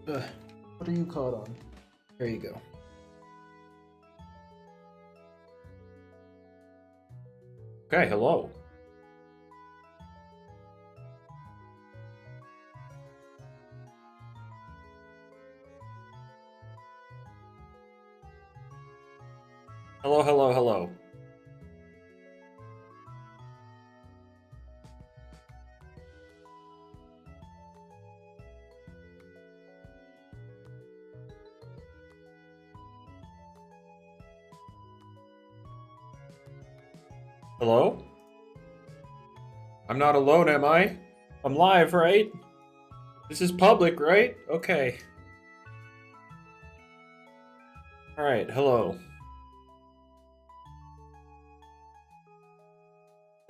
What are you caught on? There you go. Okay, hello. Hello, hello, hello. Hello? I'm not alone, am I? I'm live, right? This is public, right? Okay. Alright, hello.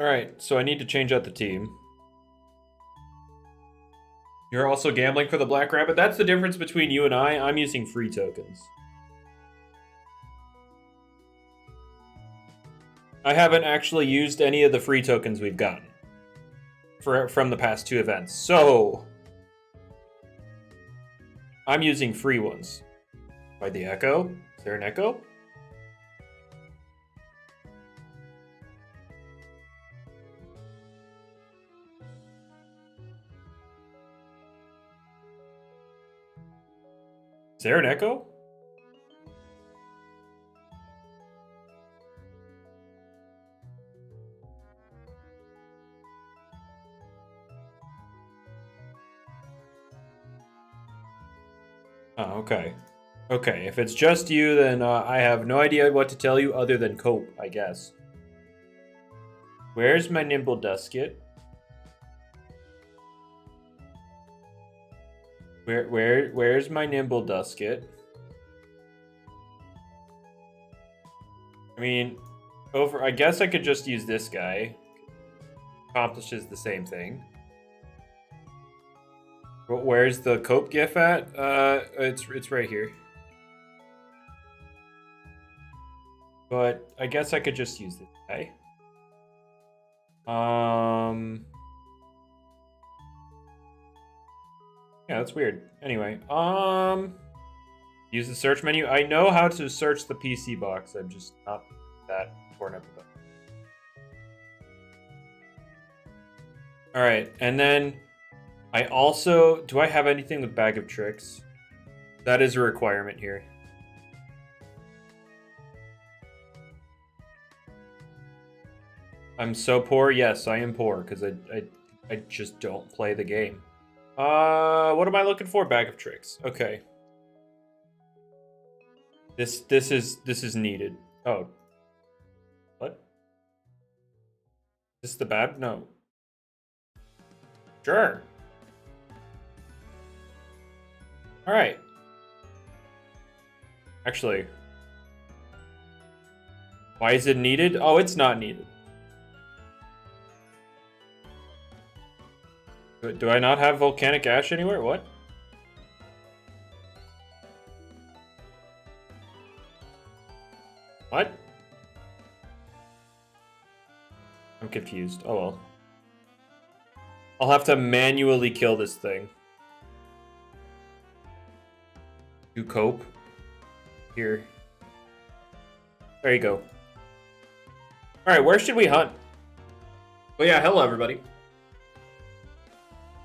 Alright, so I need to change out the team. You're also gambling for the Black Rabbit? That's the difference between you and I. I'm using free tokens. I haven't actually used any of the free tokens we've gotten from the past 2 events. So, I'm using free ones. By the echo? Is there an echo? Is there an echo? Oh, okay. Okay, if it's just you, then I have no idea what to tell you other than cope, I guess. Where's my nimble dusket? Where's my nimble dusket? I mean, I guess I could just use this guy. Accomplishes the same thing. Where's the cope gif at? It's right here. But I guess I could just use this guy. Yeah, that's weird. Anyway, use the search menu. I know how to search the PC box. I'm just not that torn up about it. All right, and then I also do I have anything with Bag of Tricks? That is a requirement here. I'm so poor. Yes, I am poor because I just don't play the game. What am I looking for? Bag of Tricks. Okay. This is needed. Oh. What? Is this the bad? No. Sure. All right. Actually, why is it needed? Oh, it's not needed. Do I not have volcanic ash anywhere? What? What? I'm confused. Oh well. I'll have to manually kill this thing. To cope. Here. There you go. Alright, where should we hunt? Oh yeah, hello everybody.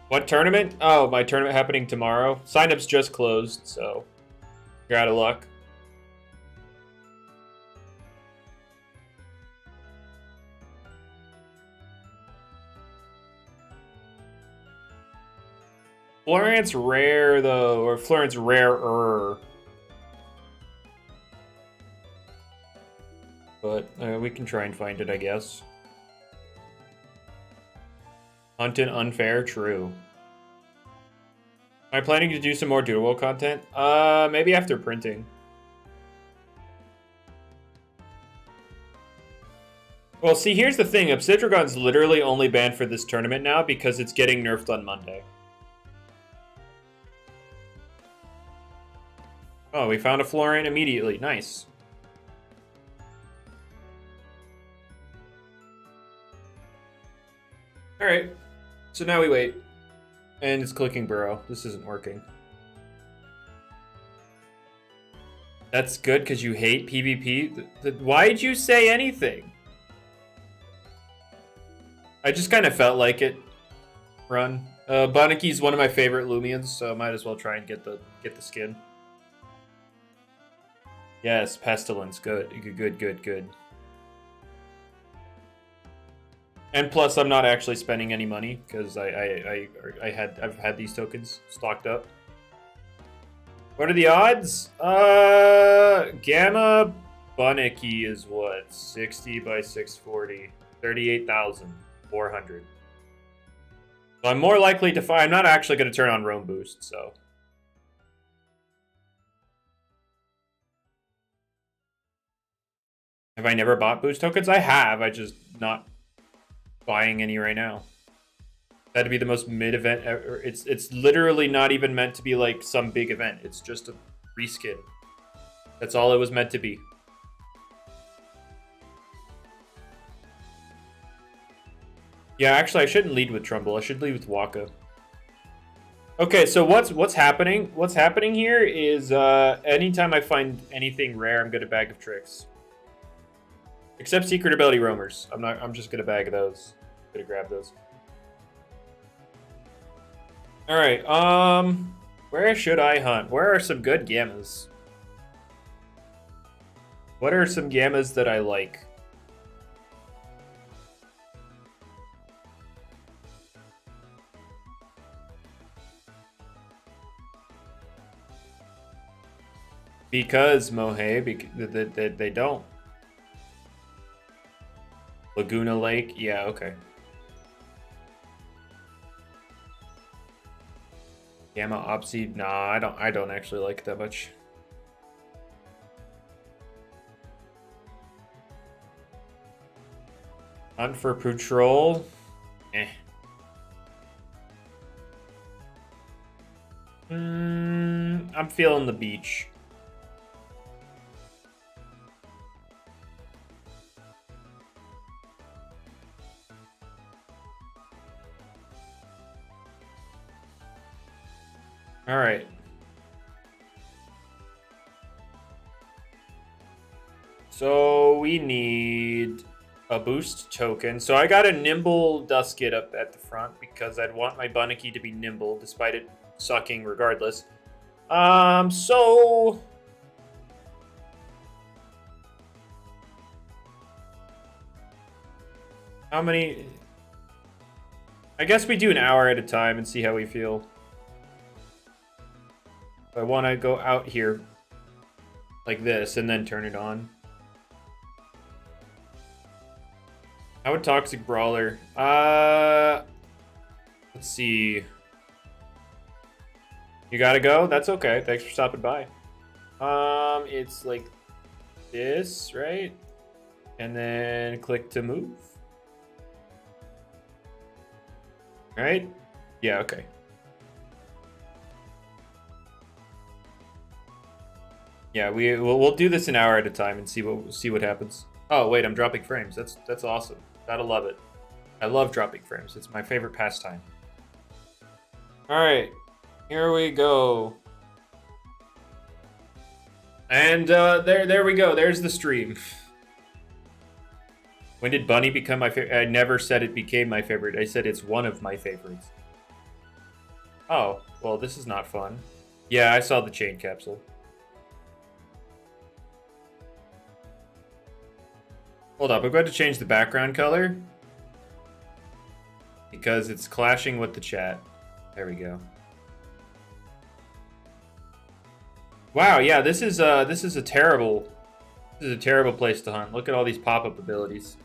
What tournament? Oh, my tournament happening tomorrow. Sign-up's just closed, so you're out of luck. Florence rare though, or Florence rarer. But we can try and find it, I guess. Hunted unfair, true. Am I planning to do some more Doodle content? Maybe after printing. Well, see, here's the thing. Obsidragon's literally only banned for this tournament now because it's getting nerfed on Monday. Oh, we found a Florian immediately. Nice. Alright. So now we wait. And it's clicking burrow. This isn't working. That's good because you hate PvP. Why'd you say anything? I just kind of felt like it. Run. Boniki's one of my favorite Loomians, so I might as well try and get the skin. Yes, Pestilence. Good. Good. And plus, I'm not actually spending any money because I've had these tokens stocked up. What are the odds? Gamma Buniki is what? 60 by 640. 38,400. So I'm more likely to find. I'm not actually going to turn on Roam Boost, so. Have I never bought boost tokens? I have. I just not buying any right now. That'd be the most mid-event ever. It's literally not even meant to be like some big event. It's just a reskin. That's all it was meant to be. Yeah, actually, I shouldn't lead with Trumbull. I should lead with Waka. Okay, so what's happening? What's happening here is anytime I find anything rare, I'm gonna bag of tricks. Except secret ability roamers. I'm just gonna bag those. I'm gonna grab those. All right. Where should I hunt? Where are some good gammas? What are some gammas that I like? Because Mohei, they don't. Laguna Lake, yeah, okay. Gamma Opsy, nah, I don't actually like it that much. Hunt for patrol, eh. I'm feeling the beach. All right. So we need a boost token. So I got a nimble Dusket up at the front because I'd want my Buniki to be nimble despite it sucking regardless. So how many? I guess we do an hour at a time and see how we feel. I want to go out here like this and then turn it on. How would Toxic Brawler? Let's see. You gotta go? That's okay. Thanks for stopping by. It's like this, right? And then click to move. Right? Yeah, okay. Yeah, we'll do this an hour at a time and see what happens. Oh wait, I'm dropping frames. That's awesome. Gotta love it. I love dropping frames. It's my favorite pastime. All right, here we go. And there we go. There's the stream. When did Bunny become my favorite? I never said it became my favorite. I said it's one of my favorites. Oh, well, this is not fun. Yeah, I saw the chain capsule. Hold up, I'm going to change the background color because it's clashing with the chat. There we go. Wow, yeah, this is a terrible place to hunt. Look at all these pop-up abilities.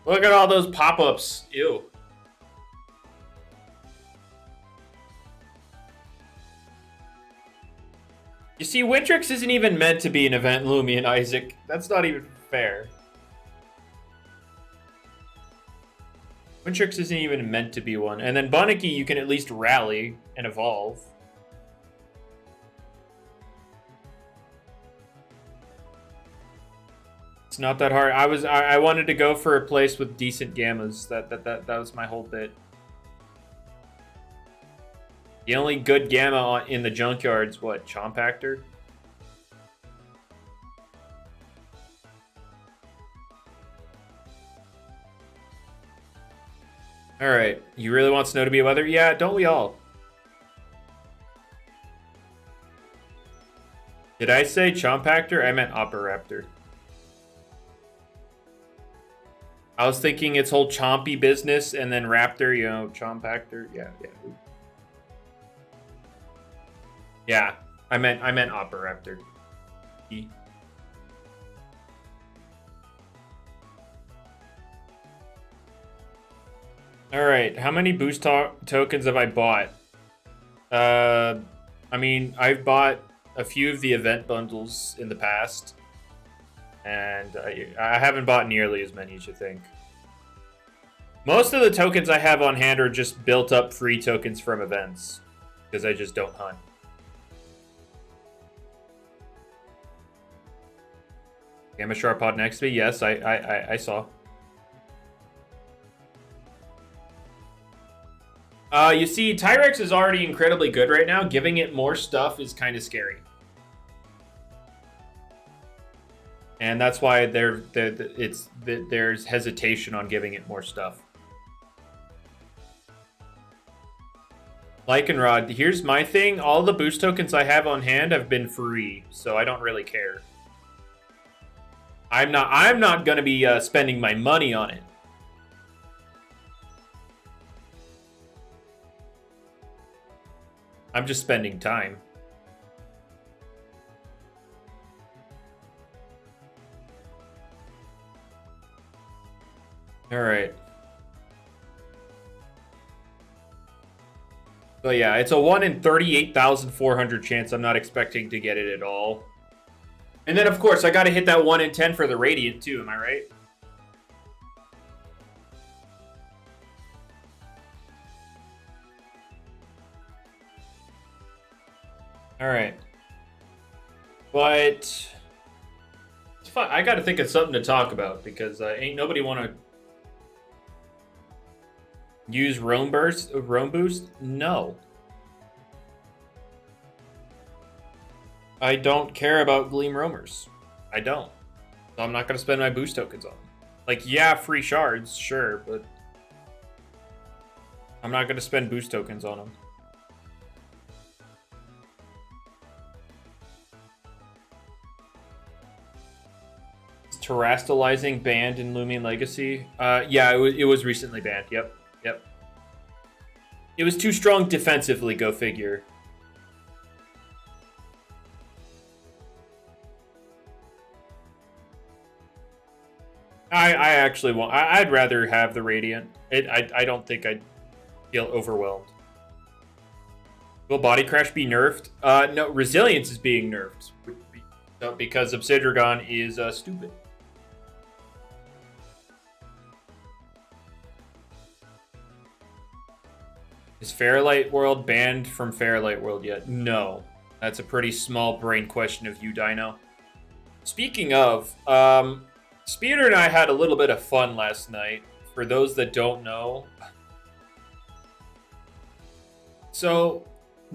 Look at all those pop-ups. Ew. You see, Wintrix isn't even meant to be an event, Loomian Isaac. That's not even fair. Wintrix isn't even meant to be one. And then Buniki, you can at least rally and evolve. It's not that hard. I wanted to go for a place with decent gammas. That was my whole bit. The only good gamma in the junkyard's what? Chompactor? All right. You really want snow to be weather? Yeah, don't we all? Did I say Chompactor? I meant Operaptor. I was thinking its whole chompy business, and then Raptor, you know, Chompactor. Yeah. Yeah, I meant Operaptor. All right, how many boost tokens have I bought? I mean, I've bought a few of the event bundles in the past, and I haven't bought nearly as many as you think. Most of the tokens I have on hand are just built up free tokens from events, because I just don't hunt. Gamma Sharp Pod next to me? Yes, I saw. You see, Tyrex is already incredibly good right now. Giving it more stuff is kind of scary. And that's why there's hesitation on giving it more stuff. Lycanrod, here's my thing. All the boost tokens I have on hand have been free, so I don't really care. I'm not gonna be spending my money on it. I'm just spending time. All right. So yeah, it's a 1 in 38,400 chance. I'm not expecting to get it at all. And then, of course, I got to hit that 1 in 10 for the Radiant, too. Am I right? All right. But it's fine. I got to think of something to talk about because ain't nobody want to use Roam Boost? No. I don't care about Gleam Roamers. I don't. So I'm not going to spend my boost tokens on them. Like, yeah, free shards, sure, but I'm not going to spend boost tokens on them. Is Terastallizing banned in Loomian Legacy? Yeah, it was recently banned. Yep. It was too strong defensively, go figure. I actually won't. I'd rather have the Radiant. I don't think I'd feel overwhelmed. Will Body Crash be nerfed? No, Resilience is being nerfed. Because Obsidragon is stupid. Is Fairlight World banned from Fairlight World yet? No. That's a pretty small brain question of you, Dino. Speaking of, Speeder and I had a little bit of fun last night. For those that don't know. So,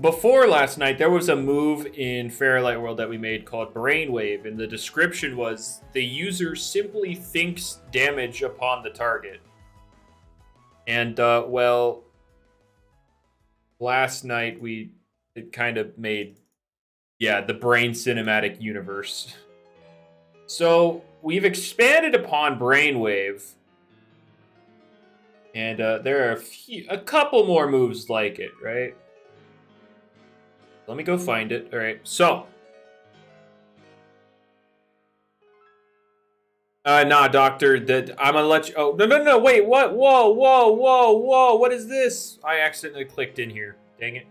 before last night, there was a move in Fairlight World that we made called Brainwave. And the description was, the user simply thinks damage upon the target. And, well, last night it kind of made, yeah, the brain cinematic universe. So we've expanded upon Brainwave, and there are a couple more moves like it, right? Let me go find it. All right, so nah, Doctor, that I'm gonna let you. Oh no, wait, what? Whoa! What is this? I accidentally clicked in here. Dang it.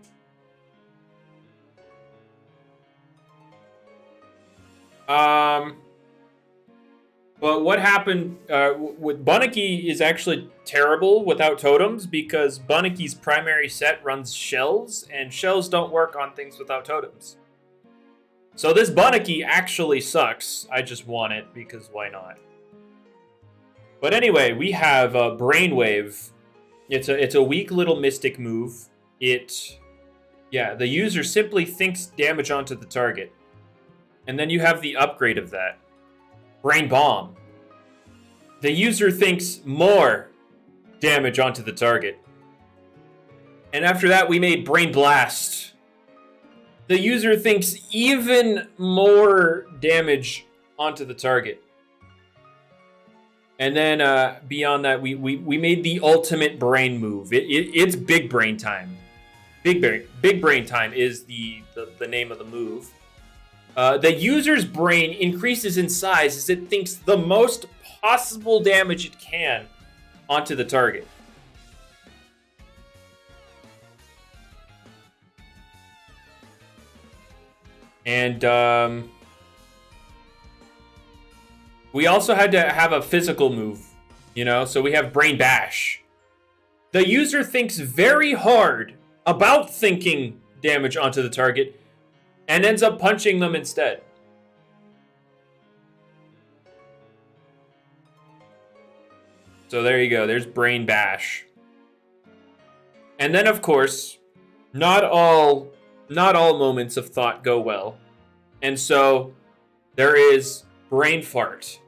But what happened with Bunnicky is actually terrible without totems because Bunnicky's primary set runs shells, and shells don't work on things without totems. So this Bunnicky actually sucks. I just want it because why not? But anyway, we have Brainwave. It's a weak little mystic move. The user simply thinks damage onto the target. And then you have the upgrade of that. Brain Bomb. The user thinks more damage onto the target. And after that, we made Brain Blast. The user thinks even more damage onto the target. And then beyond that, we made the ultimate brain move. It's Big Brain Time. Big Brain Time is the name of the move. The user's brain increases in size as it thinks the most possible damage it can onto the target. And we also had to have a physical move, you know? So we have Brain Bash. The user thinks very hard about thinking damage onto the target and ends up punching them instead. So there you go. There's Brain Bash. And then, of course, not all moments of thought go well. And so there is Brain Fart.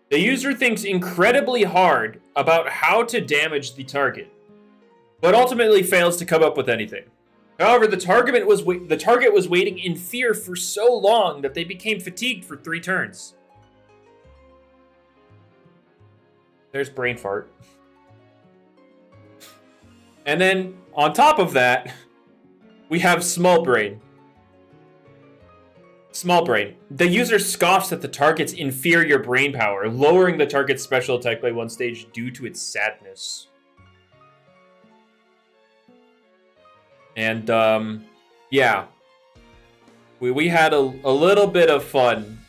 The user thinks incredibly hard about how to damage the target, but ultimately fails to come up with anything. However, the target was waiting in fear for so long that they became fatigued for 3 turns. There's Brain Fart. And then, on top of that, we have Small Brain. Small Brain. The user scoffs at the target's inferior brain power, lowering the target's special attack by 1 stage due to its sadness. And, yeah. We had a little bit of fun.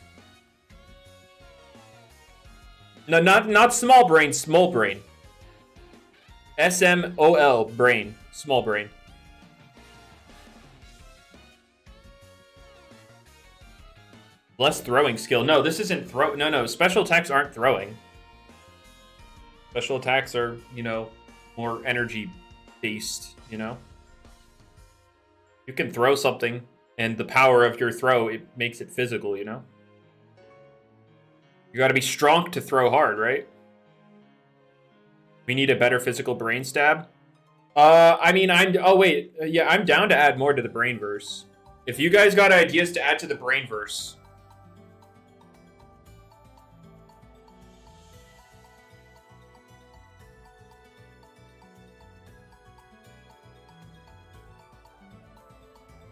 No, not Small Brain, Small Brain. SMOL, Brain. Small Brain. Less throwing skill. No, this isn't throw. No. Special attacks aren't throwing. Special attacks are, you know, more energy based, you know? You can throw something, and the power of your throw, it makes it physical, you know? You gotta be strong to throw hard, right? We need a better physical brain stab. I mean, I'm down to add more to the Brainverse. If you guys got ideas to add to the Brainverse.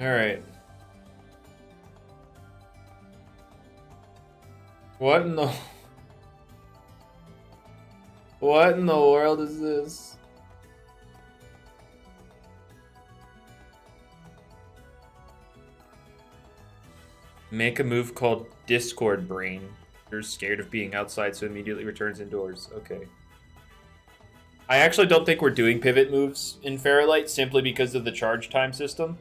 All right. What in the world is this? Make a move called Discord Brain. You're scared of being outside, so immediately returns indoors. Okay. I actually don't think we're doing pivot moves in Fairlight simply because of the charge time system.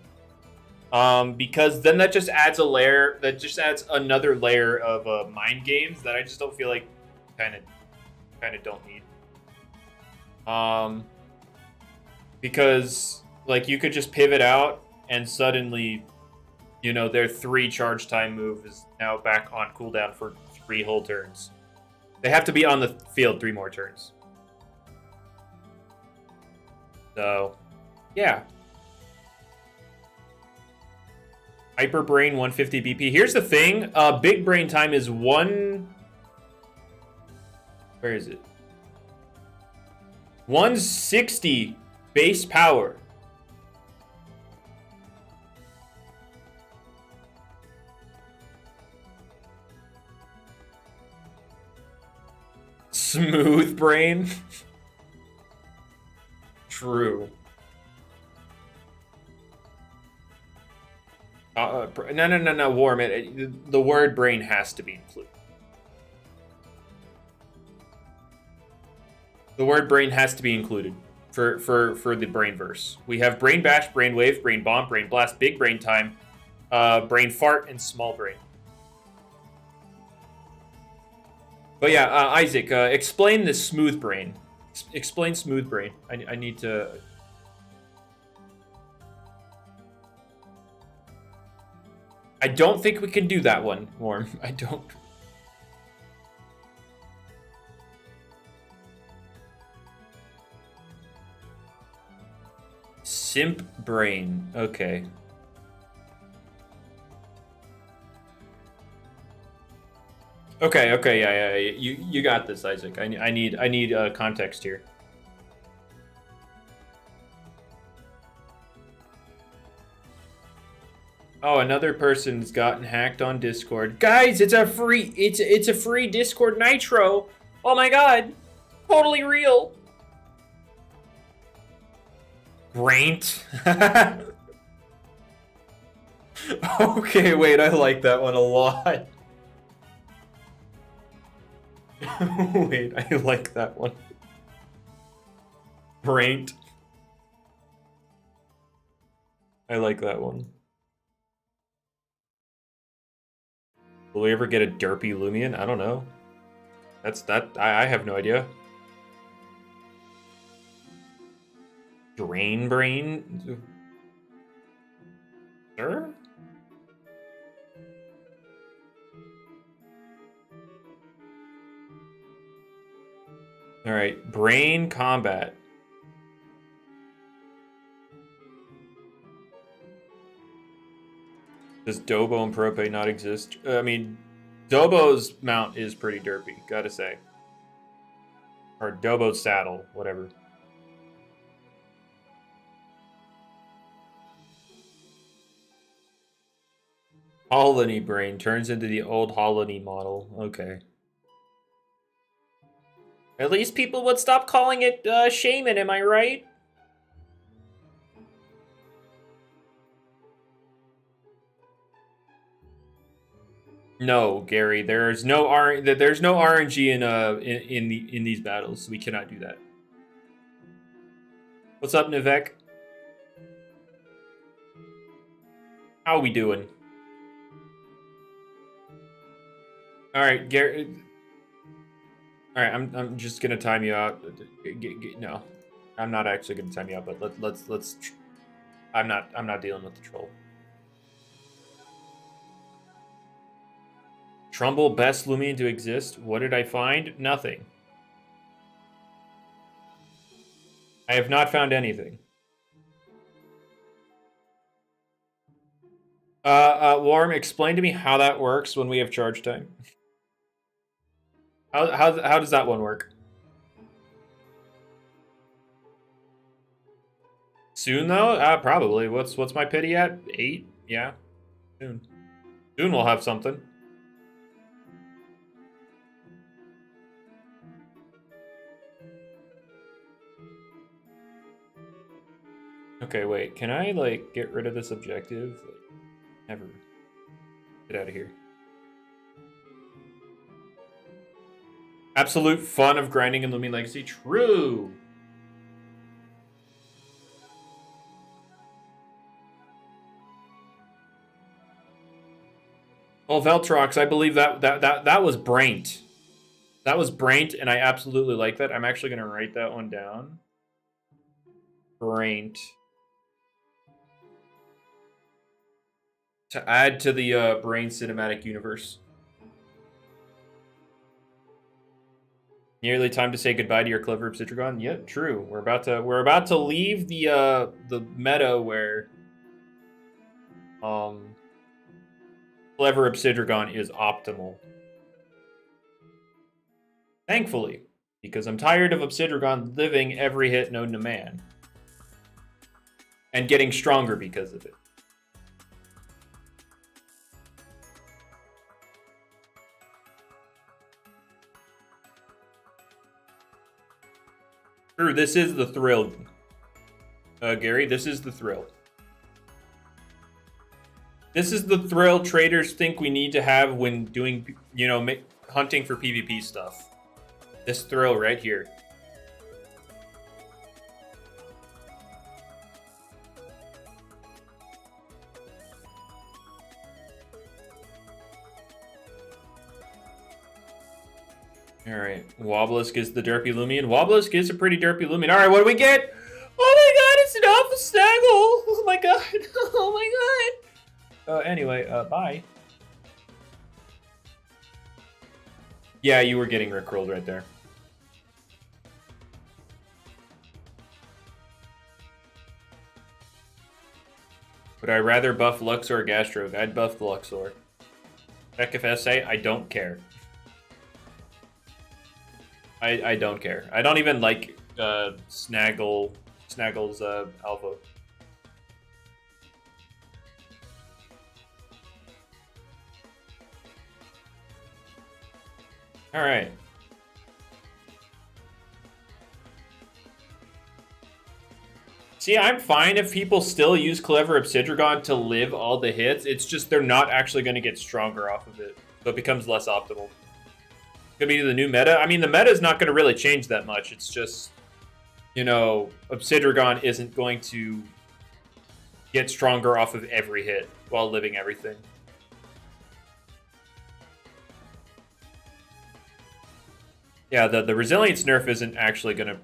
Because then that just adds another layer of mind games that I just don't feel like kind of don't need. Because like you could just pivot out and suddenly, you know, their 3 charge time move is now back on cooldown for 3 whole turns. They have to be on the field 3 more turns. So, yeah. Hyper Brain 150 BP. Here's the thing. Big Brain Time is 1... Where is it? 160 base power. Smooth Brain. True. No, Warm. The word brain has to be included. The word brain has to be included for the Brainverse. We have Brain Bash, Brain Wave, Brain Bomb, Brain Blast, Big Brain Time, Brain Fart, and Small Brain. But yeah, Isaac, explain this Smooth Brain. Explain Smooth Brain. I need to... I don't think we can do that one, Warm. I don't. Simp brain. Okay. Okay, yeah. You got this, Isaac. I need context here. Oh, another person's gotten hacked on Discord. Guys, it's a free Discord Nitro. Oh my god. Totally real. Braint. Okay, wait, I like that one a lot. Wait, I like that one. Braint. I like that one. Will we ever get a derpy Loomian? I don't know. I have no idea. Drain brain? Sir? Alright, brain combat. Does Dobo and Prope not exist? I mean, Dobo's mount is pretty derpy, gotta say. Or Dobo's saddle, whatever. Holony brain turns into the old Holony model. Okay. At least people would stop calling it Shaman, am I right? No, Gary. There's no RNG in these battles. So we cannot do that. What's up, Nivek? How we doing? All right, Gary. All right, I'm just gonna time you out. No, I'm not actually gonna time you out. But let's. I'm not dealing with the troll. Trumbull, best Loomian to exist. What did I find? Nothing. I have not found anything. Warm, explain to me how that works when we have charge time. How does that one work? Soon though? Probably. What's my pity at? 8? Yeah. Soon. Soon we'll have something. Okay, wait. Can I like get rid of this objective? Like, never. Get out of here. Absolute fun of grinding in Loomian Legacy. True. Oh, Veltrox, I believe that was Braint. That was Braint, and I absolutely like that. I'm actually gonna write that one down. Braint. To add to the Brain cinematic universe. Nearly time to say goodbye to your clever Obsidian. Yeah, true. We're about to leave the meta where clever Obsidian is optimal. Thankfully, because I'm tired of Obsidian living every hit known to man. And getting stronger because of it. True, this is the thrill. Gary, this is the thrill. This is the thrill traders think we need to have when doing, you know, hunting for PvP stuff. This thrill right here. Alright, Wobblisk is the derpy Loomian. Wobblisk is a pretty derpy Loomian. Alright, what do we get? Oh my god, it's an Alpha Snaggle! Oh my god, oh my god! Anyway, bye. Yeah, you were getting rickrolled right there. Would I rather buff Luxor or Gastrog? I'd buff the Luxor. Heck if SA, I don't care. I don't care. I don't even like Snaggle's alpha. All right. See, I'm fine if people still use Clever Obsidragon to live all the hits. It's just they're not actually going to get stronger off of it. So it becomes less optimal. Could be the new meta. I mean, the meta is not going to really change that much. It's just, you know, Obsidragon isn't going to get stronger off of every hit while living everything. Yeah, the Resilience nerf isn't actually going to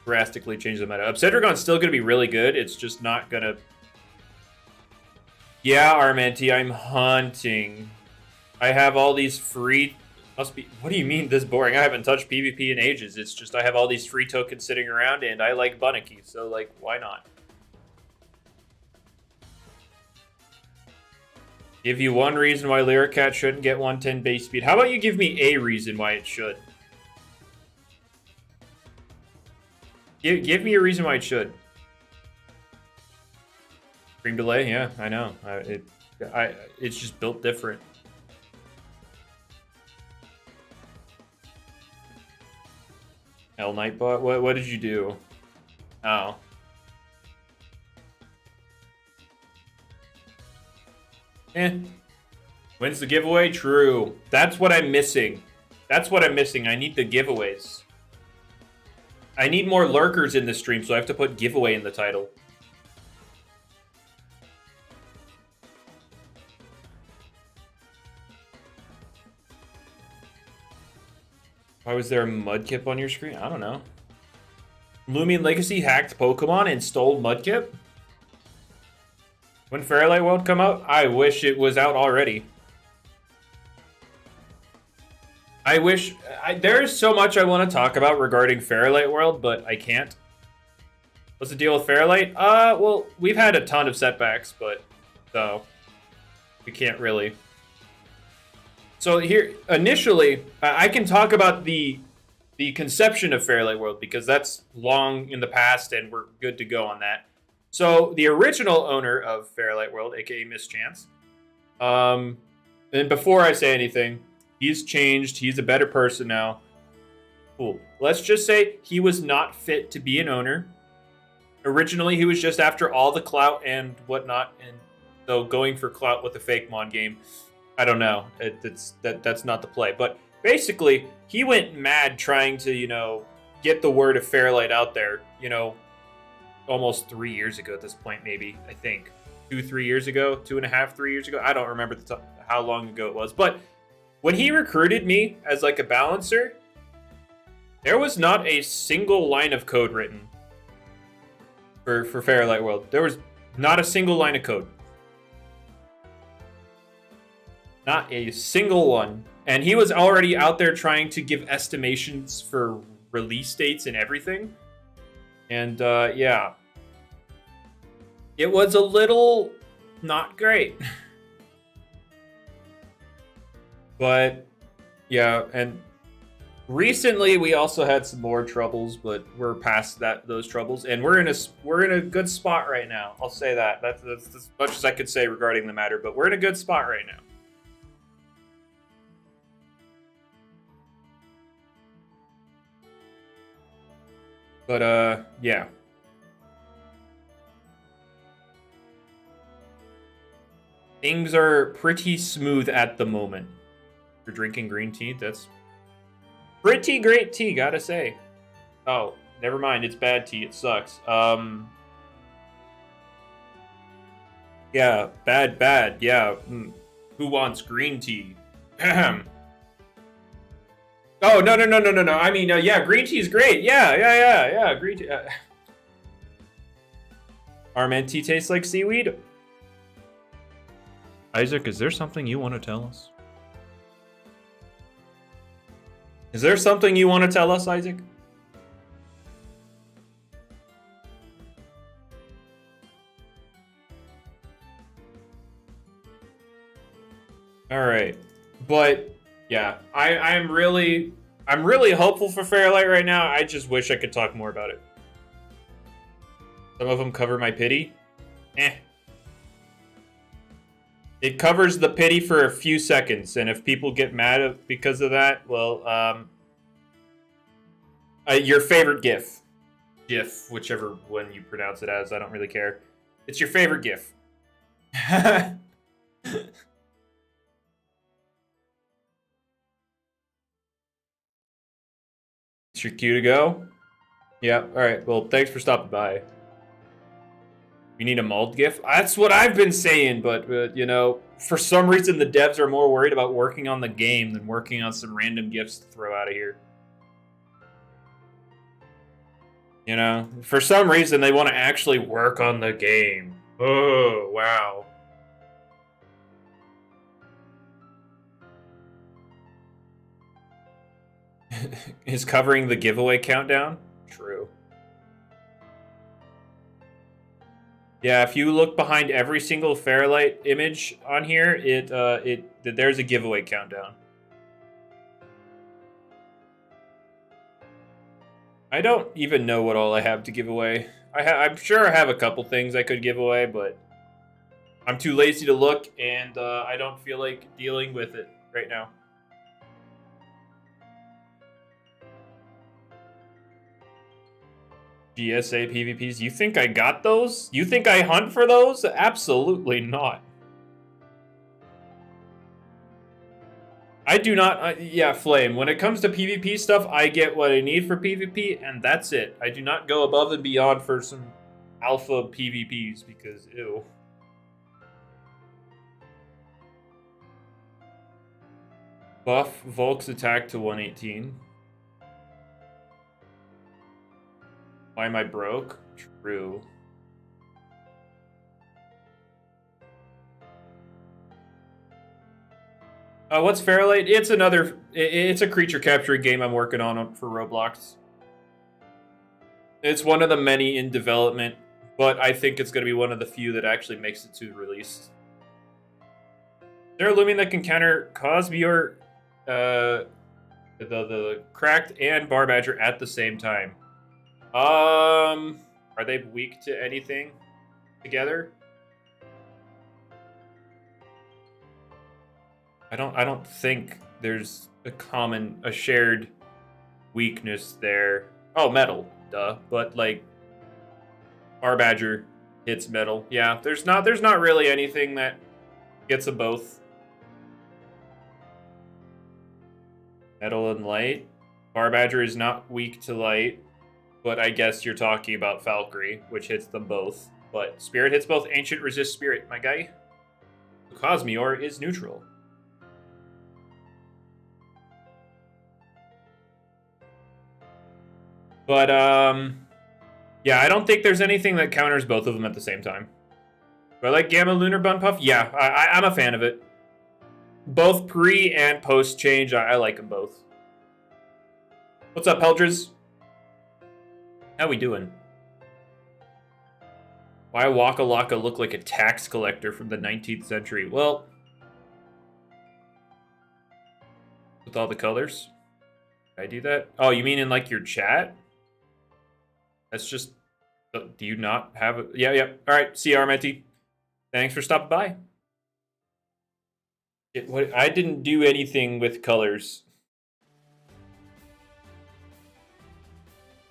drastically change the meta. Obsidragon's still going to be really good. It's just not going to... Yeah, Armenti, I'm hunting. I have all these free... Must be... What do you mean this boring? I haven't touched PvP in ages. It's just I have all these free tokens sitting around, and I like Bunnicky, so, like, why not? Give you one reason why Lyricat shouldn't get 110 base speed. How about you give me a reason why it should? Give me a reason why it should. Stream delay, yeah, I know. It's just built different. Hell Nightbot, what did you do? Oh. Wins the giveaway? True. That's what I'm missing. That's what I'm missing. I need the giveaways. I need more lurkers in the stream, so I have to put giveaway in the title. Why was there a Mudkip on your screen? I don't know. Loomian Legacy hacked Pokemon and stole Mudkip? When Fairlight World come out? I wish it was out already. I wish... there's so much I want to talk about regarding Fairlight World, but I can't. What's the deal with Fairlight? Well, we've had a ton of setbacks, but... So... We can't really... So here, initially, I can talk about the conception of Fairlight World, because that's long in the past, and we're good to go on that. So, the original owner of Fairlight World, aka Mischance, and before I say anything... He's changed. He's a better person now. Cool. Let's just say he was not fit to be an owner. Originally, he was just after all the clout and whatnot, and so going for clout with a fake Mon game, I don't know. That's not the play. But basically, he went mad trying to, you know, get the word of Fairlight out there. You know, almost 3 years ago at this point, maybe, I think. 2-3 years ago, 2.5, 3 years ago. I don't remember how long ago it was, but when he recruited me as like a balancer, there was not a single line of code written for Fairlight World. There was not a single line of code. Not a single one. And he was already out there trying to give estimations for release dates and everything. And yeah. It was a little not great. But, yeah, and recently we also had some more troubles, but we're past those troubles, and we're in a good spot right now. I'll say that. That's as much as I could say regarding the matter, but we're in a good spot right now. But, yeah. Things are pretty smooth at the moment. You're drinking green tea? That's pretty great tea, gotta say. Oh, never mind. It's bad tea. It sucks. Yeah, bad. Yeah. Who wants green tea? Oh, no. I mean, yeah, green tea is great. Yeah. Green tea. Armenti tastes like seaweed. Isaac, is there something you want to tell us? Is there something you want to tell us, Isaac? All right, but yeah, I'm really hopeful for Fairlight right now. I just wish I could talk more about it. Some of them cover my pity. It covers the pity for a few seconds, and if people get mad because of that, well, your favorite GIF, whichever one you pronounce it as, I don't really care. It's your favorite GIF. It's your cue to go. Yeah. All right. Well, thanks for stopping by. You need a mold GIF? That's what I've been saying, but you know, for some reason the devs are more worried about working on the game than working on some random GIFs to throw out of here. You know, for some reason they want to actually work on the game. Oh, wow. Is covering the giveaway countdown? True. Yeah, if you look behind every single Fairlight image on here, there's a giveaway countdown. I don't even know what all I have to give away. I'm sure I have a couple things I could give away, but I'm too lazy to look, and I don't feel like dealing with it right now. GSA PvPs. You think I got those? You think I hunt for those? Absolutely not. I do not. Yeah, Flame. When it comes to PvP stuff, I get what I need for PvP, and that's it. I do not go above and beyond for some alpha PvPs because, ew. Buff Volk's attack to 118. Why am I broke? True. What's Fairlight? It's a creature capture game I'm working on for Roblox. It's one of the many in development, but I think it's going to be one of the few that actually makes it to release. Is there a Loomian that can counter Cosmeor, the Cracked and Barbadger at the same time? Are they weak to anything together? I don't think there's a shared weakness there. Oh, metal, duh. But like, Barbadger hits metal. Yeah, there's not really anything that gets them both. Metal and light. Barbadger is not weak to light. But I guess you're talking about Valkyrie, which hits them both. But Spirit hits both. Ancient resists Spirit, my guy. Cosmeor is neutral. But, yeah, I don't think there's anything that counters both of them at the same time. Do I like Gamma Lunar Bunpuff? Yeah, I'm a fan of it. Both pre and post change, I like them both. What's up, Peldres? How we doing? Why Waka Laka look like a tax collector from the 19th century? Well, with all the colors? Did I do that? Oh, you mean in like your chat? That's just... Do you not have it? Yeah. All right, see you, Armenti. Thanks for stopping by. I didn't do anything with colors.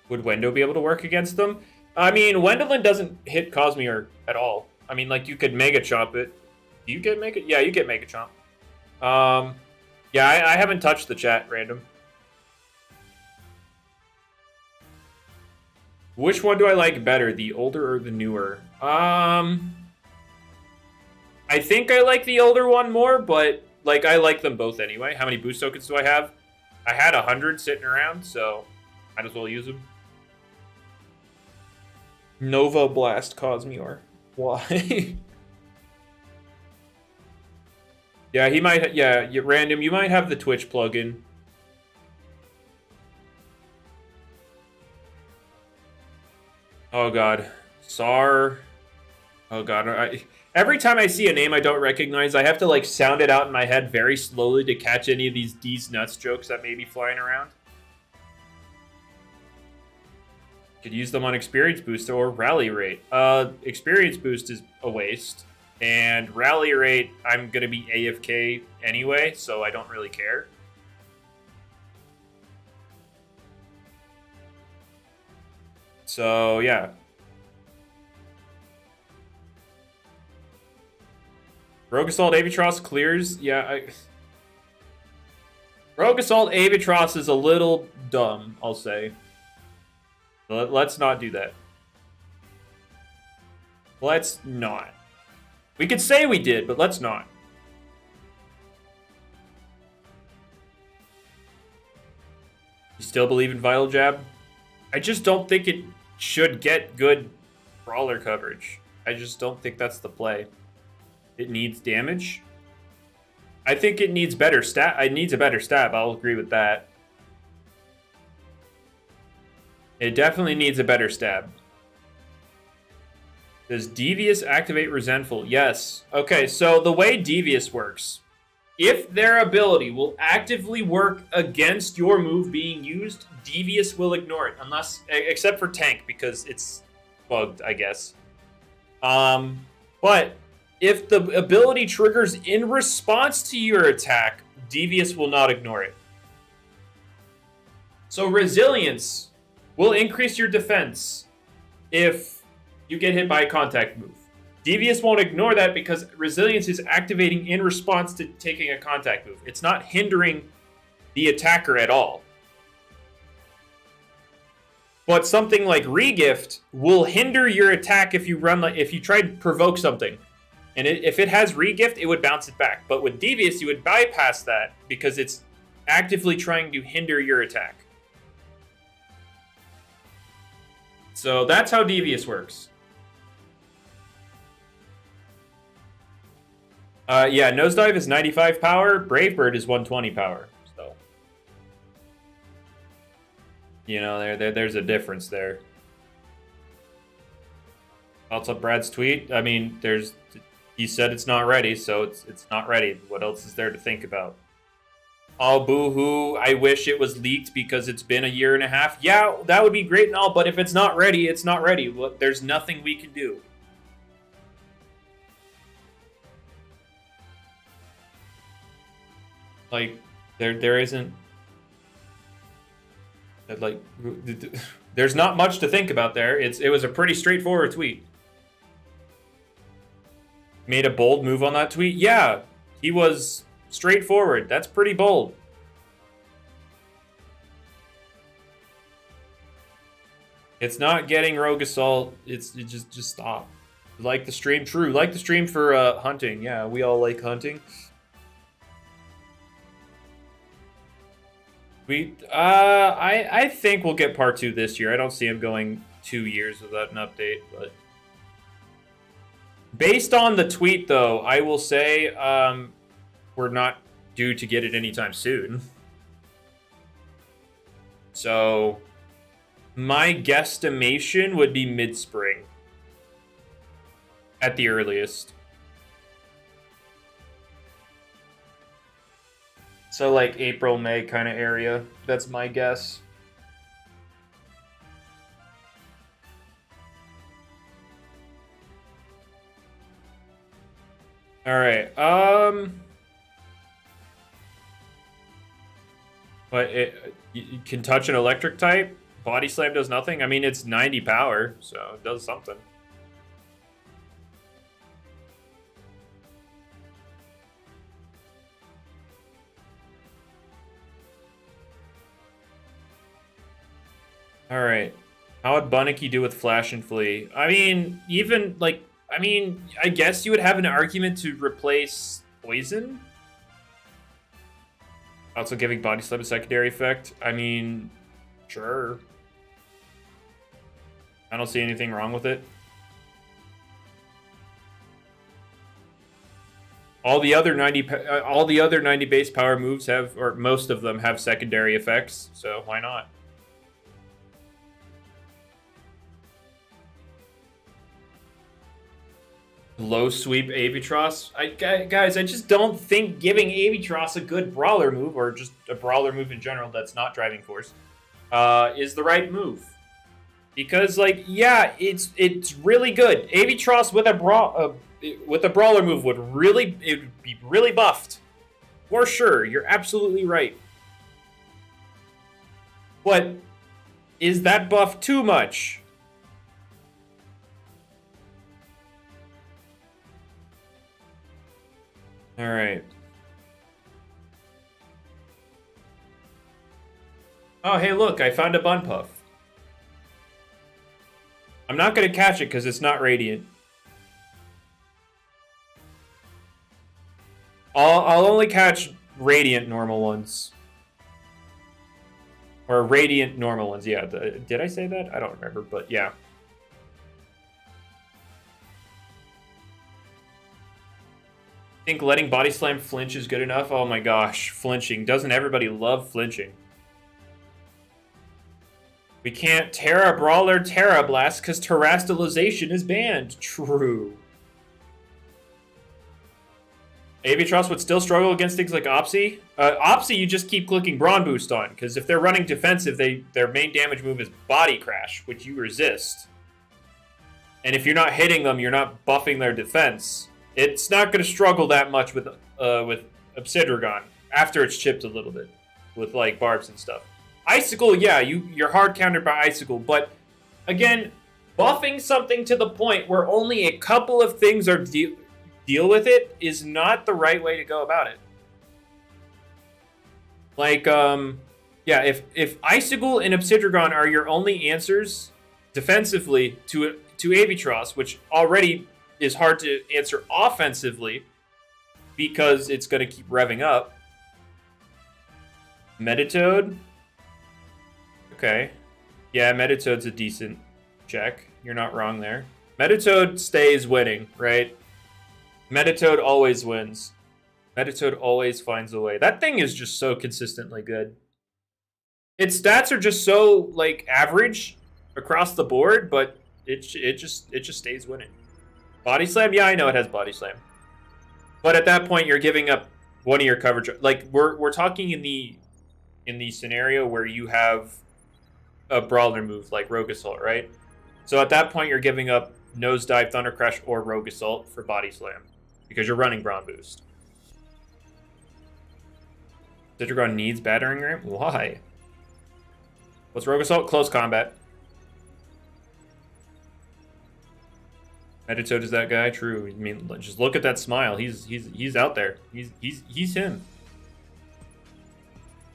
Would Wendo be able to work against them? I mean, Wendolyn doesn't hit Cosmeor at all. I mean, like, you could Mega Chomp it. Do you get Mega? Yeah, you get Mega Chomp. Yeah, I haven't touched the chat, random. Which one do I like better, the older or the newer? I think I like the older one more, but, like, I like them both anyway. How many boost tokens do I have? I had 100 sitting around, so might as well use them. Nova Blast Cosmeor. Why? Yeah, he might. Yeah, random. You might have the Twitch plugin. Oh god, Sar. Oh god, every time I see a name I don't recognize, I have to like sound it out in my head very slowly to catch any of these D's nuts jokes that may be flying around. Could use them on experience boost or rally rate. Experience boost is a waste, and rally rate I'm gonna be AFK anyway, so I don't really care. So yeah. Rogue Assault Avatros clears. Yeah, Rogue Assault Avatros is a little dumb, I'll say. Let's not do that. Let's not. We could say we did, but let's not. You still believe in Vital Jab? I just don't think it should get good brawler coverage. I just don't think that's the play. It needs damage. I think it needs better stat. It needs a better stab. I'll agree with that. It definitely needs a better stab. Does Devious activate Resentful? Yes. Okay, so the way Devious works, if their ability will actively work against your move being used, Devious will ignore it, except for Tank, because it's bugged, I guess. But if the ability triggers in response to your attack, Devious will not ignore it. So Resilience will increase your defense if you get hit by a contact move. Devious won't ignore that because Resilience is activating in response to taking a contact move. It's not hindering the attacker at all. But something like Regift will hinder your attack if you try to provoke something. And if it has Regift, it would bounce it back. But with Devious, you would bypass that because it's actively trying to hinder your attack. So that's how Devious works. Yeah, Nosedive is 95 power. Brave Bird is 120 power. So, you know, there's a difference there. Also, Brad's tweet. I mean, he said it's not ready, so it's not ready. What else is there to think about? Oh, boo-hoo. I wish it was leaked because it's been a year and a half. Yeah, that would be great and all, but if it's not ready, it's not ready. There's nothing we can do. Like, there isn't... Like, there's not much to think about there. It was a pretty straightforward tweet. Made a bold move on that tweet? Yeah, he was straightforward. That's pretty bold. It's not getting Rogue Assault. It's just stop. Like the stream, true. Like the stream for hunting. Yeah, we all like hunting. I think we'll get part 2 this year. I don't see him going 2 years without an update, but based on the tweet, though, I will say we're not due to get it anytime soon. So my guesstimation would be mid-spring at the earliest. So like April, May kind of area. That's my guess. All right. But you can touch an electric type. Body Slam does nothing. I mean, it's 90 power, so it does something. All right. How would Bunnicky do with Flash and Flee? I mean, I guess you would have an argument to replace Poison. Also giving Body Slam a secondary effect. I mean, sure. I don't see anything wrong with it. All the other 90 base power moves have, or most of them have secondary effects, so why not? Low sweep Avitross. Guys, I just don't think giving Avitross a good brawler move, or just a brawler move in general that's not driving force, is the right move. Because, like, yeah, it's really good. Avitross with a brawler move would be really buffed. For sure, you're absolutely right. But is that buff too much? All right. Oh, hey, look, I found a Bunpuff. I'm not going to catch it because it's not Radiant. I'll only catch Radiant normal ones. Or Radiant normal ones, yeah. Did I say that? I don't remember, but yeah. Think letting Body Slam flinch is good enough? Oh my gosh, flinching. Doesn't everybody love flinching? We can't Terra Brawler Terra Blast because Terastallization is banned. True. Avitross would still struggle against things like Opsy. Opsy, you just keep clicking Brawn Boost on, because if they're running defensive, their main damage move is Body Crash, which you resist. And if you're not hitting them, you're not buffing their defense. It's not going to struggle that much with Obsidragon after it's chipped a little bit with like barbs and stuff. Icicle, yeah, you're hard countered by Icicle, but again, buffing something to the point where only a couple of things are deal with it is not the right way to go about it. Like, yeah, if Icicle and Obsidragon are your only answers defensively to Avitross, which already is hard to answer offensively because it's going to keep revving up. Meditoad. Okay. Yeah, Meditoad's a decent check. You're not wrong there. Meditoad stays winning, right? Meditoad always wins. Meditoad always finds a way. That thing is just so consistently good. Its stats are just so, like, average across the board, but it just stays winning. Body Slam? Yeah, I know it has Body Slam. But at that point, you're giving up one of your coverage. Like, we're talking in the scenario where you have a brawler move like Rogue Assault, right? So at that point, you're giving up Nosedive, Thunder Crash, or Rogue Assault for Body Slam because you're running Brawn Boost. Citragon needs Battering Ram? Why? What's Rogue Assault? Close combat. Meditoad is that guy? True. I mean, just look at that smile. He's out there. He's him.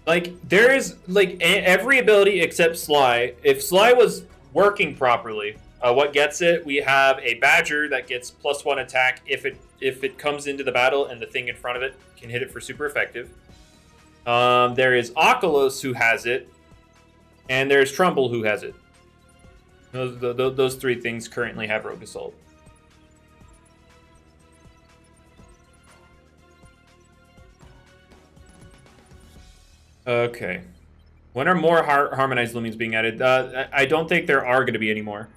Like, there is, like, every ability except Sly. If Sly was working properly, what gets it? We have a Badger that gets +1 attack if it comes into the battle and the thing in front of it can hit it for super effective. There is Oculus who has it, and there's Trumbull who has it. Those three things currently have Rogue Assault. Okay. When are more harmonized Loomians being added? I don't think there are going to be any more.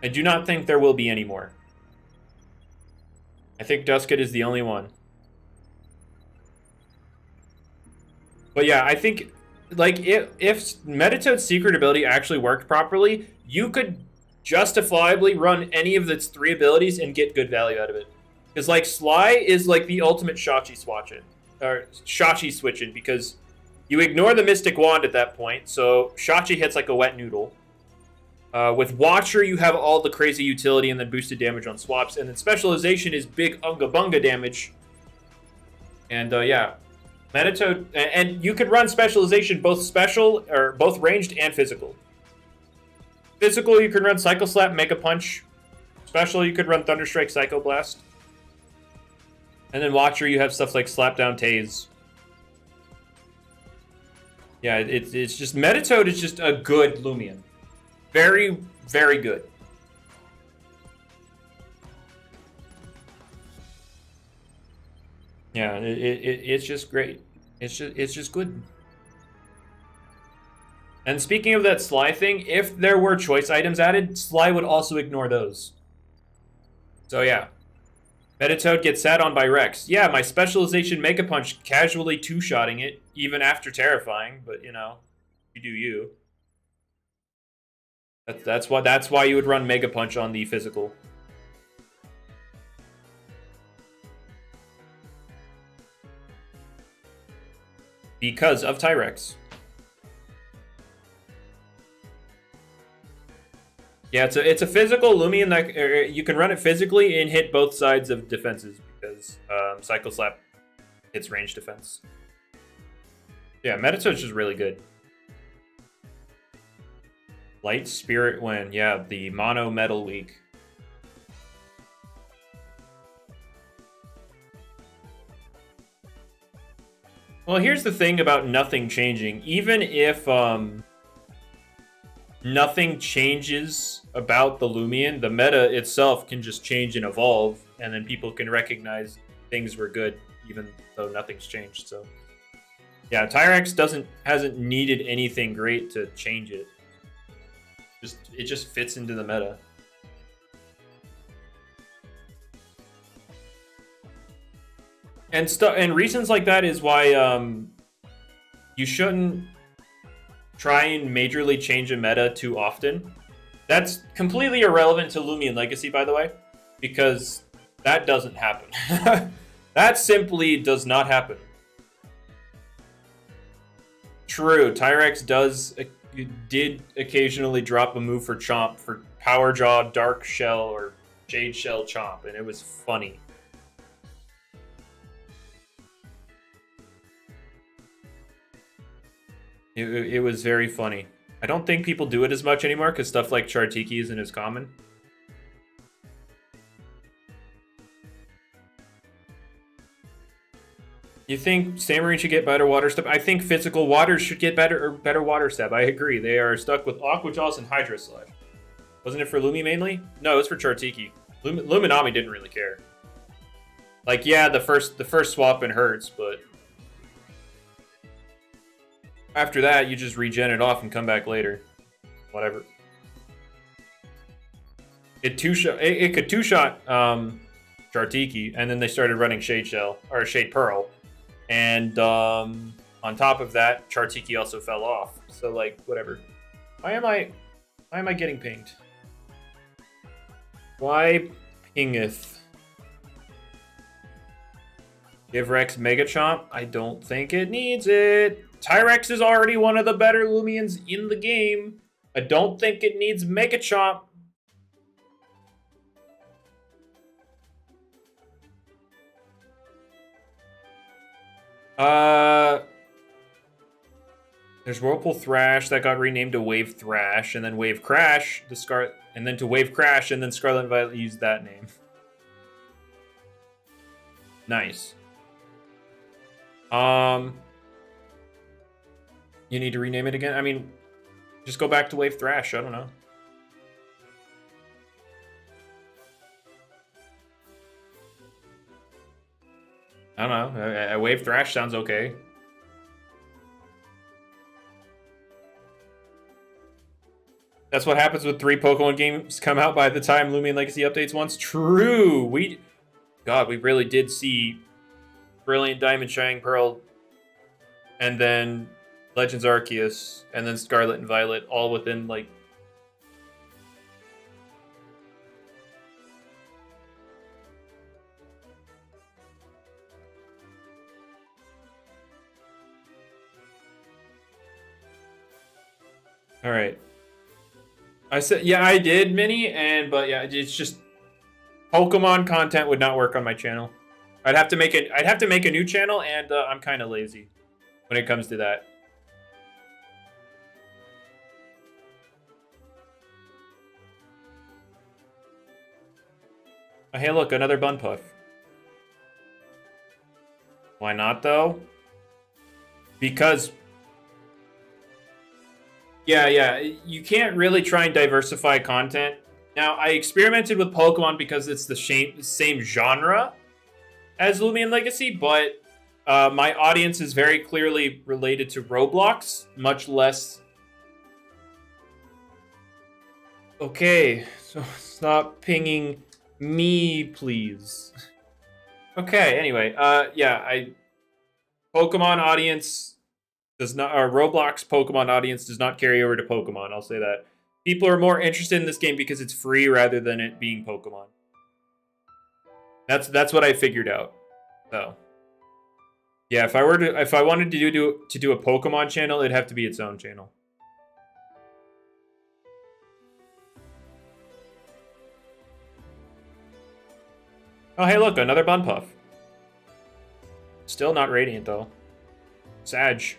I do not think there will be any more. I think Duskit is the only one. But yeah, I think, like, if Meditoad's secret ability actually worked properly, you could justifiably run any of its three abilities and get good value out of it. Because, like, Sly is, like, the ultimate Shachi swatch-in. Or Shachi switch-in, because you ignore the Mystic Wand at that point, so Shachi hits like a wet noodle. With Watcher, you have all the crazy utility and then boosted damage on swaps, and then Specialization is big Unga Bunga damage. And yeah, Meditoad, and you could run Specialization both special, or both ranged and physical. Physical, you can run Psycho Slap, Mega Punch. Special, you could run Thunderstrike, Psycho Blast. And then Watcher, you have stuff like Slapdown, Tase. Yeah, it's just... Meditoad is just a good Loomian. Very, very good. Yeah, it's just great. It's just good. And speaking of that Sly thing, if there were choice items added, Sly would also ignore those. So yeah. Metatoad gets sat on by Rex. Yeah, my specialization Mega Punch casually two-shotting it, even after terrifying, but you know, you do you. That's why you would run Mega Punch on the physical. Because of Tyrex. Yeah, it's a physical Loomian that you can run it physically and hit both sides of defenses because Cycle Slap hits range defense. Yeah, Metatoad's just really good. Light Spirit Wind, yeah, the mono metal weak. Well, here's the thing about nothing changing. Even if nothing changes about the Loomian, the meta itself can just change and evolve, and then people can recognize things were good, even though nothing's changed. So, yeah, Tyrex hasn't needed anything great to change it. It just fits into the meta. And reasons like that is why you shouldn't try and majorly change a meta too often. That's completely irrelevant to Loomian Legacy, by the way, because that doesn't happen. That simply does not happen. True, Tyrex did occasionally drop a move for Chomp for Power Jaw, Dark Shell, or Jade Shell Chomp, and it was funny. It was very funny. I don't think people do it as much anymore because stuff like Chartiki isn't as common. You think Samarine should get better water step? I think physical waters should get better water step. I agree. They are stuck with Aqua Jaws and Hydro Slash. Wasn't it for Lumi mainly? No, it was for Chartiki. Luminami didn't really care. Like, yeah, the first swap in hurts, but after that, you just regen it off and come back later. Whatever. It could two-shot Chartiki, and then they started running Shade Shell, or Shade Pearl. And on top of that, Chartiki also fell off. So, like, whatever. Why am I getting pinged? Why pingeth? Give Rex Mega Chomp? I don't think it needs it. Tyrex is already one of the better Loomians in the game. I don't think it needs Mega Chomp. There's Whirlpool Thrash that got renamed to Wave Thrash, and then Wave Crash, and then to Wave Crash, and then Scarlet and Violet used that name. Nice. You need to rename it again? I mean, just go back to Wave Thrash. I don't know. I don't know. A Wave Thrash sounds okay. That's what happens with 3 Pokemon games come out by the time Loomian Legacy updates once. True. God, we really did see Brilliant Diamond, Shining Pearl, and then Legends Arceus, and then Scarlet and Violet, all within, like... Alright. I said, yeah, I did, Minnie, but yeah, it's just... Pokemon content would not work on my channel. I'd have to make a new channel, and I'm kind of lazy when it comes to that. Oh, hey, look, another Bunpuff. Why not, though? Because... Yeah, you can't really try and diversify content. Now, I experimented with Pokemon because it's the same genre as Loomian Legacy, but my audience is very clearly related to Roblox, much less... Okay, so stop pinging Me, please. Okay, anyway, yeah, Pokemon audience does not, or Roblox Pokemon audience does not carry over to Pokemon, I'll say that. People are more interested in this game because it's free rather than it being Pokemon. That's what I figured out. So, yeah, if I wanted to do a Pokemon channel, it'd have to be its own channel. Oh, hey, look, another Bunpuff. Still not Radiant, though. Sag.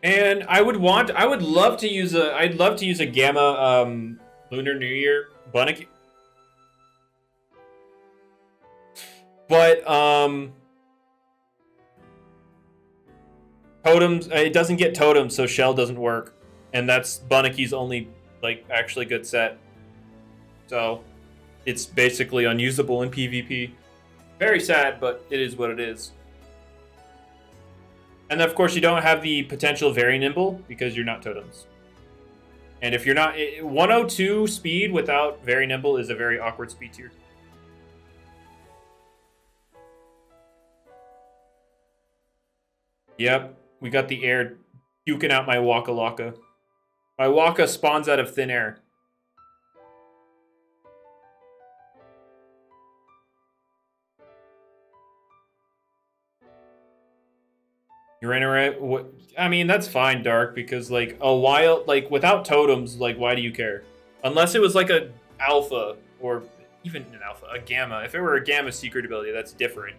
And I'd love to use a Gamma Lunar New Year Bunny. But totems, it doesn't get totems, so Shell doesn't work, and that's Bunny's only like actually good set. So it's basically unusable in PvP. Very sad, but it is what it is. And of course, you don't have the potential very nimble because you're not totems. And if you're not 102 speed without very nimble is a very awkward speed tier. Yep, we got the air puking out my Waka Laka. My Waka spawns out of thin air. You're in a I mean, that's fine, Dark, because like a wild, like without totems, like why do you care? Unless it was like a alpha or even an alpha, a gamma. If it were a gamma secret ability, that's different.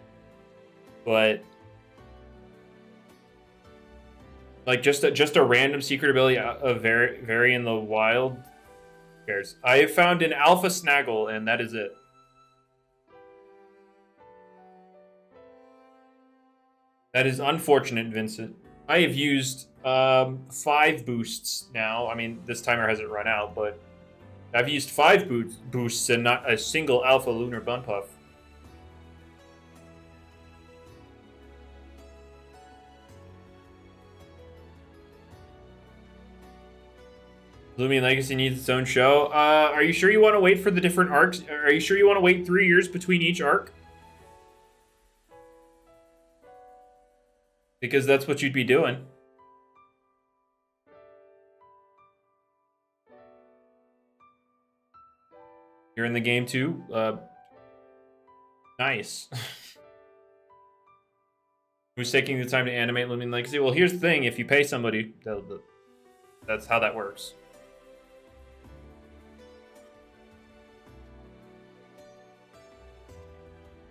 But like just a random secret ability of very in the wild, who cares? I have found an alpha Snaggle, and that is it. That is unfortunate, Vincent. I have used 5 boosts now. I mean, this timer hasn't run out, but I've used 5 boosts and not a single Alpha Lunar Bunpuff. Loomian Legacy needs its own show. Are you sure you want to wait for the different arcs? Are you sure you want to wait 3 years between each arc? Because that's what you'd be doing. You're in the game too? Nice. Who's taking the time to animate Loomian Legacy? Well, here's the thing. If you pay somebody, that's how that works.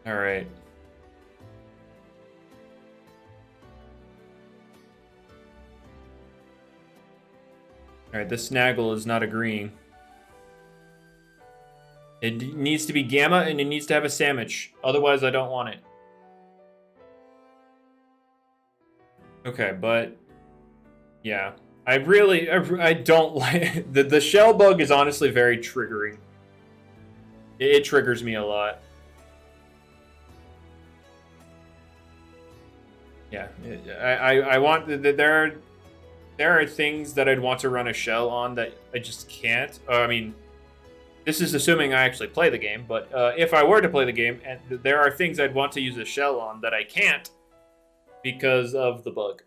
All right. Alright, this Snaggle is not agreeing. It needs to be Gamma, and it needs to have a sandwich. Otherwise, I don't want it. Okay, but... yeah. I don't like... The shell bug is honestly very triggering. It triggers me a lot. Yeah. I want... There are things that I'd want to run a shell on that I just can't. I mean, this is assuming I actually play the game, but if I were to play the game, and there are things I'd want to use a shell on that I can't because of the bug.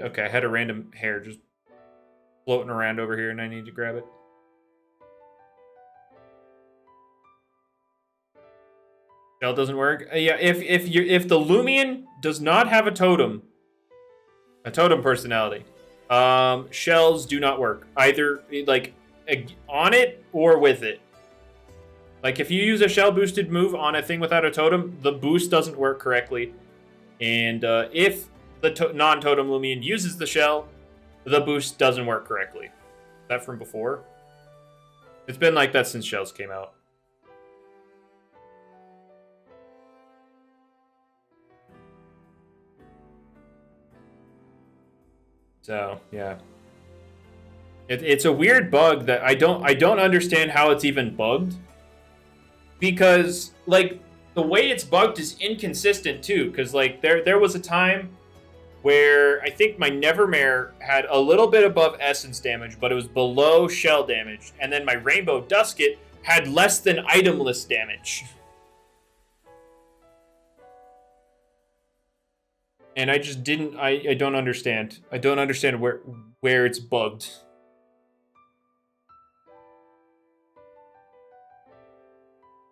Okay, I had a random hair just floating around over here and I need to grab it. Shell doesn't work. Yeah, if the Loomian does not have a totem personality, shells do not work either. Like on it or with it. Like if you use a shell boosted move on a thing without a totem, the boost doesn't work correctly. And if the non-totem Loomian uses the shell, the boost doesn't work correctly. Is that from before? It's been like that since shells came out. So yeah, it's a weird bug that I don't understand how it's even bugged, because like the way it's bugged is inconsistent too. Because like there was a time where I think my Nevermare had a little bit above essence damage, but it was below shell damage. And then my Rainbow Dusket had less than itemless damage. And I just didn't, I don't understand. I don't understand where it's bugged.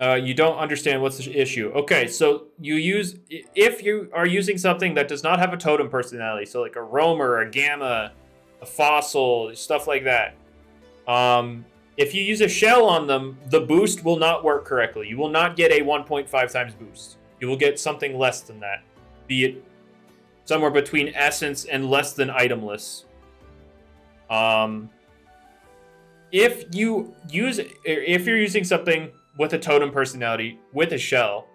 You don't understand what's the issue. Okay, so if you are using something that does not have a totem personality, so like a roamer, a gamma, a fossil, stuff like that. If you use a shell on them, the boost will not work correctly. You will not get a 1.5 times boost. You will get something less than that, be it somewhere between essence and less than itemless. If you're using something with a totem personality, with a shell,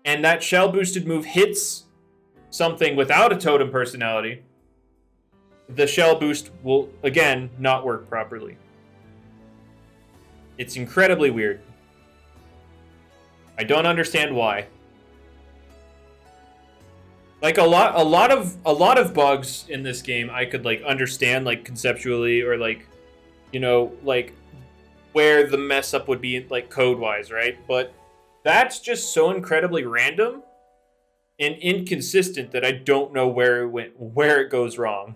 and that shell boosted move hits something without a totem personality, the shell boost will, again, not work properly. It's incredibly weird. I don't understand why. Like a lot of bugs in this game I could like understand like conceptually, or like, you know, like where the mess up would be like code-wise, right? But that's just so incredibly random and inconsistent that I don't know where it goes wrong.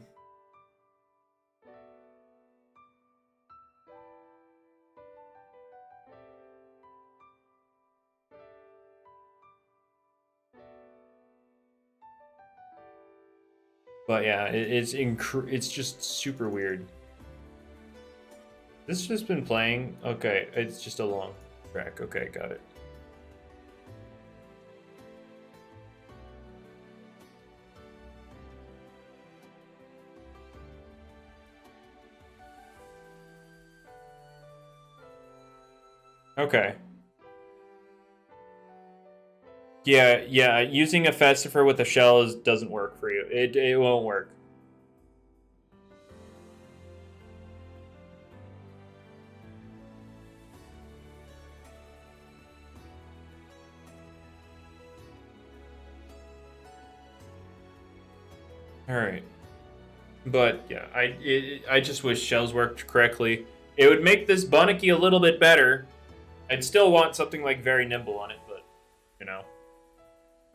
But yeah, it's just super weird. This has just been playing. Okay, it's just a long track. Okay, got it. Okay. Yeah, using a Festifer with a shell doesn't work for you. It won't work. All right. But yeah, I just wish shells worked correctly. It would make this Bunnicky a little bit better. I'd still want something like very nimble on it, but you know.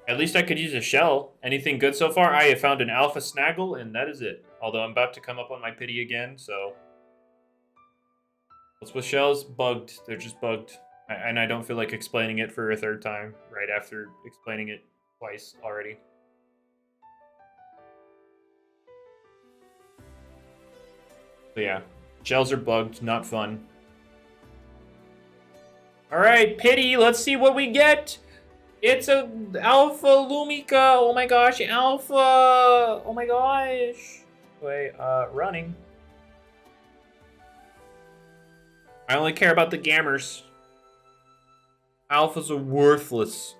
At least I could use a shell. Anything good so far? I have found an Alpha Snaggle, and that is it. Although I'm about to come up on my pity again, so. What's with shells? Bugged. They're just bugged. And I don't feel like explaining it for a third time, right after explaining it twice already. So yeah, shells are bugged, not fun. Alright, pity, let's see what we get! It's a Alpha Lumica. Oh my gosh, Alpha. Oh my gosh. Wait, running. I only care about the Gammers. Alphas are worthless.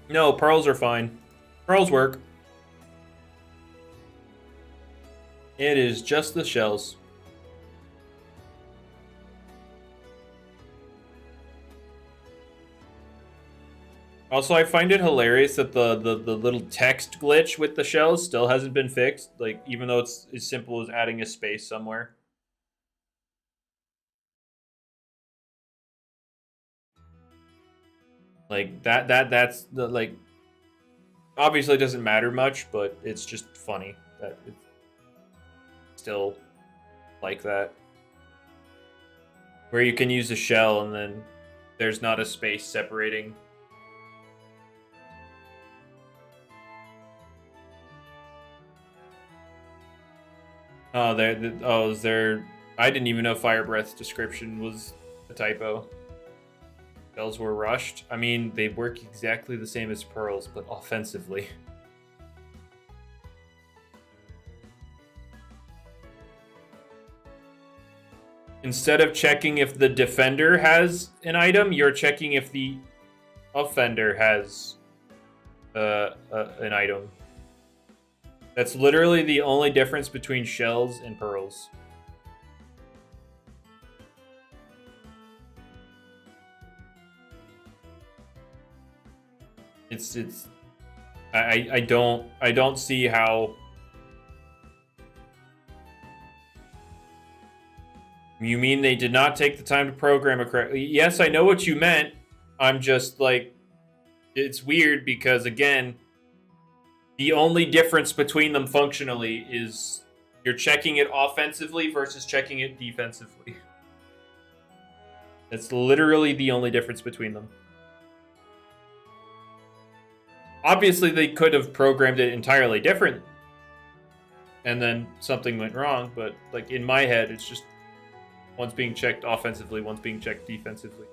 No, pearls are fine. Pearls work. It is just the shells. Also, I find it hilarious that the little text glitch with the shells still hasn't been fixed. Like, even though it's as simple as adding a space somewhere. Like, that's the, like... Obviously, it doesn't matter much, but it's just funny that it's still like that. Where you can use a shell and then there's not a space separating. Oh, is there... I didn't even know Fire Breath's description was a typo. Shells were rushed. I mean, they work exactly the same as pearls, but offensively. Instead of checking if the defender has an item, you're checking if the offender has an item. That's literally the only difference between shells and pearls. I don't see how. You mean they did not take the time to program it correctly? Yes, I know what you meant. I'm just like, it's weird because again, the only difference between them functionally is you're checking it offensively versus checking it defensively. That's literally the only difference between them. Obviously, they could have programmed it entirely different, and then something went wrong, but like in my head, it's just one's being checked offensively, one's being checked defensively.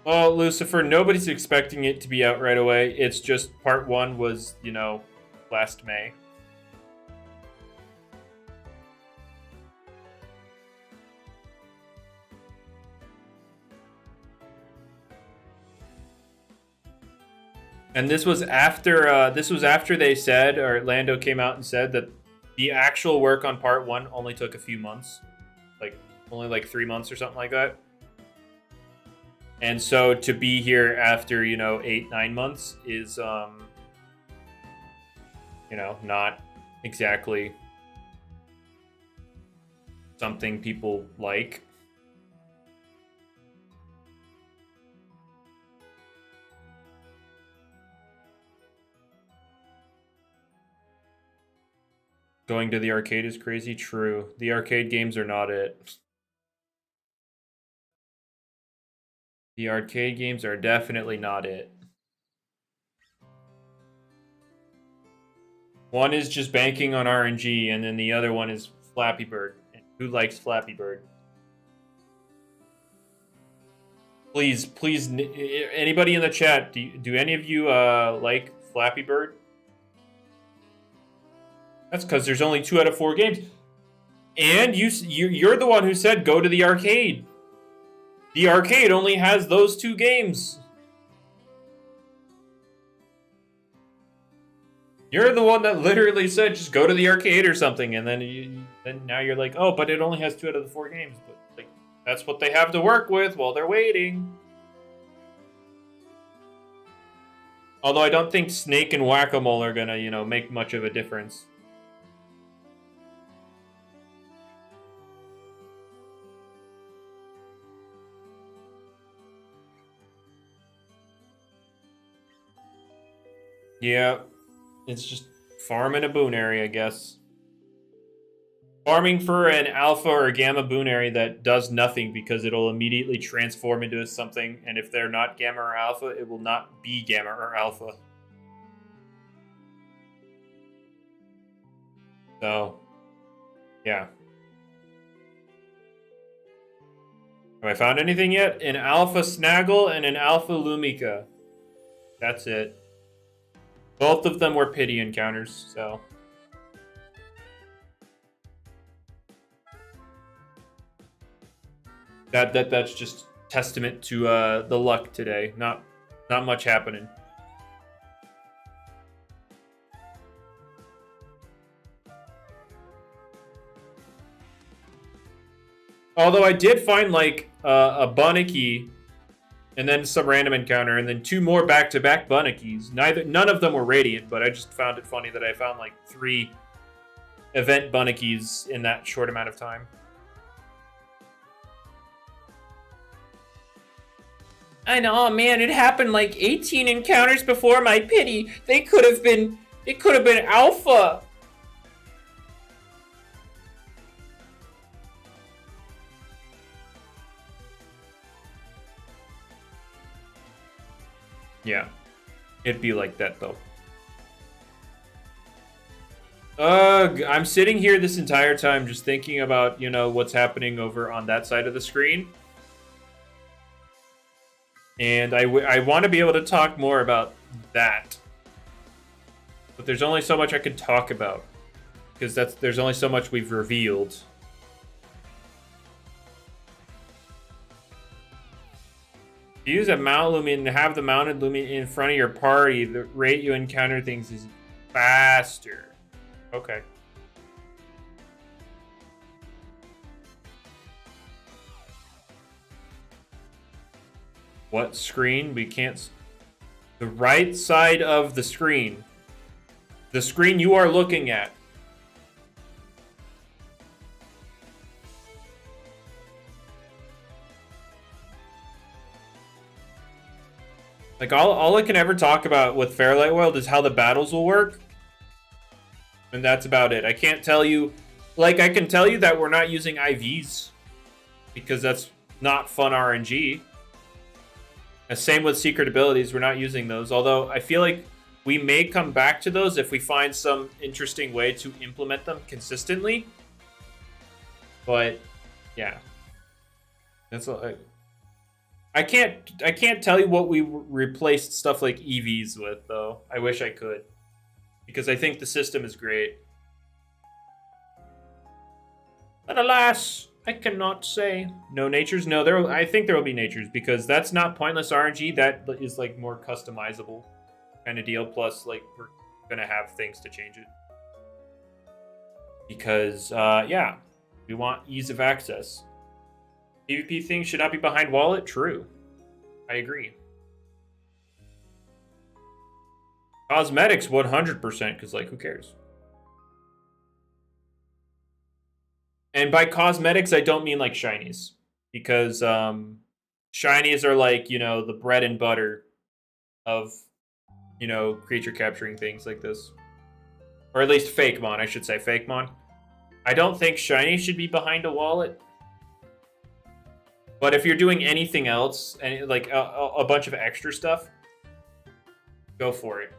Well, Lucifer, nobody's expecting it to be out right away. It's just part 1 was, you know, last May. And this was after they said, or Lando came out and said that the actual work on part 1 only took a few months, like only like 3 months or something like that. And so to be here after, you know, 8-9 months is, you know, not exactly something people like. Going to the arcade is crazy. True. The arcade games are not it. The arcade games are definitely not it. One is just banking on RNG, and then the other one is Flappy Bird. And who likes Flappy Bird? Please, anybody in the chat, do any of you like Flappy Bird? That's because there's only 2 out of 4 games. And you're the one who said go to the arcade. The arcade only has those 2 games. You're the one that literally said just go to the arcade or something, and then now you're like, oh, but it only has 2 out of the 4 games. But like, that's what they have to work with while they're waiting. Although I don't think Snake and Whack-A-Mole are gonna, you know, make much of a difference. Yeah, it's just farming a boon area, I guess. Farming for an alpha or a gamma boon area that does nothing because it'll immediately transform into something, and if they're not gamma or alpha, it will not be gamma or alpha. So, yeah. Have I found anything yet? An alpha Snaggle and an alpha Lumika. That's it. Both of them were pity encounters, so. That's just testament to the luck today. Not much happening. Although I did find like a Bunnicky, and then some random encounter, and then 2 more back-to-back Bunnickies. None of them were Radiant, but I just found it funny that I found like 3 event Bunnickies in that short amount of time. I know, man, it happened like 18 encounters before my pity. It could have been alpha. Yeah, it'd be like that though. I'm sitting here this entire time just thinking about, you know, what's happening over on that side of the screen. And I want to be able to talk more about that. But there's only so much I can talk about. Because there's only so much we've revealed. Use a mount Loomian and have the mounted Loomian in front of your party. The rate you encounter things is faster. Okay. What screen? We can't... The right side of the screen. The screen you are looking at. Like, all I can ever talk about with Fairlight World is how the battles will work. And that's about it. I can't tell you... Like, I can tell you that we're not using IVs. Because that's not fun RNG. And same with secret abilities. We're not using those. Although, I feel like we may come back to those if we find some interesting way to implement them consistently. But, yeah. That's all... I can't tell you what we replaced stuff like EVs with, though. I wish I could. Because I think the system is great. But alas, I cannot say. No natures? No, I think there will be natures, because that's not pointless RNG. That is, like, more customizable kind of deal. Plus, like, we're going to have things to change it. Because, yeah, we want ease of access. PvP things should not be behind wallet. True. I agree. Cosmetics 100%, because, like, who cares? And by cosmetics, I don't mean, like, shinies. Because shinies are, like, you know, the bread and butter of, you know, creature capturing things like this. Or at least fake mon, I should say. Fake mon. I don't think shiny should be behind a wallet. But if you're doing anything else, and like a bunch of extra stuff, go for it.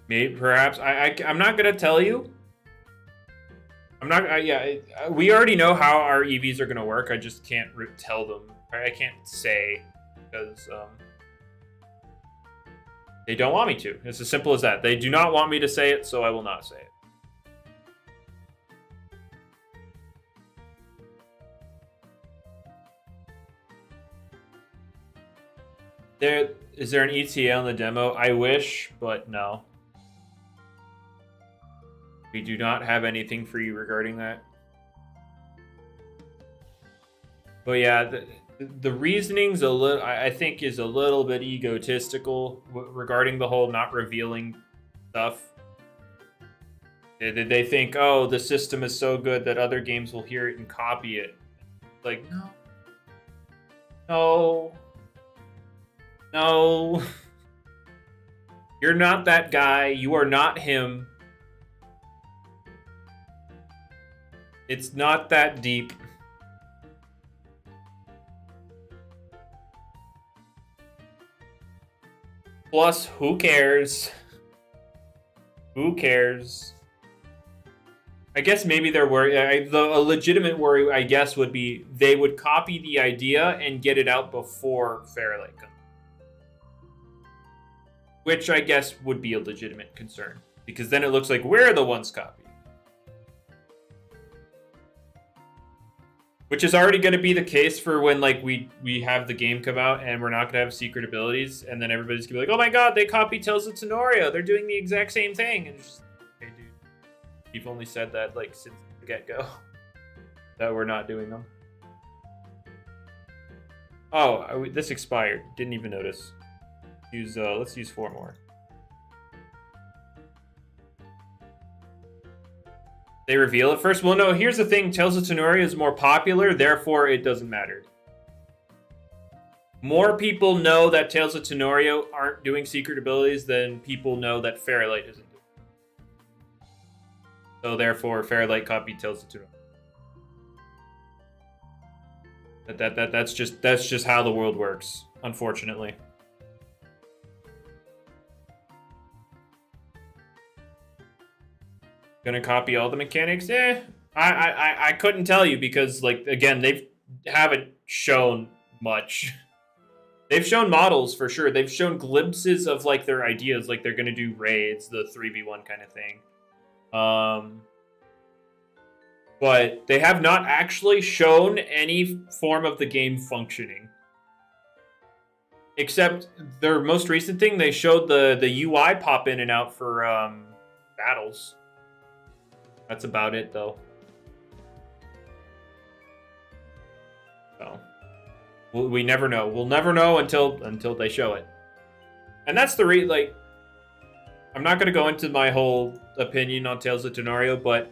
Maybe, perhaps, I'm not gonna tell you. I'm not. Yeah, we already know how our EVs are gonna work. I just can't tell them. I can't say because they don't want me to. It's as simple as that. They do not want me to say it, so I will not say it. Is there an ETA on the demo? I wish, but no. We do not have anything for you regarding that. But yeah, the reasoning's a little, I think, is a little bit egotistical regarding the whole not revealing stuff. They think, oh, the system is so good that other games will hear it and copy it. Like, no. No. No. You're not that guy. You are not him. It's not that deep. Plus, who cares? Who cares? I guess maybe there were a legitimate worry, I guess, would be they would copy the idea and get it out before Fairlight comes. Which I guess would be a legitimate concern. Because then it looks like we're the ones copying. Which is already going to be the case for when, like, we have the game come out and we're not going to have secret abilities, and then everybody's going to be like, oh my god, they copied Tales of Tenorio. They're doing the exact same thing. And it's just, okay, dude. You've only said that, like, since the get-go. That we're not doing them. Oh, this expired. Didn't even notice. Let's use 4 more. They reveal it first? Well, no, here's the thing. Tales of Tenorio is more popular, therefore it doesn't matter. More people know that Tales of Tenorio aren't doing secret abilities than people know that Fairlight isn't doing. So therefore, Fairlight copied Tales of Tenorio. That's just how the world works, unfortunately. Gonna copy all the mechanics? I couldn't tell you because, like, again, they haven't shown much. They've shown models for sure. They've shown glimpses of, like, their ideas, like they're gonna do raids, the 3v1 kind of thing. But they have not actually shown any form of the game functioning. Except their most recent thing, they showed the UI pop in and out for battles. That's about it, though. So we never know. We'll never know until they show it. And that's the like. I'm not going to go into my whole opinion on Tales of Tenorio, but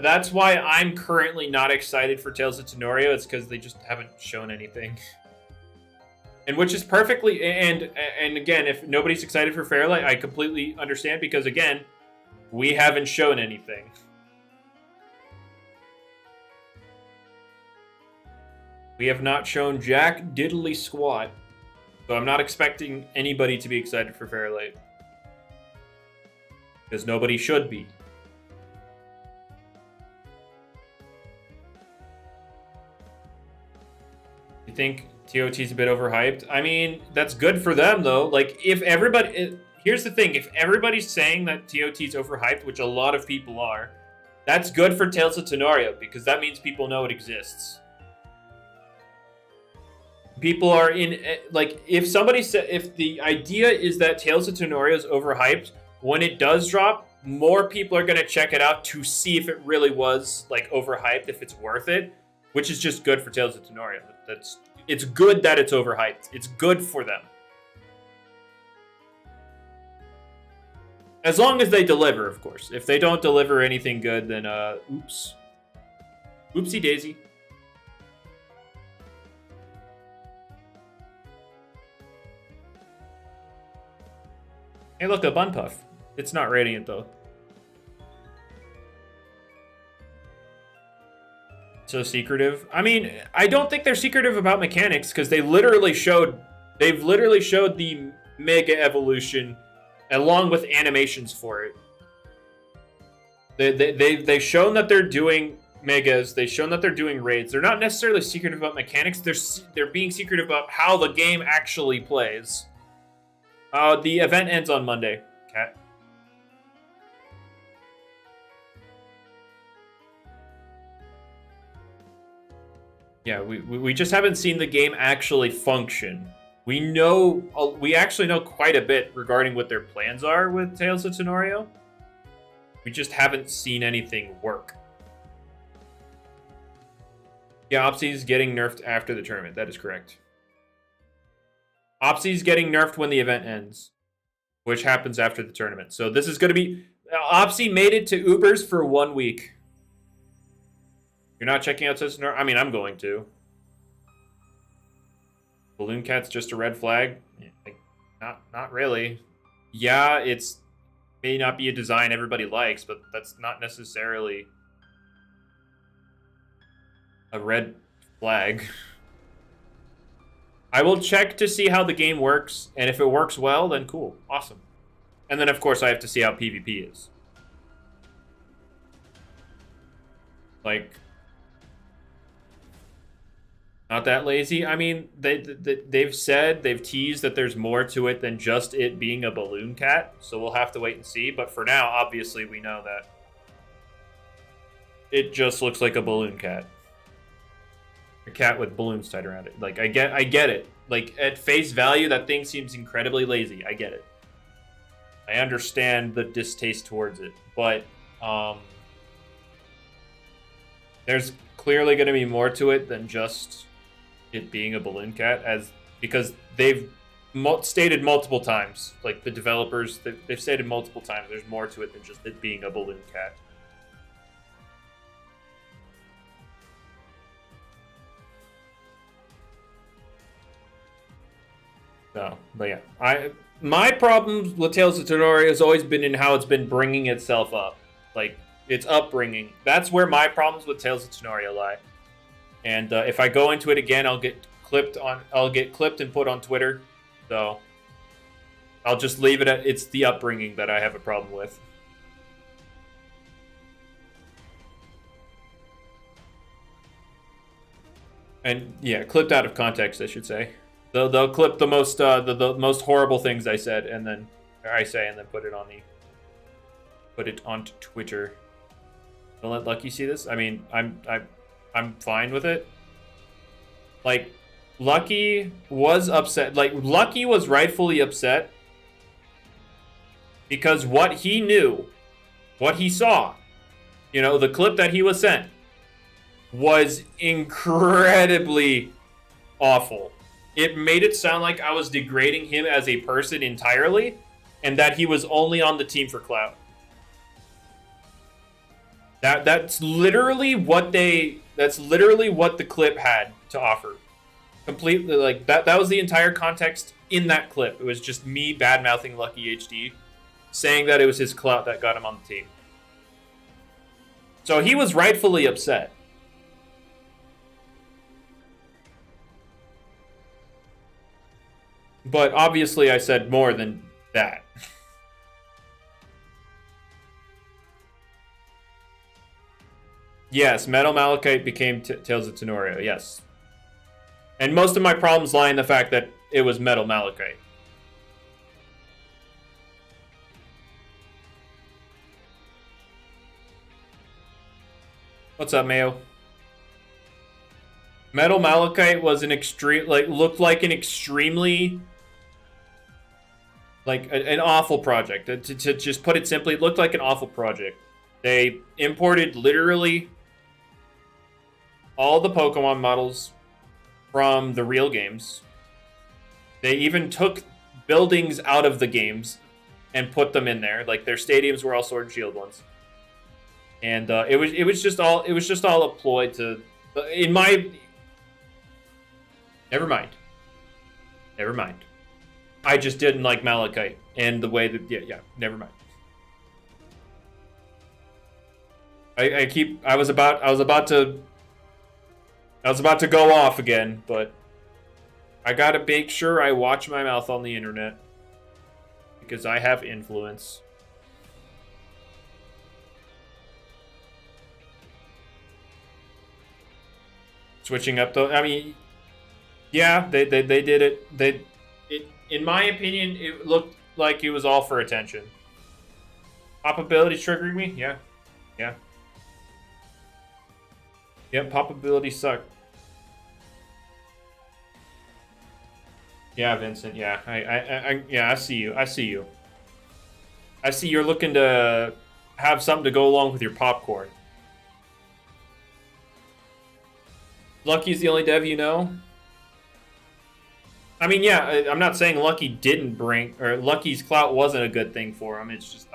that's why I'm currently not excited for Tales of Tenorio. It's because they just haven't shown anything. And which is perfectly... And again, if nobody's excited for Fairlight, I completely understand because, again, we haven't shown anything. We have not shown jack diddly squat. So I'm not expecting anybody to be excited for Fairlight. Because nobody should be. You think TOT's a bit overhyped? I mean, that's good for them, though. Like, if everybody... Here's the thing. If everybody's saying that TOT's overhyped, which a lot of people are, that's good for Tales of Tenorio, because that means people know it exists. People are in... Like, if somebody said... If the idea is that Tales of Tenorio is overhyped, when it does drop, more people are going to check it out to see if it really was, like, overhyped, if it's worth it, which is just good for Tales of Tenorio. It's good that it's overhyped. It's good for them. As long as they deliver, of course. If they don't deliver anything good, then, oops. Oopsie daisy. Hey, look, a Bunpuff. It's not Radiant, though. So secretive. I mean, I don't think they're secretive about mechanics because they've literally showed the Mega Evolution along with animations for it. They've shown that they're doing Megas. They've shown that they're doing raids. They're not necessarily secretive about mechanics. They're being secretive about how the game actually plays. The event ends on Monday, Cat. Yeah, we just haven't seen the game actually function. We actually know quite a bit regarding what their plans are with Tales of Tenorio. We just haven't seen anything work. Yeah, Opsy's getting nerfed after the tournament. That is correct. Opsy's getting nerfed when the event ends, which happens after the tournament. So this is going to be... Opsy made it to Ubers for 1 week. You're not checking out Tales of Tenorio? I mean, I'm going to. Balloon Cat's just a red flag? Like, not really. Yeah, it's may not be a design everybody likes, but that's not necessarily a red flag. I will check to see how the game works, and if it works well, then cool. Awesome. And then, of course, I have to see how PvP is. Like... Not that lazy. I mean, they've teased that there's more to it than just it being a balloon cat. So we'll have to wait and see. But for now, obviously, we know that it just looks like a balloon cat. A cat with balloons tied around it. Like, I get it. Like, at face value, that thing seems incredibly lazy. I get it. I understand the distaste towards it. But, there's clearly going to be more to it than just it being a balloon cat, because they've stated multiple times, like the developers, they've stated multiple times, there's more to it than just it being a balloon cat. No, but yeah, my problems with Tales of Tenorio has always been in how it's been bringing itself up, like its upbringing. That's where my problems with Tales of Tenorio lie. And if I go into it again, I'll get clipped and put on Twitter. So I'll just leave it at it's the upbringing that I have a problem with. And yeah, clipped out of context, I should say. They'll clip the most horrible things I said, and then put it onto Twitter. Don't let Lucky see this. I mean, I'm fine with it. Like, Lucky was upset. Like, Lucky was rightfully upset because what he knew, what he saw, you know, the clip that he was sent was incredibly awful. It made it sound like I was degrading him as a person entirely and that he was only on the team for clout. That's literally what the clip had to offer. Completely, like, that was the entire context in that clip. It was just me bad-mouthing Lucky HD, saying that it was his clout that got him on the team. So he was rightfully upset. But obviously I said more than that. Yes, Metal Malachite became Tales of Tenorio, yes. And most of my problems lie in the fact that it was Metal Malachite. What's up, Mayo? Metal Malachite was an extreme, like, looked like an extremely, like, an awful project. To just put it simply, it looked like an awful project. They imported literally all the Pokemon models from the real games. They even took buildings out of the games and put them in there. Like, their stadiums were all Sword and Shield ones. And it was just all a ploy to, in my, never mind. I just didn't like Malachite and the way that, yeah, never mind. I was about to go off again, but I gotta make sure I watch my mouth on the internet because I have influence. Switching up though, I mean, yeah, they did it. In my opinion, it looked like it was all for attention. Pop ability triggering me, yeah. Yep, pop ability suck. Yeah, Vincent. Yeah, I see you. I see you're looking to have something to go along with your popcorn. Lucky's the only dev you know? I mean, yeah, I'm not saying Lucky didn't bring, or Lucky's clout wasn't a good thing for him. It's just,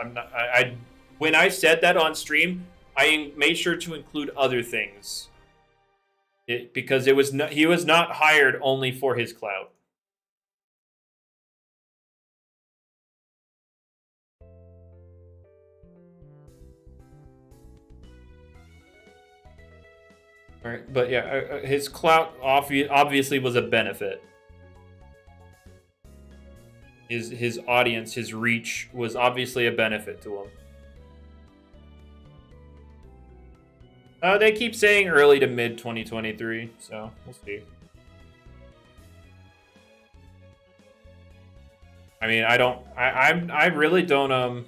when I said that on stream, I made sure to include other things. Because he was not hired only for his clout. All right, but yeah, his clout obviously was a benefit. His audience, his reach was obviously a benefit to him. They keep saying early to mid 2023, so we'll see. I mean, I really don't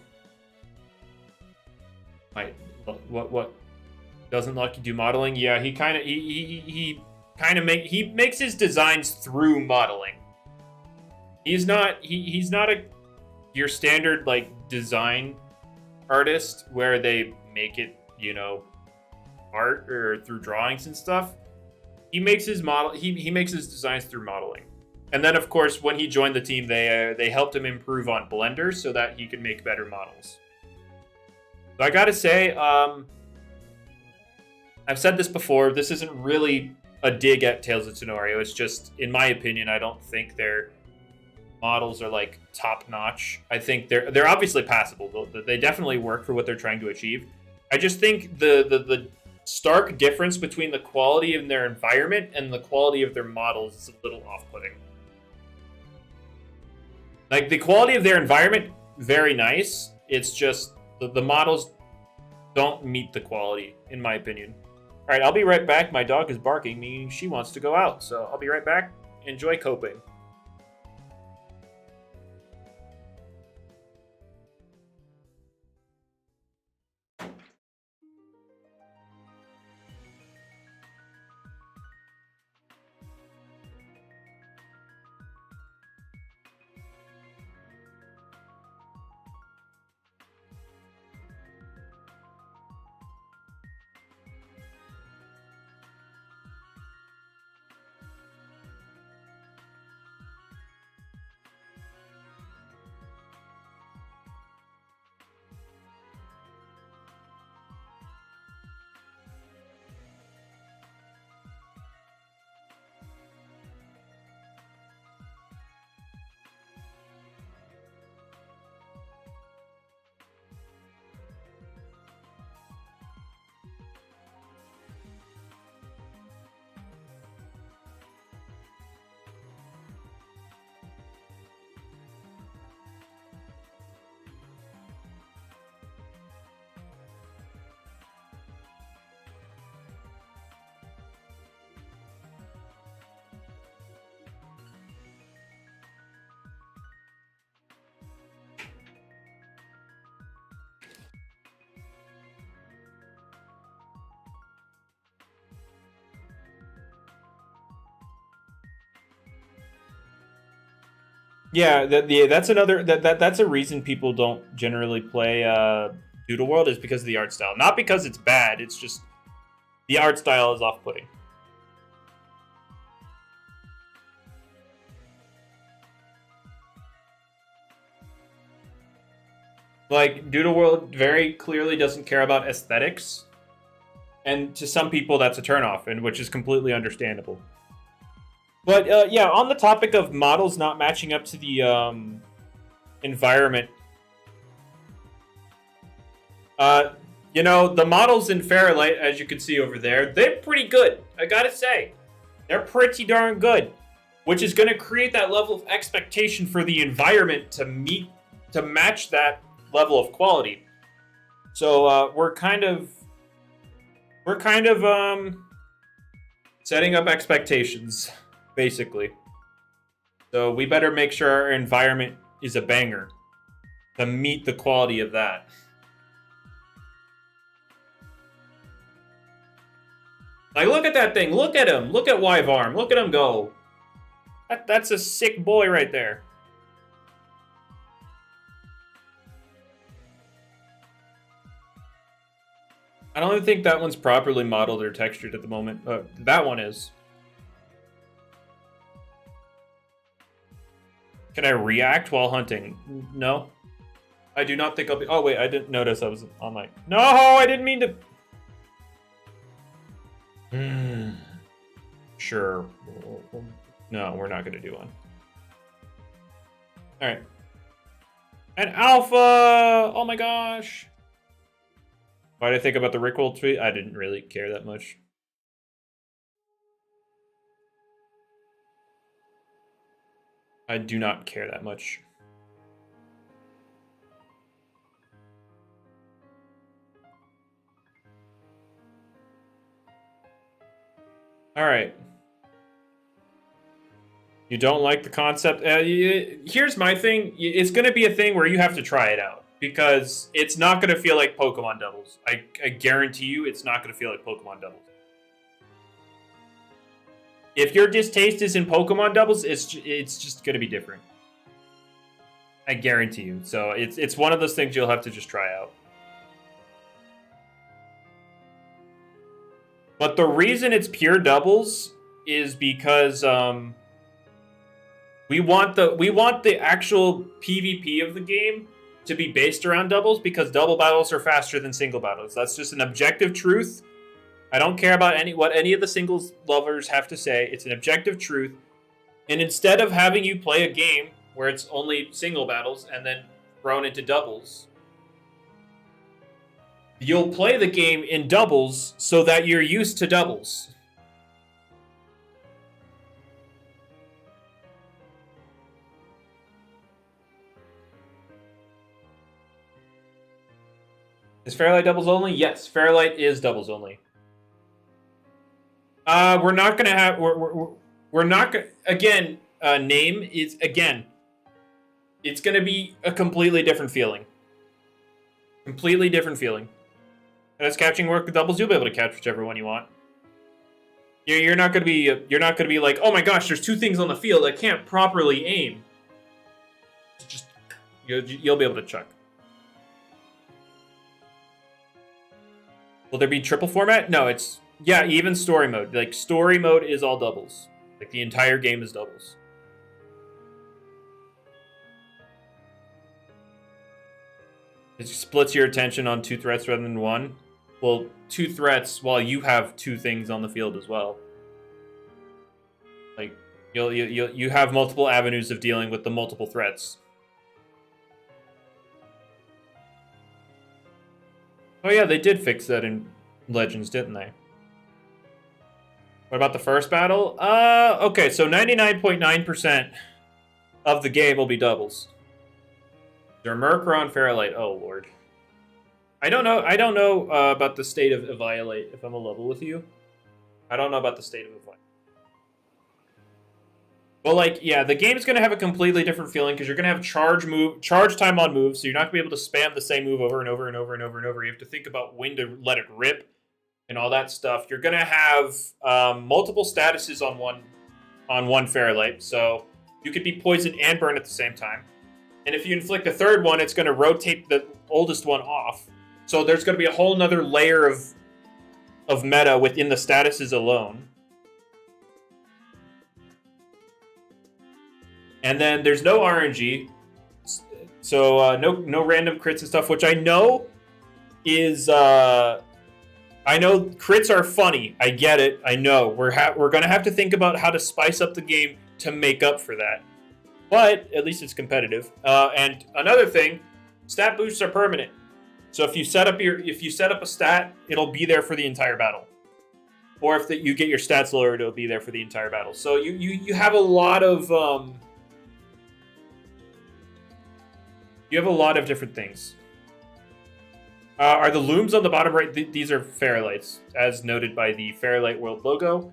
what doesn't Lucky do modeling? Yeah, he makes his designs through modeling. He's not your standard like design artist where they make it, you know, art or through drawings and stuff. He makes his he makes his designs through modeling. And then of course when he joined the team they helped him improve on Blender so that he could make better models. So I gotta say, I've said this before, this isn't really a dig at Tales of Tenorio. It's just, in my opinion, I don't think their models are like top notch. I think they're obviously passable. They definitely work for what they're trying to achieve. I just think the stark difference between the quality of their environment and the quality of their models is a little off-putting. Like, the quality of their environment, very nice. It's just the models don't meet the quality, in my opinion. All right, I'll be right back. My dog is barking, meaning she wants to go out. So I'll be right back. Enjoy coping. Yeah, that's another that's a reason people don't generally play Doodle World is because of the art style. Not because it's bad, it's just the art style is off-putting. Like, Doodle World very clearly doesn't care about aesthetics. And to some people, that's a turnoff, and which is completely understandable. But, yeah, on the topic of models not matching up to the environment, you know, the models in Fairlight, as you can see over there, they're pretty good, I gotta say. They're pretty darn good, which is going to create that level of expectation for the environment to match that level of quality. So we're kind of setting up expectations, basically. So we better make sure our environment is a banger to meet the quality of that. Like, look at that thing. Look at him. Look at Wyvarm. Look at him go. That's a sick boy right there. I don't even think that one's properly modeled or textured at the moment. That one is. Can I react while hunting? No. I do not think I'll be... Oh, wait. I didn't notice I was on my... No! I didn't mean to... Sure. No, we're not going to do one. All right. An alpha! Oh my gosh. Why did I think about the Rickroll tweet? I didn't really care that much. I do not care that much. All right. You don't like the concept? Here's my thing. It's going to be a thing where you have to try it out. Because it's not going to feel like Pokemon doubles. I guarantee you it's not going to feel like Pokemon doubles. If your distaste is in Pokemon doubles, it's just going to be different. I guarantee you. So it's one of those things you'll have to just try out. But the reason it's pure doubles is because we want the actual PvP of the game to be based around doubles because double battles are faster than single battles. That's just an objective truth. I don't care about what any of the singles lovers have to say. It's an objective truth. And instead of having you play a game where it's only single battles and then thrown into doubles, you'll play the game in doubles so that you're used to doubles. Is Fairlight doubles only? Yes, Fairlight is doubles only. We're not gonna have. We're not gonna. Again, name is again. It's gonna be a completely different feeling. Completely different feeling. As catching work with doubles, you'll be able to catch whichever one you want. You're not gonna be. You're not gonna be like, oh my gosh, there's two things on the field. I can't properly aim. Just you'll be able to chuck. Will there be triple format? No, it's... Yeah, even story mode. Like, story mode is all doubles. Like, the entire game is doubles. It splits your attention on 2 threats rather than 1. Well, 2 threats while you have 2 things on the field as well. Like, you have multiple avenues of dealing with the multiple threats. Oh yeah, they did fix that in Legends, didn't they? What about the first battle? Okay, so 99.9% of the game will be doubles. Is there Murkrow on Fairlight? Oh lord. I don't know about the state of Eviolite, if I'm a level with you. I don't know about the state of Eviolite. Well, like, yeah, the game's going to have a completely different feeling because you're going to have charge time on moves, so you're not going to be able to spam the same move over and over and over and over and over. You have to think about when to let it rip and all that stuff. You're going to have multiple statuses on one Fairlight, so You could be poisoned and burned at the same time. And if you inflict a third one, it's going to rotate the oldest one off. So there's going to be a whole nother layer of meta within the statuses alone. And then there's no RNG. So no random crits and stuff, which I know is... I know crits are funny. I get it. I know. We're going to have to think about how to spice up the game to make up for that. But at least it's competitive. And another thing, stat boosts are permanent. So if you set up a stat, it'll be there for the entire battle. Or if you get your stats lowered, it'll be there for the entire battle. So you have a lot of different things. Are the looms on the bottom right? These are Fairlights, as noted by the Fairlight World logo.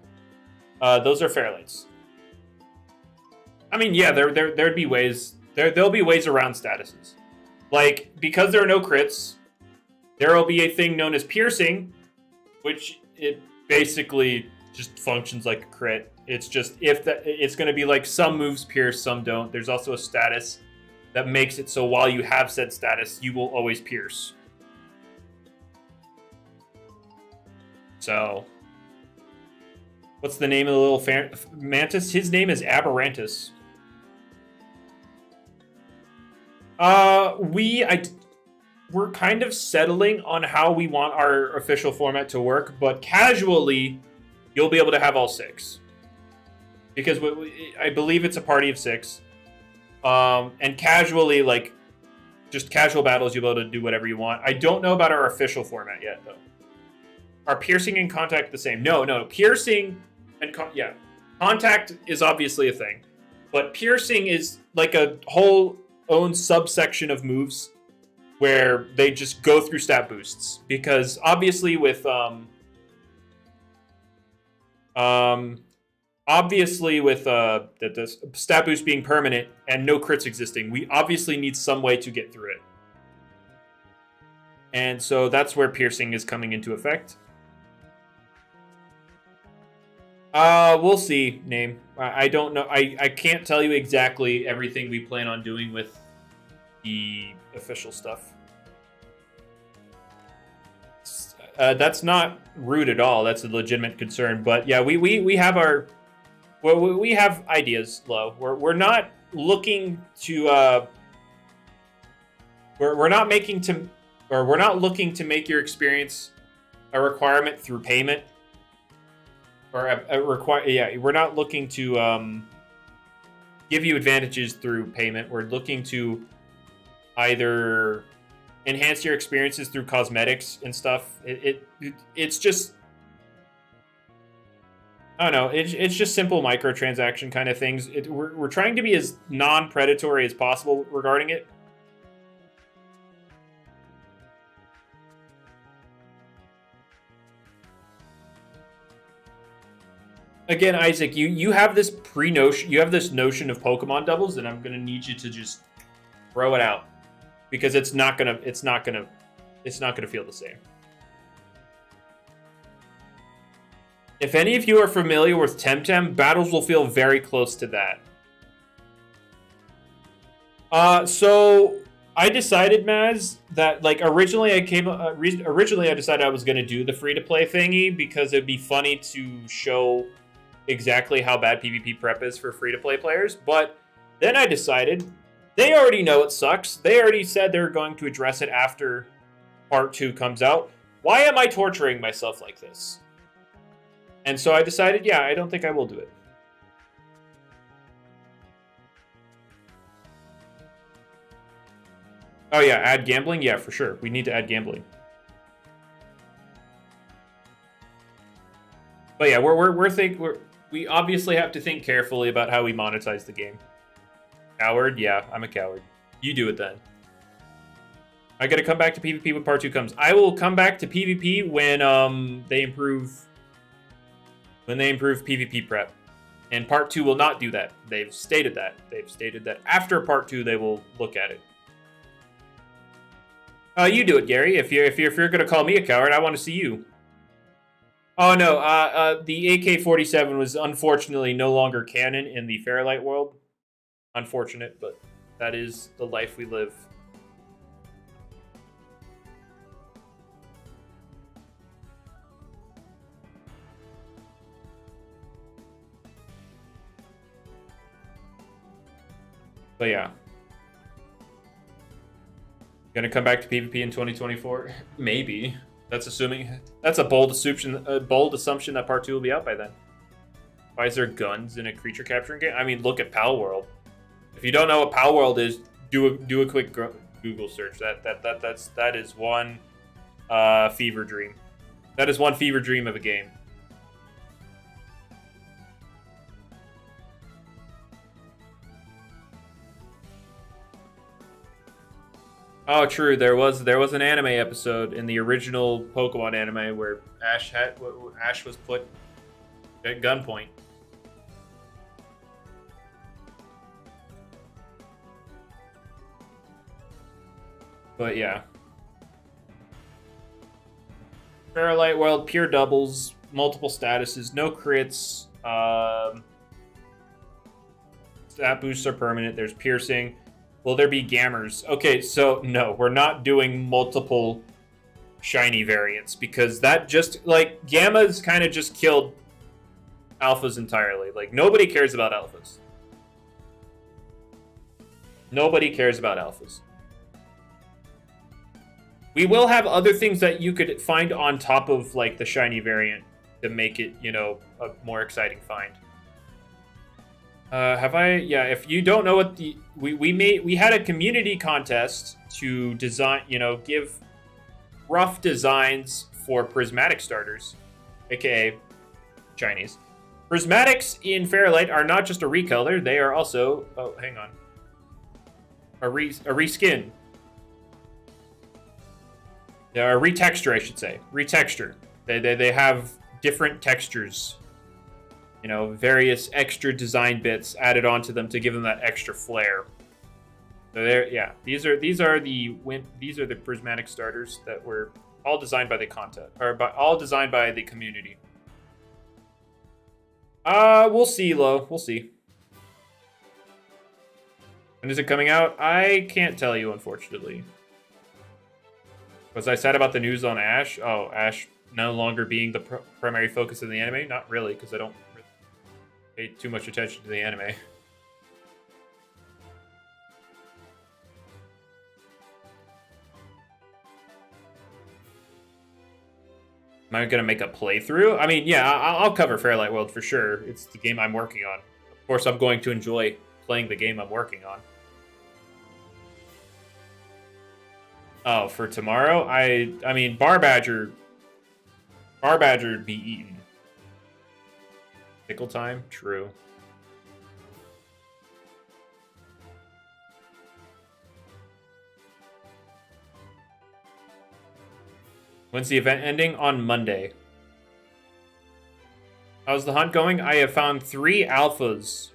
Those are Fairlights. I mean, yeah, there'd be ways. There'll be ways around statuses. Like, because there are no crits, there will be a thing known as piercing, which it basically just functions like a crit. It's just it's going to be like some moves pierce, some don't. There's also a status that makes it so while you have said status, you will always pierce. So, what's the name of the little mantis? His name is Aberrantus. We're kind of settling on how we want our official format to work, but casually, you'll be able to have all 6. Because I believe it's a party of 6. And casually, like, just casual battles, you'll be able to do whatever you want. I don't know about our official format yet, though. Are piercing and contact the same? No. Piercing and contact is obviously a thing, but piercing is like a whole own subsection of moves where they just go through stat boosts. Because obviously with the stat boost being permanent and no crits existing, we obviously need some way to get through it. And so that's where piercing is coming into effect. We'll see, name. I don't know. I can't tell you exactly everything we plan on doing with the official stuff. That's not rude at all. That's a legitimate concern. But yeah, we have we have ideas, Lo. We're not looking to we're not looking to make your experience a requirement through payment. Or we're not looking to give you advantages through payment. We're looking to either enhance your experiences through cosmetics and stuff. It's just, I don't know. It's just simple microtransaction kind of things. We're trying to be as non-predatory as possible regarding it. Again, Isaac, you have this notion of Pokemon doubles, and I'm gonna need you to just throw it out because it's not gonna feel the same. If any of you are familiar with Temtem, battles will feel very close to that. So I decided, Maz, that like originally I decided I was gonna do the free-to-play thingy because it'd be funny to show exactly how bad PvP prep is for free-to-play players, but then I decided they already know it sucks. They already said they're going to address it after Part 2 comes out. Why am I torturing myself like this? And so I decided, yeah, I don't think I will do it. Oh yeah, add gambling? Yeah, for sure. We need to add gambling. But yeah, we obviously have to think carefully about how we monetize the game. Coward? Yeah, I'm a coward. You do it then. I gotta come back to PvP when Part 2 comes. I will come back to PvP when they improve PvP prep. And Part 2 will not do that. They've stated that. They've stated that after Part 2 they will look at it. You do it, Gary. If you're gonna call me a coward, I want to see you. Oh no, the AK-47 was unfortunately no longer canon in the Fairlight World. unfortunate, but that is the life we live. But yeah. Gonna come back to PvP in 2024? Maybe. That's a bold assumption. A bold assumption that part 2 will be out by then. Why is there guns in a creature capturing game? I mean, look at Pal World. If you don't know what Pal World is, do a quick Google search. That is one fever dream. That is one fever dream of a game. Oh, true. There was an anime episode in the original Pokemon anime where Ash was put at gunpoint. But yeah. Fairlight World, pure doubles, multiple statuses, no crits. Stat boosts are permanent. There's piercing. Will there be gammers? Okay, so no, we're not doing multiple shiny variants because that just, like, gammas kind of just killed alphas entirely. Like, nobody cares about alphas. Nobody cares about alphas. We will have other things that you could find on top of, like, the shiny variant to make it, you know, a more exciting find. Yeah, if you don't know what we had a community contest to design, you know, give rough designs for prismatic starters, aka Chinese. Prismatics in Fairlight are not just a recolor, they are also, oh, hang on, a reskin. A retexture, I should say. Retexture. They have different textures. You know, various extra design bits added onto them to give them that extra flair. So there, yeah, these are the prismatic starters that were all designed by the content, or all designed by the community. We'll see, Lo. We'll see. When is it coming out? I can't tell you, unfortunately. Was I sad about the news on Ash? Oh, Ash no longer being the primary focus of the anime? Not really, because I don't pay too much attention to the anime. Am I going to make a playthrough? I mean, yeah, I'll cover Fairlight World for sure. It's the game I'm working on. Of course, I'm going to enjoy playing the game I'm working on. Oh, for tomorrow? I mean, Bar Badger would be eaten. Pickle time? True. When's the event ending? On Monday. How's the hunt going? I have found 3 alphas.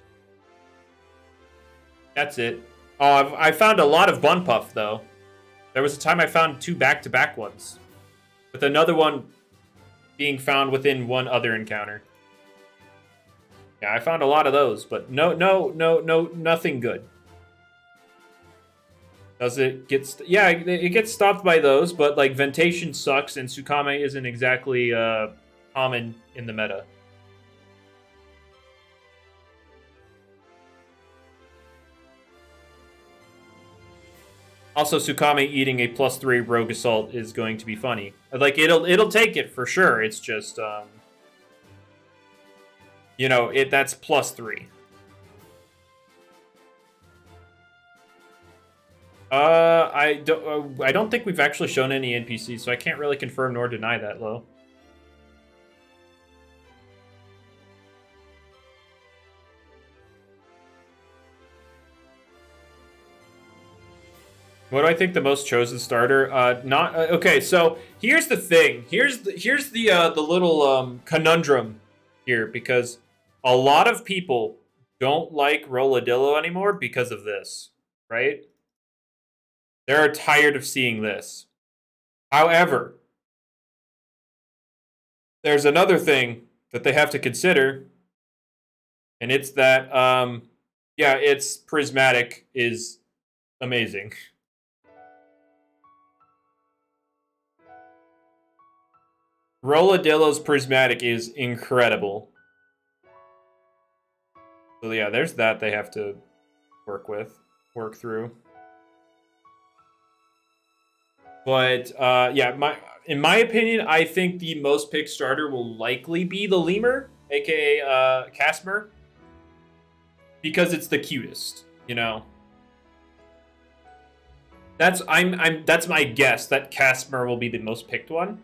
That's it. Oh, I found a lot of Bunpuff, though. There was a time I found 2 back-to-back ones. With another one being found within one other encounter. Yeah, I found a lot of those, but nothing good. Does it get... yeah, it gets stopped by those, but, like, Ventation sucks, and Tsukame isn't exactly common in the meta. Also, Tsukame eating a +3 Rogue Assault is going to be funny. Like, it'll take it for sure. It's just, you know, that's +3. I don't think we've actually shown any NPCs, so I can't really confirm nor deny that, Lo. What do I think the most chosen starter? Okay. So here's the thing. Here's the little conundrum here, because a lot of people don't like Rolladillo anymore because of this, right? They're tired of seeing this. However, there's another thing that they have to consider, and it's that Yeah, its prismatic is amazing. Rolladillo's prismatic is incredible. So yeah, there's that they have to work through. But yeah, in my opinion, I think the most picked starter will likely be the Lemur, aka Casper, because it's the cutest. You know, that's my guess that Casper will be the most picked one.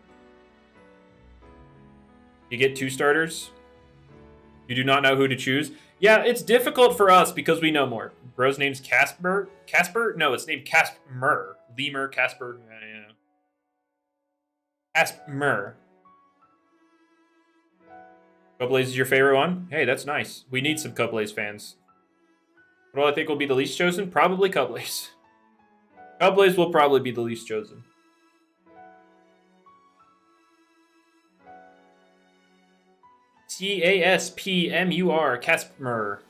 You get 2 starters. You do not know who to choose. Yeah, it's difficult for us because we know more. Bro's name's Casper. Casper? No, it's named Casper. Lemur, Casper. Yeah. Casper. Cublaze is your favorite one? Hey, that's nice. We need some Cublaze fans. What do I think will be the least chosen? Probably Cublaze. Cublaze will probably be the least chosen. Caspmur. Casper.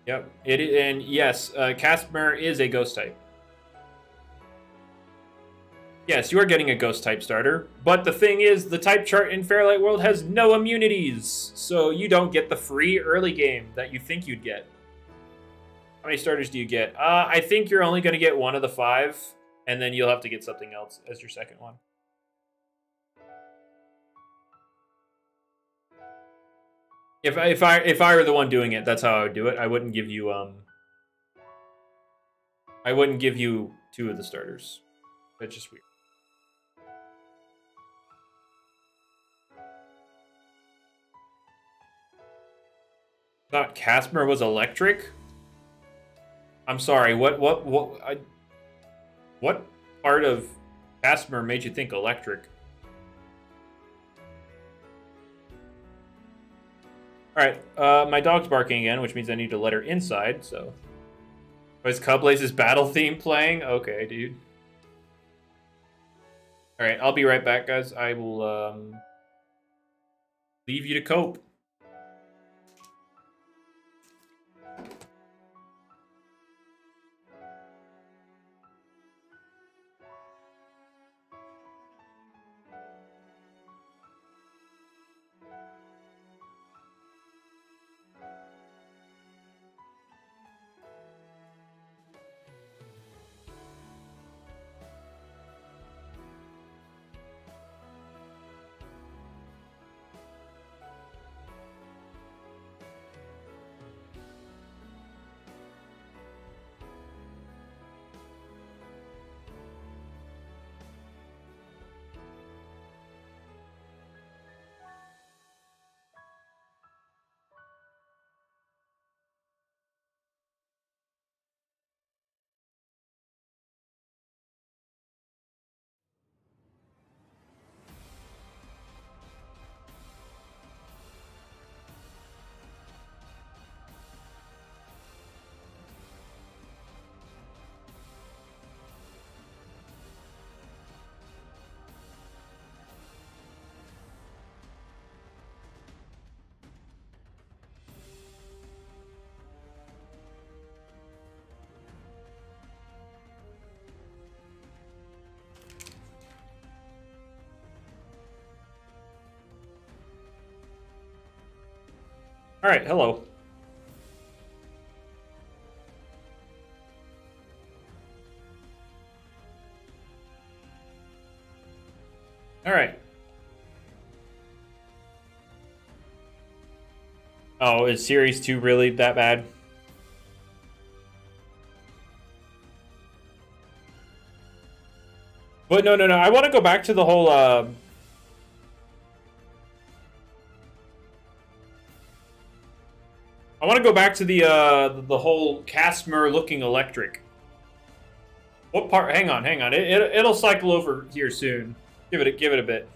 Yep. And yes, Casper is a ghost type. Yes, you are getting a ghost type starter, but the thing is, the type chart in Fairlight World has no immunities, so you don't get the free early game that you think you'd get. How many starters do you get? I think you're only going to get one of the 5, and then you'll have to get something else as your second one. If I were the one doing it, that's how I would do it. I wouldn't give you 2 of the starters. That's just weird. Thought Casper was electric? I'm sorry. What part of Casper made you think electric? All right, my dog's barking again, which means I need to let her inside. So, is Cublaze's battle theme playing? Okay, dude. All right, I'll be right back, guys. I will leave you to cope. All right, hello. All right. Oh, is Series 2 really that bad? But no. I want to go back to the whole... I want to go back to the whole Casper looking electric. What part? Hang on. It'll cycle over here soon. Give it a bit.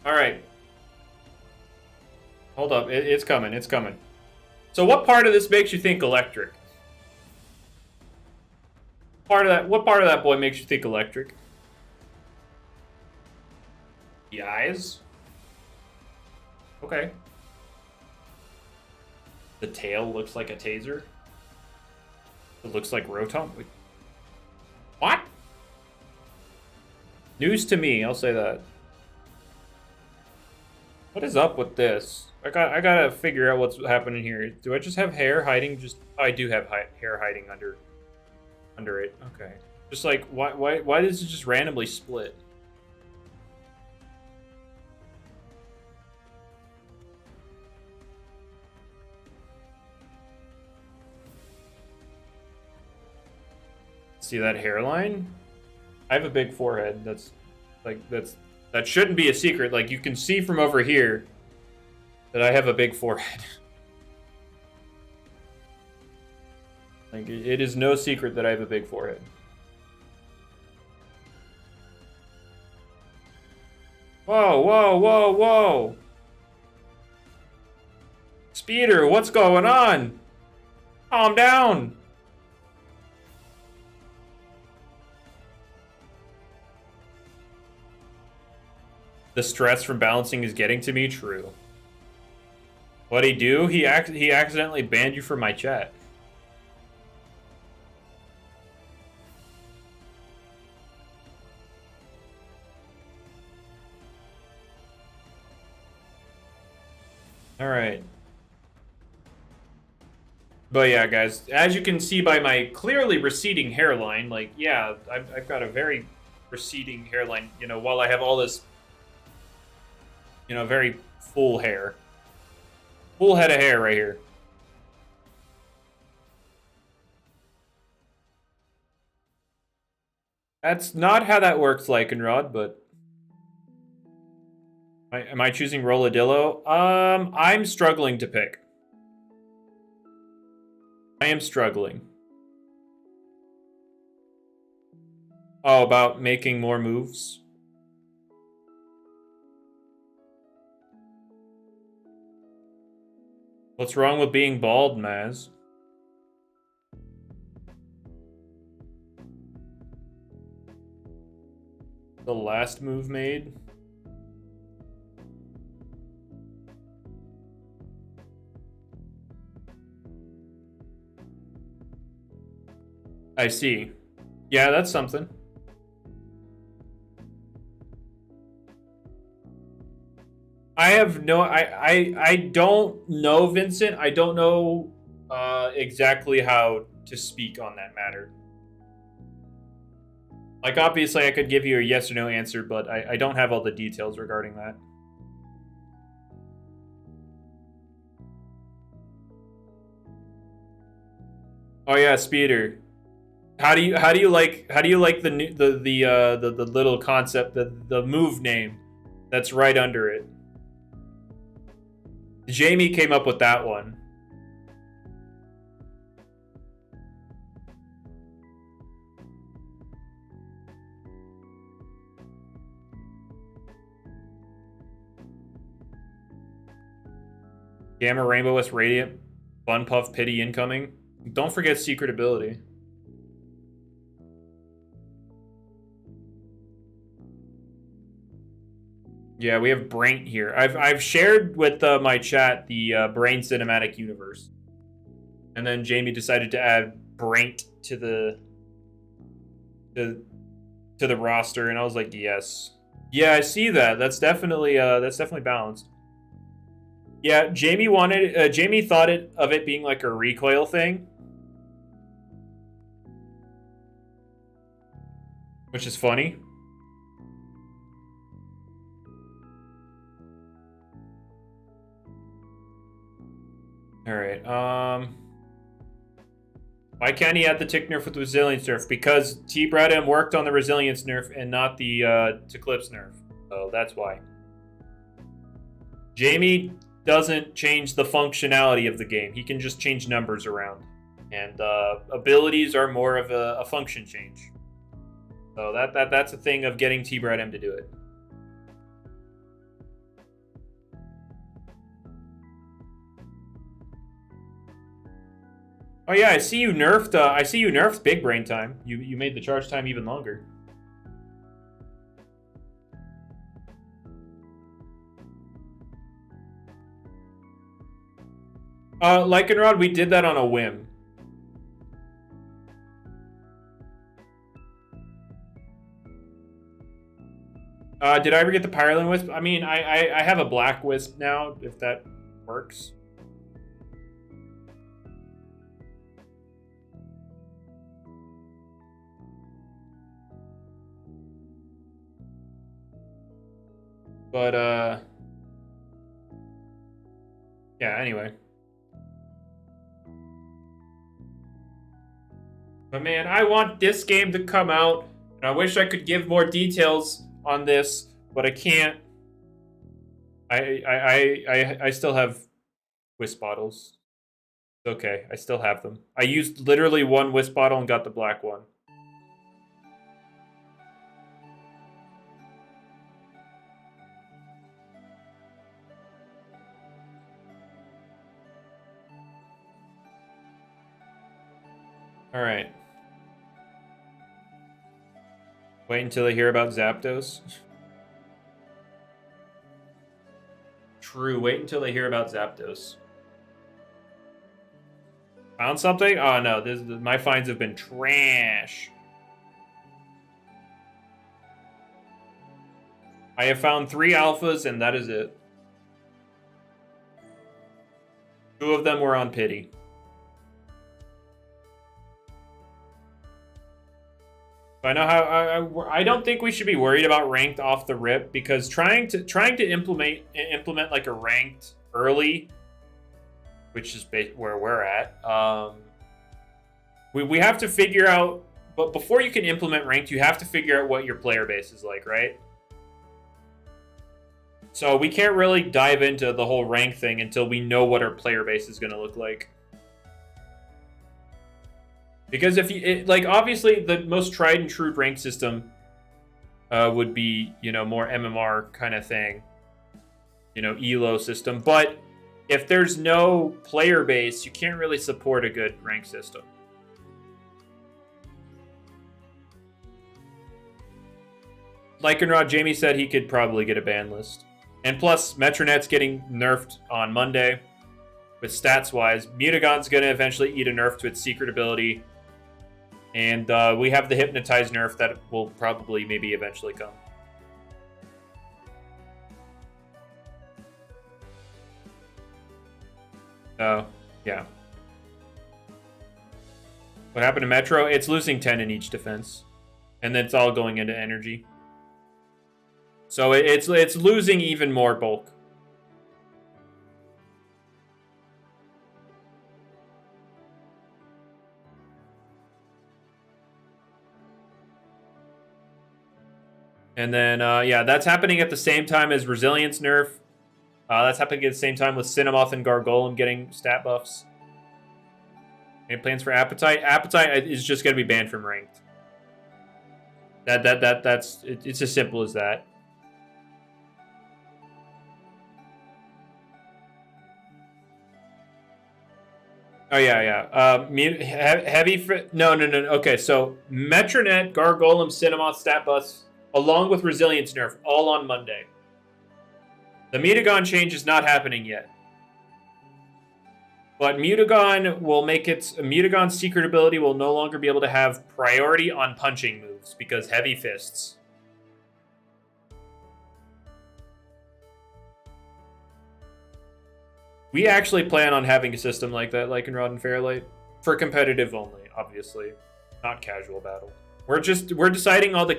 All right. Hold up. It's coming. It's coming. So what part of this makes you think electric? What part of that boy makes you think electric? The eyes? Okay. The tail looks like a taser. It looks like Rotom. What? News to me, I'll say that. What is up with this? I gotta figure out what's happening here. Do I just have hair hiding? Oh, I do have hair hiding under it. Okay. Just like why does it just randomly split? See that hairline? I have a big forehead. That shouldn't be a secret. Like, you can see from over here that I have a big forehead. Like, it is no secret that I have a big forehead. Whoa, whoa, whoa, whoa! Speeder, what's going on? Calm down! The stress from balancing is getting to me. True. What'd he do? He accidentally banned you from my chat. All right. But yeah, guys, as you can see by my clearly receding hairline, like, yeah, I've got a very receding hairline, you know, while I have all this, you know, very full hair. Full head of hair right here. That's not how that works, Lycanrod, but... Am I choosing Rolladillo? I'm struggling to pick. I am struggling. Oh, about making more moves? What's wrong with being bald, Maz? The last move made? I see. Yeah, that's something. I have no... I don't know, Vincent. I don't know exactly how to speak on that matter. Like, obviously, I could give you a yes or no answer, but I don't have all the details regarding that. Oh yeah, Speeder. How do you like the little concept, the move name that's right under it? Jamie came up with that one. Gamma Rainbow S Radiant, Bunpuff Pity incoming. Don't forget secret ability. Yeah, we have Brain here. I've shared with my chat the Brain cinematic universe, and then Jamie decided to add Brain to the roster, and I was like, yes, yeah, I see that. That's definitely balanced. Yeah, Jamie wanted Jamie thought of it being like a recoil thing, which is funny. All right. Why can't he add the tick nerf with the resilience nerf? Because T-Bradham worked on the resilience nerf and not the Eclipse nerf. So that's why. Jamie doesn't change the functionality of the game. He can just change numbers around. And abilities are more of a function change. So that's a thing of getting T-Bradham to do it. Oh yeah, I see you nerfed. I see you nerfed Big Brain time. You made the charge time even longer. Lycanrod, we did that on a whim. Did I ever get the Pyroland Wisp? I mean, I have a Black Wisp now, if that works. But, yeah, anyway. But man, I want this game to come out, and I wish I could give more details on this, but I can't. I still have Wisp bottles. It's okay, I still have them. I used literally one Wisp bottle and got the black one. All right. Wait until I hear about Zapdos. True, wait until I hear about Zapdos. Found something? Oh no, my finds have been trash. I have found 3 alphas and that is it. 2 of them were on pity. I know how I don't think we should be worried about ranked off the rip, because trying to implement like a ranked early, which is where we're at. We have to figure out, but before you can implement ranked, you have to figure out what your player base is like, right? So we can't really dive into the whole rank thing until we know what our player base is going to look like. Because if you like, obviously the most tried and true rank system would be, you know, more MMR kind of thing, you know, ELO system. But if there's no player base, you can't really support a good rank system. Lycanrod, Jamie said he could probably get a ban list. And plus, Metronet's getting nerfed on Monday. With stats-wise, Mutagon's going to eventually eat a nerf to its secret ability. And we have the Hypnotize nerf that will probably maybe eventually come. Oh, yeah. What happened to Metro? It's losing 10 in each defense. And then it's all going into energy. So it's losing even more bulk. And then, yeah, that's happening at the same time as Resilience nerf. That's happening at the same time with Cinemoth and Gargolem getting stat buffs. Any plans for Appetite? Appetite is just going to be banned from ranked. It's as simple as that. Oh, yeah. No. Okay, so Metronet, Gargolem, Cinemoth, stat buffs, along with Resilience nerf, all on Monday. The Mutagon change is not happening yet. But Mutagon will make Mutagon's secret ability will no longer be able to have priority on punching moves because Heavy Fists. We actually plan on having a system like that, Lycanrod and Fairlight, for competitive only, obviously, not casual battle. We're deciding all the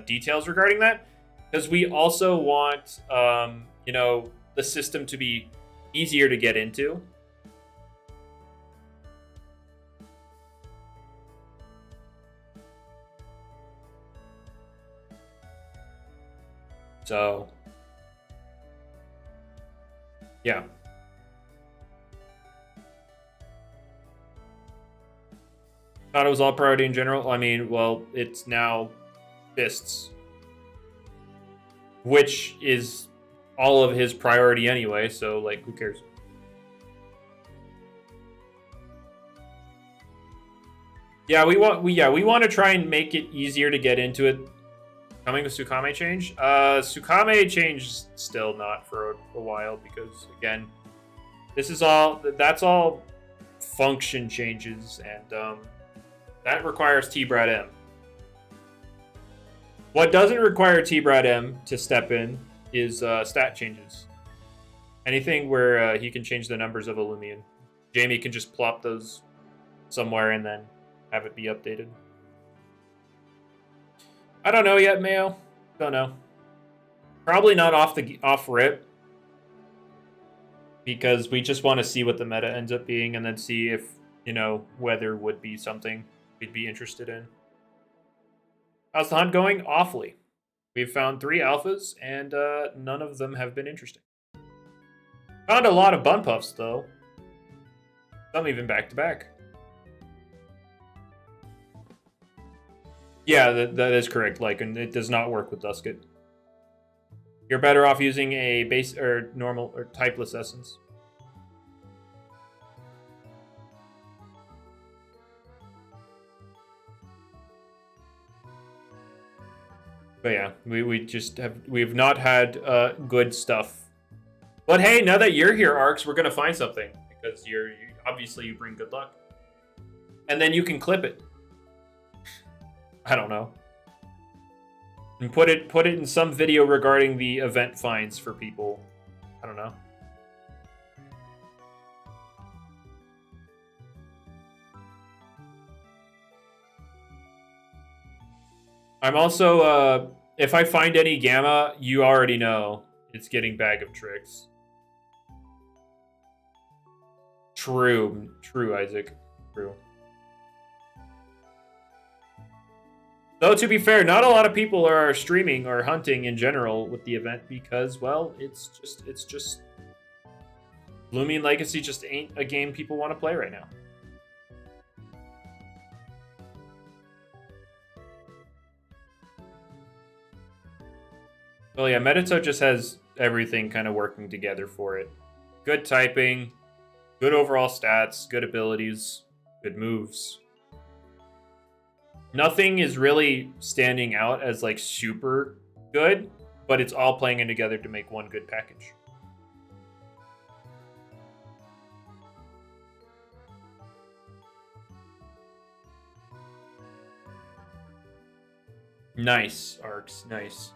details regarding that, because we also want you know, the system to be easier to get into. So, yeah. Thought it was all priority in general. I mean, well, it's now Fists, which is all of his priority anyway, so, like, who cares? Yeah, we want to try and make it easier to get into it. Coming with Tsukame change? Tsukame change still not for a while because again, that's all function changes and that requires T-Brad M. What doesn't require T-Brad M to step in is stat changes. Anything where he can change the numbers of a Loomian. Jamie can just plop those somewhere and then have it be updated. I don't know yet, Mayo. Don't know. Probably not off rip. Because we just want to see what the meta ends up being and then see if, weather would be something we'd be interested in. How's the hunt going? Awfully. We've found 3 alphas and none of them have been interesting. Found a lot of Bunpuffs though. Some even back to back. Yeah, that is correct. Like, and it does not work with Dusket. You're better off using a base or normal or typeless essence. But yeah, we've not had good stuff. But hey, now that you're here, Arcs, we're gonna find something because obviously you bring good luck, and then you can clip it. I don't know. And put it in some video regarding the event finds for people. I don't know. I'm also if I find any Gamma, you already know it's getting Bag of Tricks. True, Isaac. True. Though, to be fair, not a lot of people are streaming or hunting in general with the event because, well, it's just Loomian Legacy just ain't a game people want to play right now. Well, yeah, Medito just has everything kind of working together for it. Good typing, good overall stats, good abilities, good moves. Nothing is really standing out as like super good, but it's all playing in together to make one good package. Nice, Arcs, nice.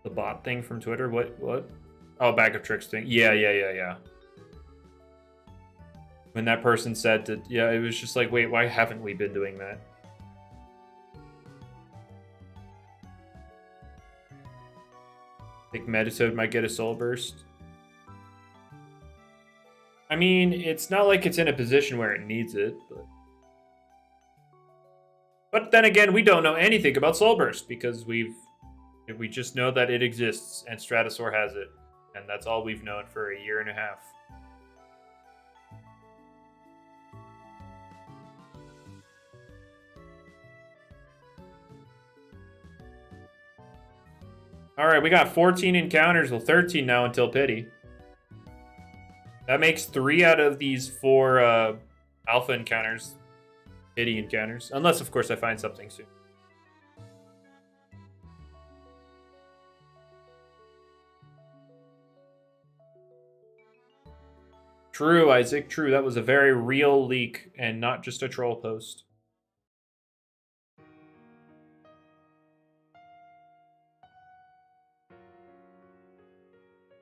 The bot thing from Twitter? What? Oh, Bag of Tricks thing. Yeah. When that person said that, yeah, it was just like, wait, why haven't we been doing that? I think Meditode might get a soul burst. I mean, it's not like it's in a position where it needs it, but then again, we don't know anything about soul burst because we just know that it exists and Stratosaur has it, and that's all we've known for a year and a half. Alright, we got 14 encounters, well 13 now until Pity. That makes 3 out of these 4 alpha encounters Pity encounters. Unless, of course, I find something soon. True, Isaac, true. That was a very real leak and not just a troll post.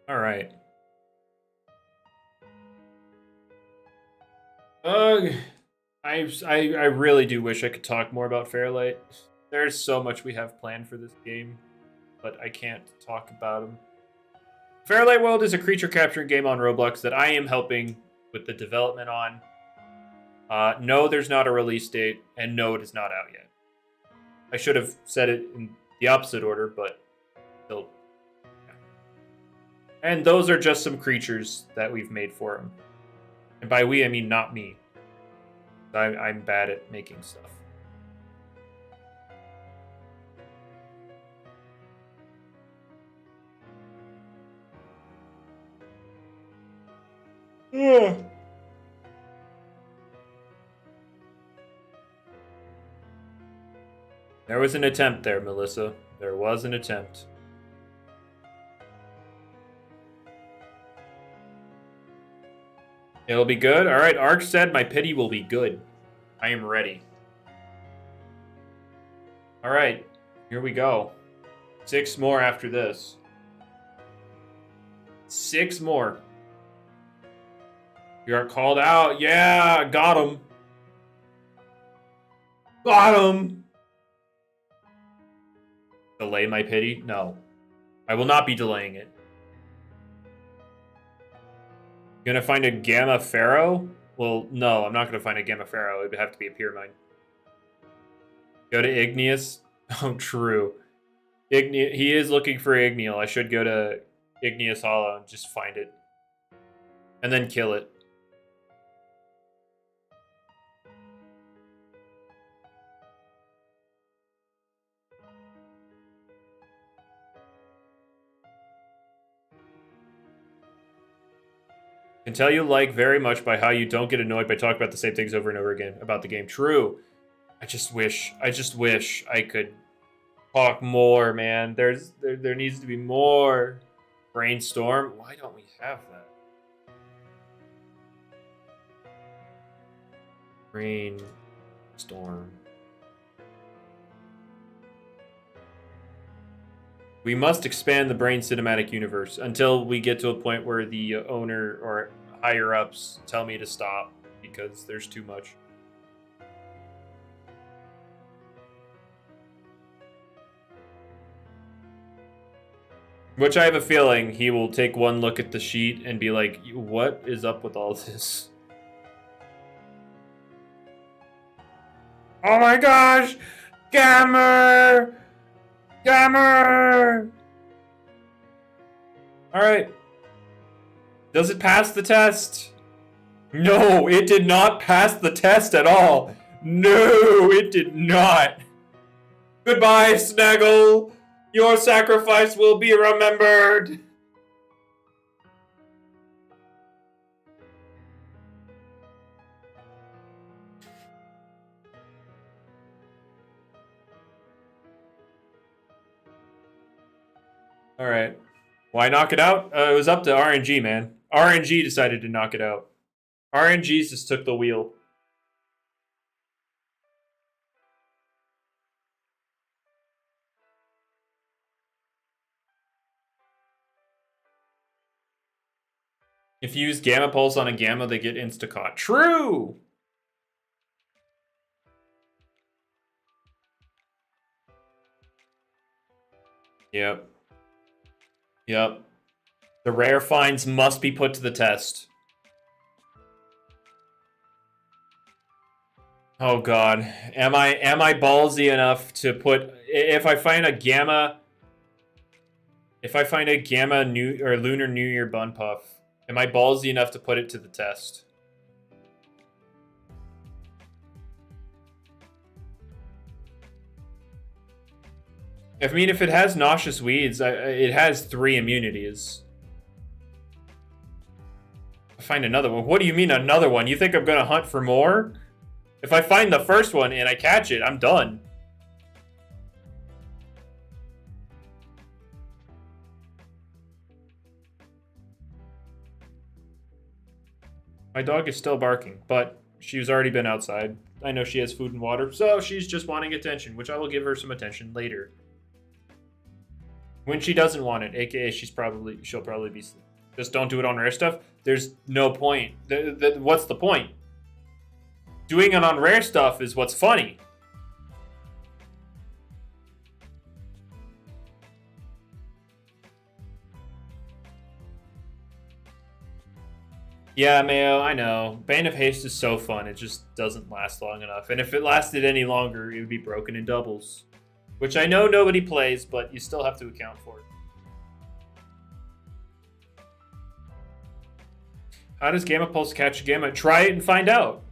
All right. I really do wish I could talk more about Fairlight. There's so much we have planned for this game, but I can't talk about them. Fairlight World is a creature capturing game on Roblox that I am helping with the development on. No, there's not a release date, and no, it is not out yet. I should have said it in the opposite order, but still. Yeah. And those are just some creatures that we've made for him. And by we, I mean not me. I'm bad at making stuff. Yeah. There was an attempt there, Melissa. There was an attempt. It'll be good. All right, Ark said my pity will be good. I am ready. All right, here we go. 6 more after this. 6 more. You are called out. Yeah, got him. Got him. Delay my pity? No. I will not be delaying it. Gonna find a Gamma Pharaoh? Well, no, I'm not gonna find a Gamma Pharaoh. It'd have to be a Pyrmine. Go to Igneous? Oh, true. He is looking for Igneal. I should go to Igneous Hollow and just find it. And then kill it. Can tell you like very much by how you don't get annoyed by talking about the same things over and over again about the game. True. I just wish I could talk more, man. There needs to be more. Brainstorm. Why don't we have that? Brainstorm. We must expand the Brain cinematic universe until we get to a point where the owner or higher-ups tell me to stop because there's too much. Which I have a feeling he will take one look at the sheet and be like, what is up with all this? Oh my gosh! Gamma! Gamma! Alright. Does it pass the test? No, it did not pass the test at all. No, it did not. Goodbye, Snaggle. Your sacrifice will be remembered. All right. Why knock it out? It was up to RNG, man. RNG decided to knock it out. RNG just took the wheel. If you use Gamma Pulse on a Gamma, they get insta-caught. True! Yep. Yep. The rare finds must be put to the test. Oh god. Am I ballsy enough to put if I find a Gamma new or Lunar New Year Bunpuff, am I ballsy enough to put it to the test? I mean, if it has Nauseous Weeds, it has 3 immunities. I find another one. What do you mean another one? You think I'm gonna hunt for more? If I find the first one and I catch it, I'm done. My dog is still barking, but she's already been outside. I know she has food and water, so she's just wanting attention, which I will give her some attention later. When she doesn't want it, aka she'll probably be sleeping. Just don't do it on rare stuff. There's no point. What's the point? Doing it on rare stuff is what's funny. Yeah, Mayo, I know. Bane of Haste is so fun. It just doesn't last long enough. And if it lasted any longer, it would be broken in doubles. Which I know nobody plays, but you still have to account for it. How does Gamma Pulse catch Gamma? Try it and find out.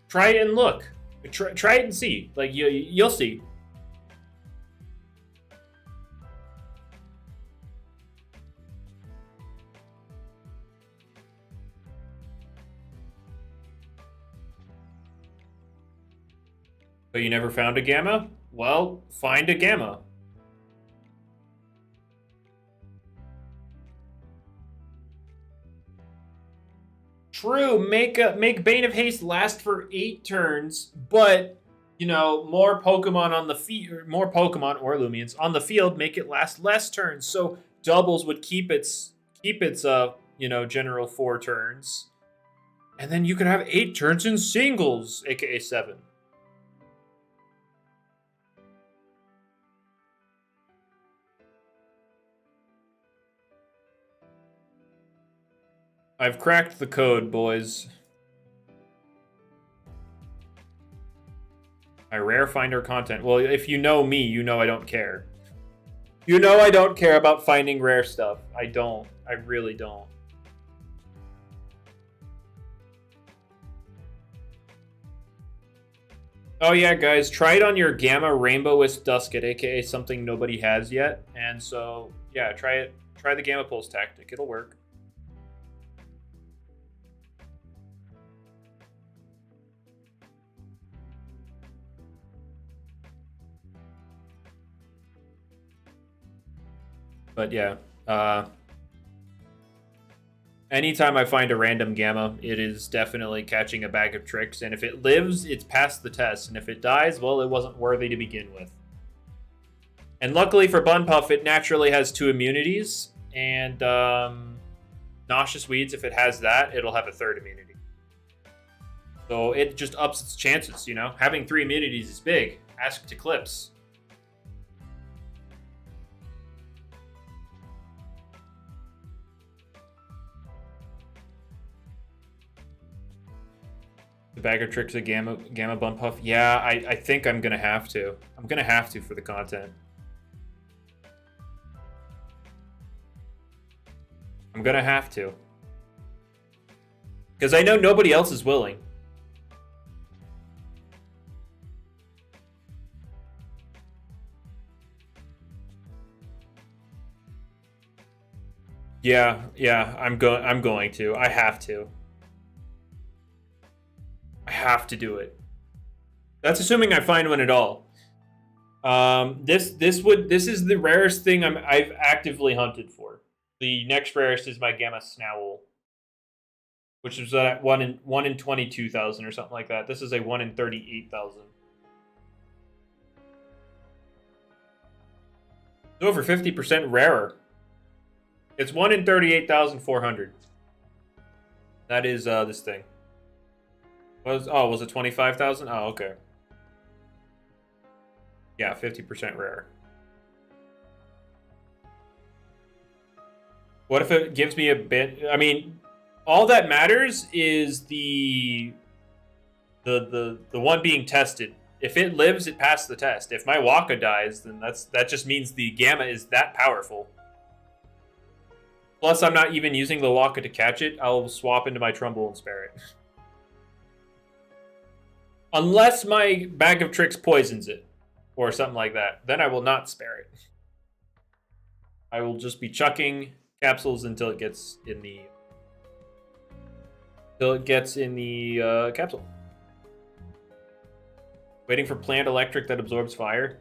Try it and look. Try it and see. Like, you'll see. But you never found a Gamma? well, find a Gamma. True, make Bane of Haste last for 8 turns, but you know, more Pokemon on the field, more Pokemon or Loomians on the field make it last less turns. So doubles would keep its you know, general 4 turns. And then you could have 8 turns in singles, aka 7. I've cracked the code, boys. I rare finder content. Well, if you know me, you know I don't care. You know I don't care about finding rare stuff. I don't. I really don't. Oh yeah, guys, try it on your Gamma Rainbow-Wisp Dusket, aka something nobody has yet. And so, yeah, try it. Try the Gamma Pulse tactic. It'll work. But yeah, anytime I find a random Gamma, it is definitely catching a bag of tricks. And if it lives, it's passed the test. And if it dies, well, it wasn't worthy to begin with. And luckily for Bunpuff, it naturally has 2 immunities. And Noxious Weeds, if it has that, it'll have a 3rd immunity. So it just ups its chances, you know? Having 3 immunities is big. Ask to Clips. The bag of tricks of Gamma Bunpuff. Yeah, I think I'm gonna have to. I'm gonna have to for the content. I'm gonna have to. Because I know nobody else is willing. Yeah, I'm going to. I have to. I have to do it. That's assuming I find one at all. This is the rarest thing I've actively hunted for. The next rarest is my Gamma Snowl, which is at 1 in 22,000 or something like that. This is a 1 in 38,000. It's over 50% rarer. It's 1 in 38,400. That is this thing. Was it 25,000? Oh, okay. Yeah, 50% rare. What if it gives me a bit? I mean, all that matters is the one being tested. If it lives, it passed the test. If my Waka dies, then that just means the Gamma is that powerful. Plus, I'm not even using the Waka to catch it. I'll swap into my Trumbull and spare it. Unless my bag of tricks poisons it, or something like that, then I will not spare it. I will just be chucking capsules until it gets in the capsule. Waiting for plant electric that absorbs fire.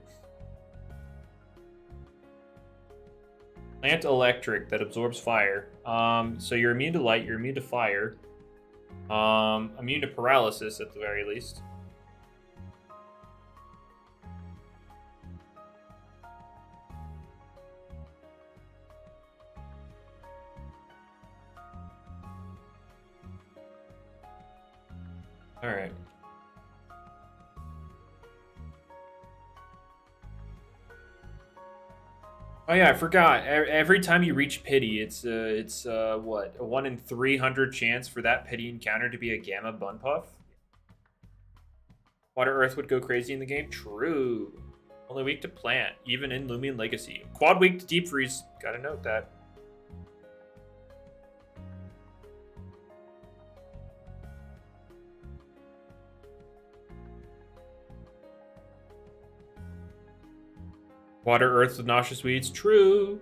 Plant electric that absorbs fire. So you're immune to light. You're immune to fire. Immune to paralysis at the very least. All right. Oh yeah, I forgot. Every time you reach Pity, it's what, a 1 in 300 chance for that Pity encounter to be a Gamma Bunpuff? Water Earth would go crazy in the game? True. Only weak to Plant, even in Loomian Legacy. Quad weak to Deep Freeze. Gotta note that. Water Earth with Noxious Weeds? True.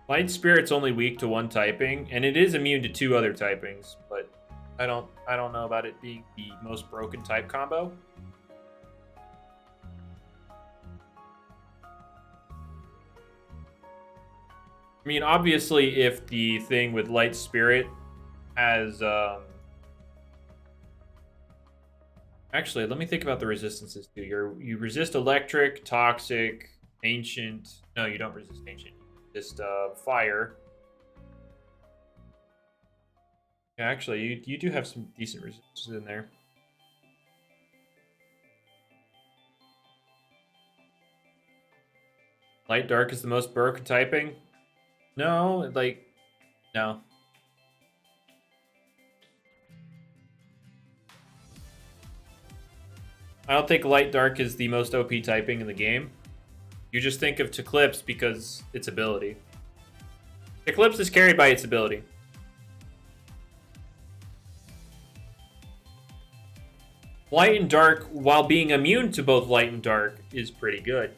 Light Spirit's only weak to 1 typing, and it is immune to 2 other typings, but I don't know about it being the most broken type combo. I mean, obviously, if the thing with Light Spirit has... Actually, let me think about the resistances too. You resist Electric, Toxic, Ancient... No, you don't resist Ancient. You resist Fire. Yeah, actually, you do have some decent resistances in there. Light Dark is the most broken typing? No, like, no. I don't think Light Dark is the most OP typing in the game. You just think of Eclipse because its ability. Eclipse is carried by its ability. Light and Dark, while being immune to both Light and Dark, is pretty good.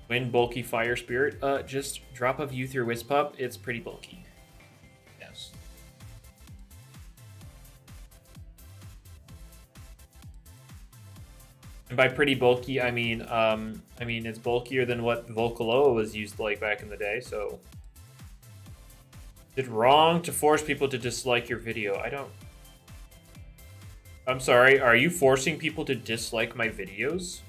Wind, Bulky, Fire, Spirit. Just drop a view through Wispup. It's pretty bulky. Yes. And by pretty bulky, I mean it's bulkier than what Volcaloa was used like back in the day. So, is it wrong to force people to dislike your video? I'm sorry. Are you forcing people to dislike my videos?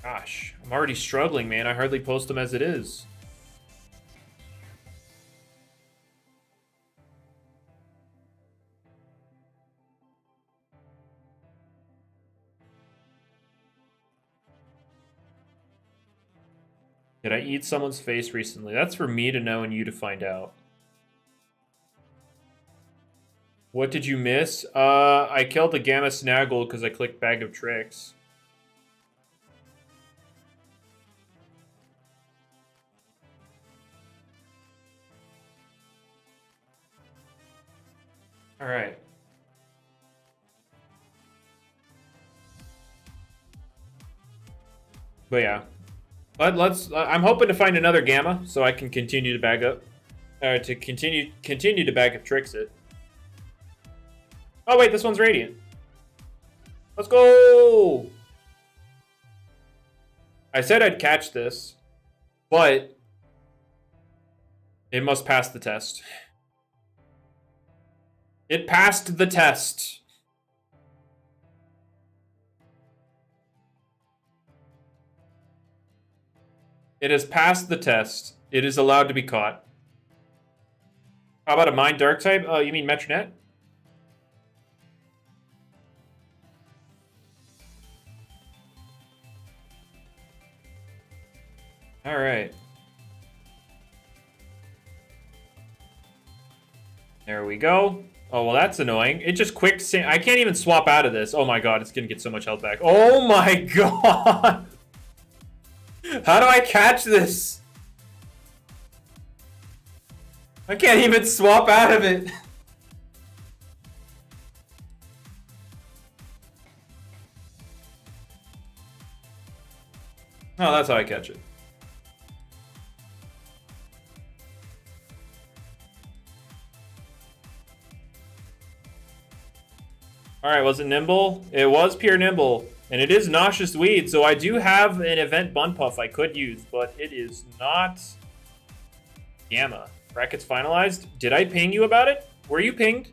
Gosh, I'm already struggling, man. I hardly post them as it is. Did I eat someone's face recently? That's for me to know and you to find out. What did you miss? I killed the Gamma Snaggle because I clicked Bag of Tricks. All right. But yeah. I'm hoping to find another Gamma so I can continue to bag up. To continue to bag up Tricks it. Oh wait, this one's Radiant. Let's go! I said I'd catch this, but it must pass the test. It passed the test. It has passed the test. It is allowed to be caught. How about a Mind Dark type? Oh, you mean Metronet? All right. There we go. Oh, well, that's annoying. It just quick... I can't even swap out of this. Oh, my God. It's going to get so much health back. Oh, my God. How do I catch this? I can't even swap out of it. Oh, that's how I catch it. Alright, was it Nimble? It was pure Nimble. And it is Nauseous Weed, so I do have an event Bunpuff I could use, but it is not Gamma. Brackets finalized? Did I ping you about it? Were you pinged?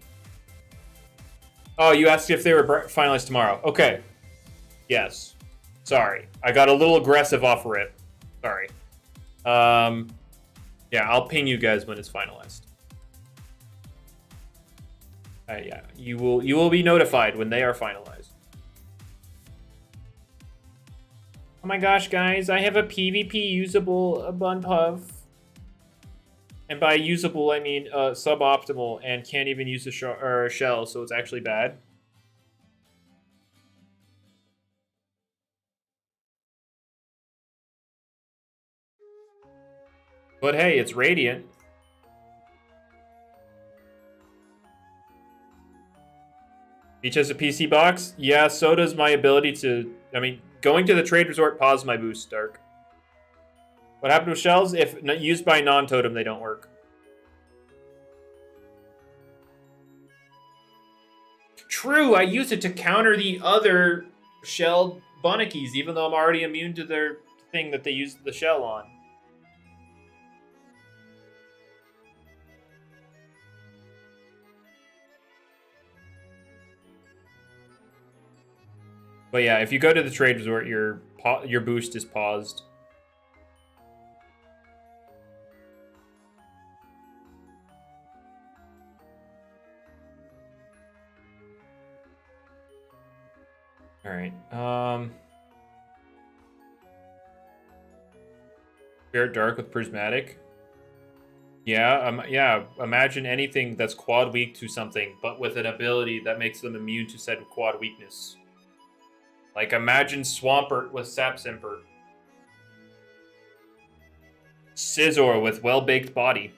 Oh, you asked if they were finalized tomorrow. Okay. Yes. Sorry. I got a little aggressive off rip. Sorry. Yeah, I'll ping you guys when it's finalized. Yeah, you will be notified when they are finalized. Oh my gosh, guys, I have a PvP usable Bunpuff. And by usable, I mean suboptimal and can't even use the shell, so it's actually bad. But hey, it's Radiant. Each has a PC box? Yeah, so does my ability to... I mean, going to the trade resort paused my boost, Dark. What happened with shells? If used by non-totem, they don't work. true. I use it to counter the other shelled Bunnikies, even though I'm already immune to their thing that they use the shell on. But yeah, if you go to the trade resort, your boost is paused. All right. Spirit Dark with Prismatic. Yeah. Imagine anything that's quad weak to something, but with an ability that makes them immune to said quad weakness. Like, imagine Swampert with Sap Simper. Scizor with Well-Baked Body.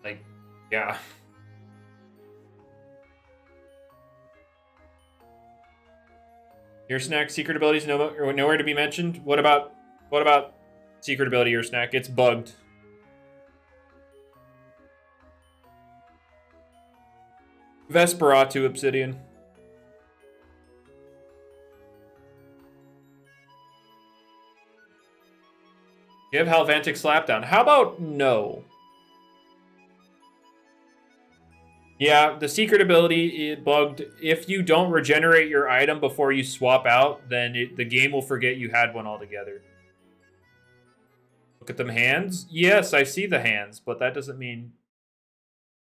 Like, yeah. Your Snack secret abilities nowhere to be mentioned. What about secret ability Your Snack? It's bugged. Vesperatu Obsidian. You have Halvantic Slapdown. How about no? Yeah, the secret ability it bugged. If you don't regenerate your item before you swap out, then the game will forget you had one altogether. Look at them hands. Yes, I see the hands, but that doesn't mean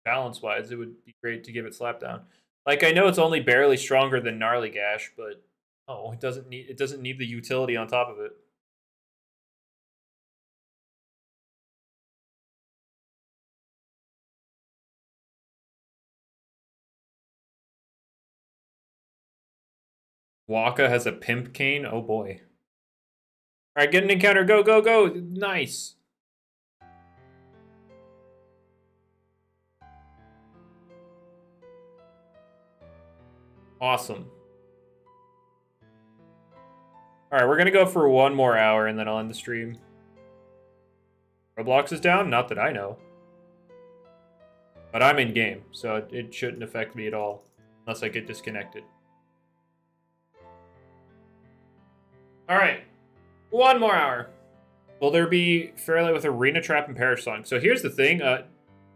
balance-wise it would be great to give it Slapdown. Like, I know it's only barely stronger than Gnarly Gash, but oh, it doesn't need the utility on top of it. Waka has a Pimp Cane? Oh boy. Alright, get an encounter. Go, go, go. Nice. Awesome. Alright, we're going to go for one more hour and then I'll end the stream. Roblox is down? Not that I know. But I'm in game, so it shouldn't affect me at all. Unless I get disconnected. Alright. One more hour. Will there be Fairlight with Arena Trap and Perish Song? So here's the thing.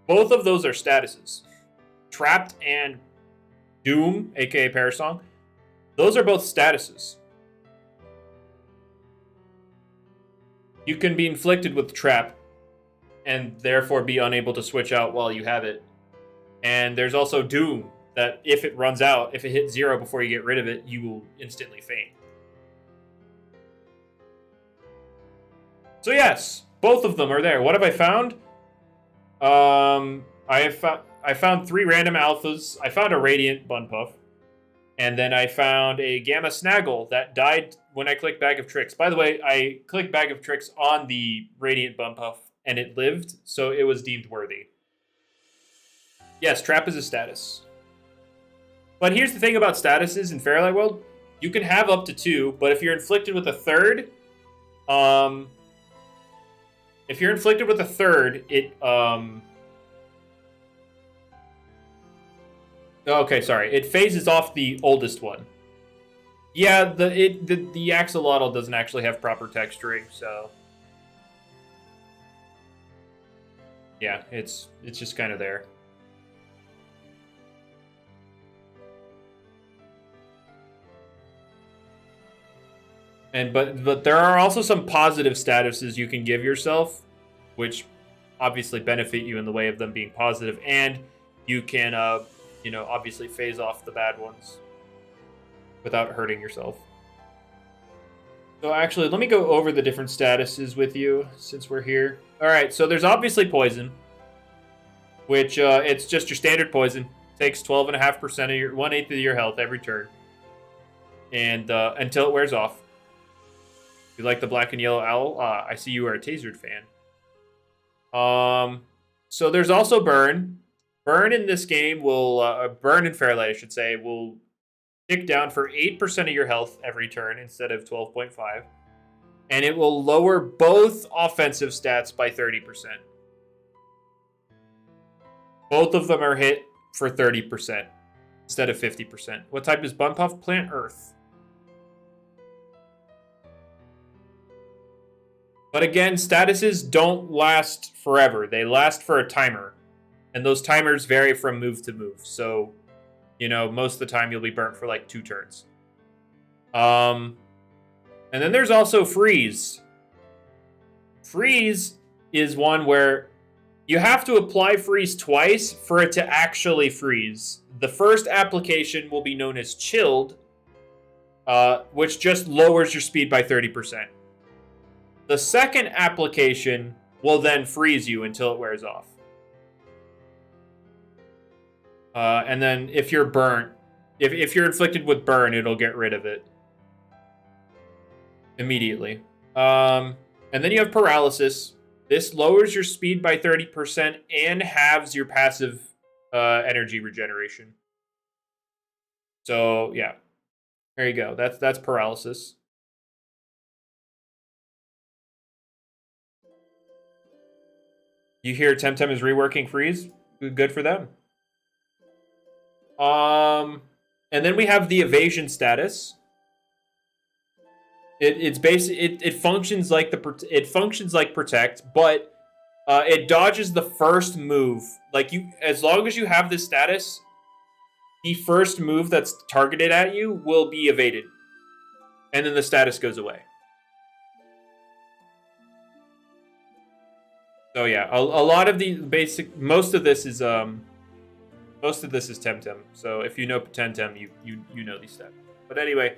Both of those are statuses. Trapped and Doom, aka Perish Song. Those are both statuses. You can be inflicted with Trap and therefore be unable to switch out while you have it. And there's also Doom, that if it runs out, if it hits 0 before you get rid of it, you will instantly faint. So yes, both of them are there. What have I found? I found 3 random alphas. I found a Radiant Bunpuff. And then I found a Gamma Snaggle that died when I clicked Bag of Tricks. By the way, I clicked Bag of Tricks on the Radiant Bunpuff, and it lived, so it was deemed worthy. Yes, Trap is a status. But here's the thing about statuses in Fairlight World. You can have up to 2, but if you're inflicted with a third, okay, sorry. It phases off the oldest one. Yeah, the axolotl doesn't actually have proper texturing, so yeah, it's just kind of there. And but there are also some positive statuses you can give yourself, which obviously benefit you in the way of them being positive, and you can obviously phase off the bad ones without hurting yourself. So actually, let me go over the different statuses with you since we're here. All right, so there's obviously poison, which it's just your standard poison. Takes 12.5% of your 1/8 of your health every turn, and until it wears off. You like the black and yellow owl? I see you are a Tasered fan. So there's also burn. Burn in this game will burn in Fairlight, I should say, will tick down for 8% of your health every turn instead of 12.5, and it will lower both offensive stats by 30%. Both of them are hit for 30% instead of 50%. What type is Bunpuff? Plant Earth. But again, statuses don't last forever. They last for a timer. And those timers vary from move to move. So, you know, most of the time you'll be burnt for like 2 turns. And then there's also Freeze. Freeze is one where you have to apply Freeze twice for it to actually freeze. The first application will be known as Chilled, which just lowers your speed by 30%. The second application will then freeze you until it wears off. And then if you're burnt, if you're inflicted with burn, it'll get rid of it immediately. And then you have Paralysis. This lowers your speed by 30% and halves your passive energy regeneration. So yeah, there you go. That's Paralysis. You hear Temtem is reworking Freeze. Good for them. And then we have the Evasion status. It's it functions like Protect, but it dodges the first move. Like as long as you have this status, the first move that's targeted at you will be evaded, and then the status goes away. So yeah, a lot of the most of this is Temtem. So if you know Temtem, you know these stats. But anyway,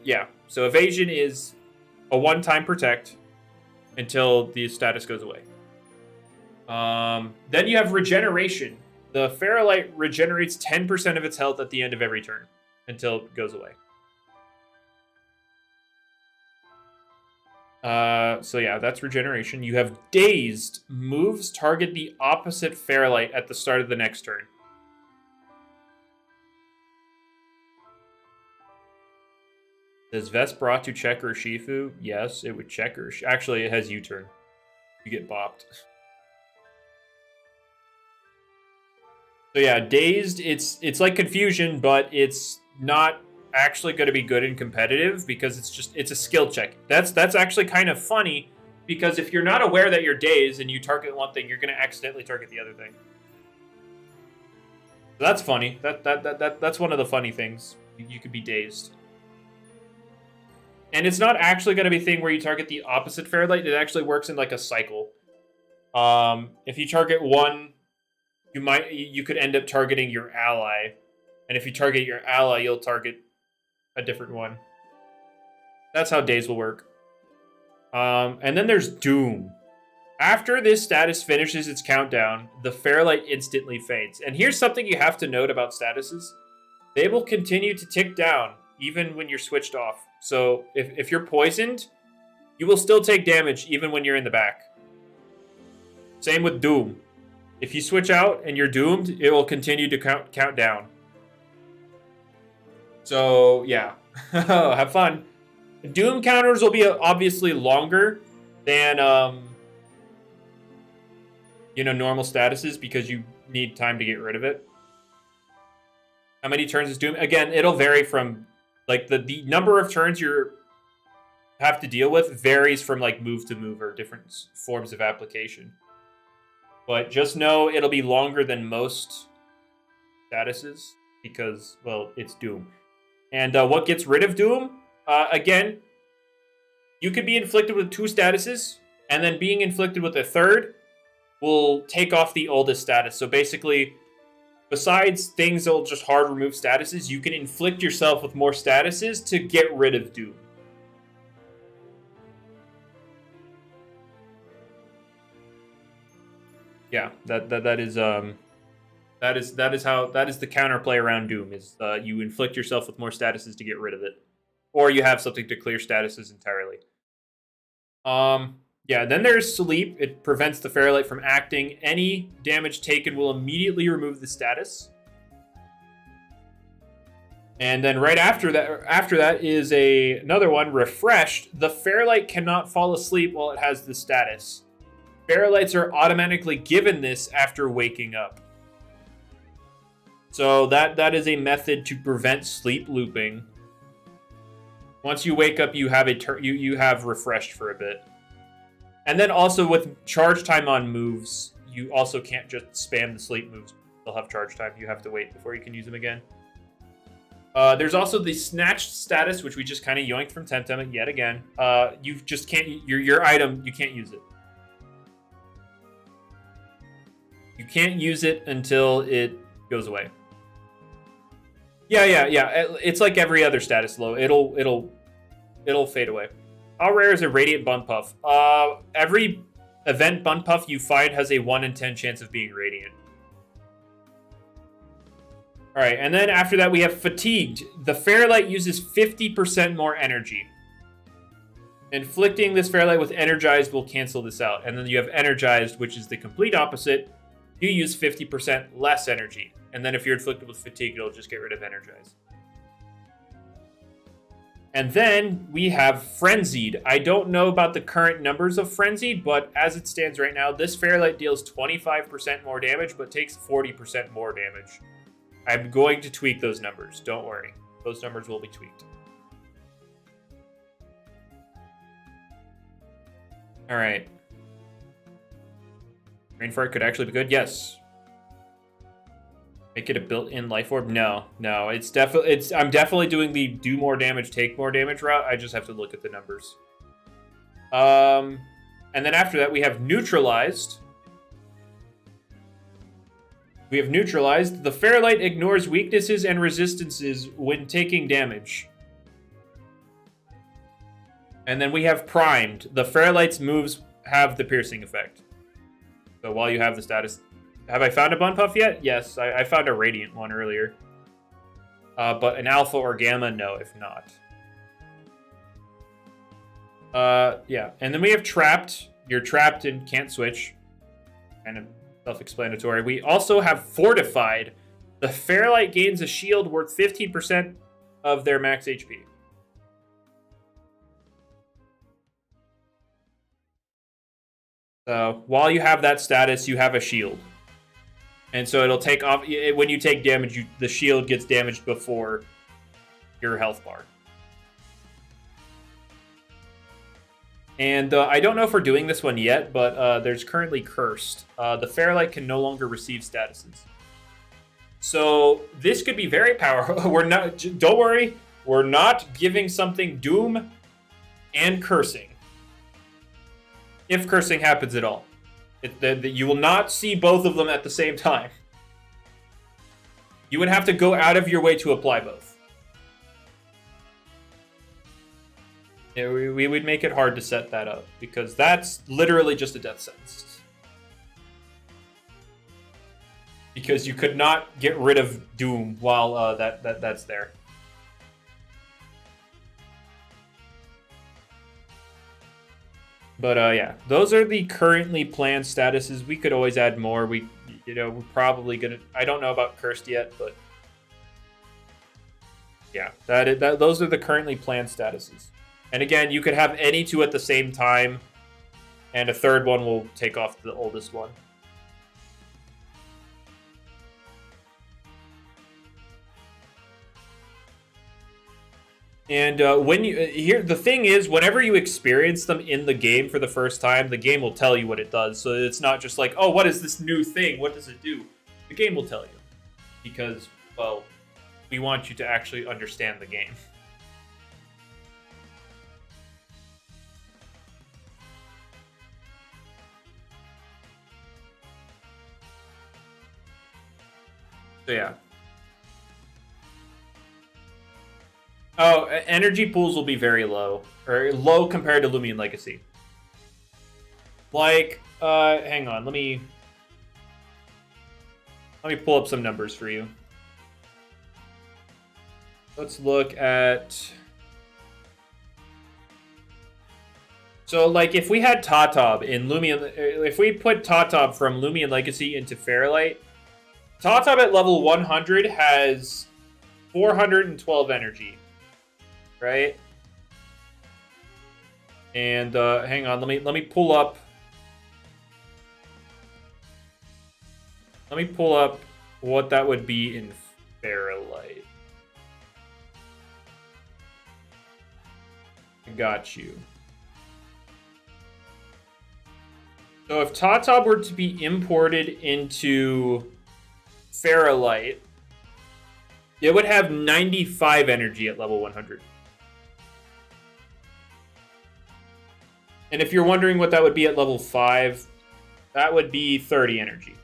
yeah. So Evasion is a one-time Protect until the status goes away. Then you have Regeneration. The Fairlight regenerates 10% of its health at the end of every turn until it goes away. So yeah, that's Regeneration. You have Dazed. Moves target the opposite Fairlight at the start of the next turn. Does Vest brought to check or Shifu? Yes, it would check or... Actually, it has U-turn. You get bopped. So yeah, Dazed, it's like Confusion, but it's not actually going to be good in competitive because it's a skill check. That's actually kind of funny because if you're not aware that you're dazed and you target one thing, you're going to accidentally target the other thing. So that's funny. That's one of the funny things. You could be dazed. And it's not actually going to be a thing where you target the opposite Fairlight. It actually works in like a cycle. If you target one, you could end up targeting your ally. And if you target your ally, you'll target a different one. That's how days will work. And then there's Doom. After this status finishes its countdown, the Fairlight instantly fades. And here's something you have to note about statuses. They will continue to tick down even when you're switched off. So if you're poisoned, you will still take damage even when you're in the back. Same with Doom. If you switch out and you're doomed, it will continue to count down. So, yeah. Have fun. Doom counters will be obviously longer than, normal statuses because you need time to get rid of it. How many turns is Doom? Again, it'll vary from, like, the number of turns you have to deal with varies from, like, move to move or different forms of application. But just know it'll be longer than most statuses because, well, it's Doom. And what gets rid of Doom? Again, you could be inflicted with 2 statuses, and then being inflicted with a third will take off the oldest status. So basically, besides things that will just hard remove statuses, you can inflict yourself with more statuses to get rid of Doom. Yeah, that is the counterplay around Doom is you inflict yourself with more statuses to get rid of it, or you have something to clear statuses entirely. Yeah, then there's Sleep. It prevents the Fairlight from acting. Any damage taken will immediately remove the status. And then right after that is another one, Refreshed. The Fairlight cannot fall asleep while it has the status. Fairlights are automatically given this after waking up. So that is a method to prevent sleep looping. Once you wake up, you have you have refreshed for a bit. And then also with charge time on moves, you also can't just spam the sleep moves. They'll have charge time. You have to wait before you can use them again. There's also the snatched status, which we just kind of yoinked from Temtem yet again. You just can't, your item, you can't use it. You can't use it until it goes away. Yeah. It's like every other status low. It'll fade away. How rare is a Radiant Bunpuff? Every event Bunpuff you find has a 1 in 10 chance of being Radiant. Alright, and then after that we have Fatigued. The Fairlight uses 50% more energy. Inflicting this Fairlight with Energized will cancel this out. And then you have Energized, which is the complete opposite. You use 50% less energy. And then if you're inflicted with Fatigue, it'll just get rid of Energized. And then we have Frenzied. I don't know about the current numbers of Frenzied, but as it stands right now, this Fairlight deals 25% more damage, but takes 40% more damage. I'm going to tweak those numbers. Don't worry. Those numbers will be tweaked. All right. Rain Fart could actually be good. Yes. Make it a built-in life orb? No. It's definitely I'm definitely doing the do more damage, take more damage route. I just have to look at the numbers. And then after that we have Neutralized. We have Neutralized. The Fairlight ignores weaknesses and resistances when taking damage. And then we have Primed. The Fairlight's moves have the piercing effect. So while you have the status... Have I found a Bunpuff yet? Yes, I found a Radiant one earlier. But an Alpha or Gamma, no, if not. Yeah. And then we have Trapped. You're trapped and can't switch. Kind of self-explanatory. We also have Fortified. The Fairlight gains a shield worth 15% of their max HP. So while you have that status, you have a shield. And so it'll take off, when you take damage, the shield gets damaged before your health bar. And I don't know if we're doing this one yet, but there's currently Cursed. The Fairlight can no longer receive statuses. So this could be very powerful. Don't worry, we're not giving something Doom and Cursing. If Cursing happens at all. You will not see both of them at the same time. You would have to go out of your way to apply both. Yeah, we would make it hard to set that up, because that's literally just a death sentence. Because you could not get rid of Doom while that's there. But yeah, those are the currently planned statuses. We could always add more. We're probably gonna. I don't know about Cursed yet, but yeah, those are the currently planned statuses. And again, you could have any two at the same time, and a third one will take off the oldest one. And the thing is, whenever you experience them in the game for the first time, the game will tell you what it does. So it's not just like, oh, what is this new thing? What does it do? The game will tell you. Because, well, we want you to actually understand the game. So yeah. Oh, energy pools will be very low. Or low compared to Loomian Legacy. Like, hang on, let me pull up some numbers for you. Let's look at... So, like, if we had Tatob in Loomian... If we put Tatob from Loomian Legacy into Fairlight, Tatob at level 100 has 412 energy. Right? And hang on, let me pull up. Let me pull up what that would be in Fairlight. Got you. So if Tata were to be imported into Fairlight, it would have 95 energy at level 100. And if you're wondering what that would be at level 5, that would be 30 energy.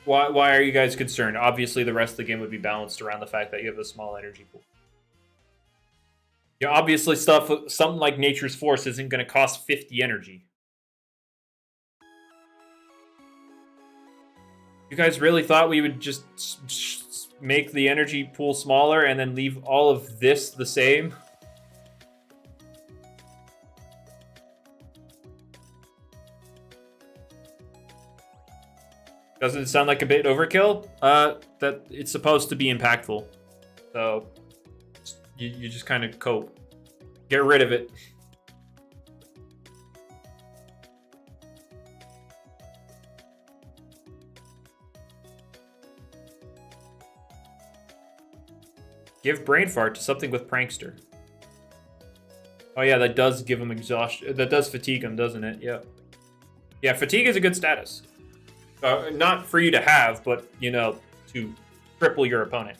Why are you guys concerned? Obviously, the rest of the game would be balanced around the fact that you have a small energy pool. Yeah, obviously, something like Nature's Force isn't going to cost 50 energy. You guys really thought we would just make the energy pool smaller and then leave all of this the same? Doesn't it sound like a bit overkill? That it's supposed to be impactful. So you just kind of cope. Get rid of it. Give brain fart to something with prankster. Oh yeah, that does give him exhaustion. That does fatigue him, doesn't it? Yeah. Yeah, fatigue is a good status. Not for you to have, but, you know, to cripple your opponent.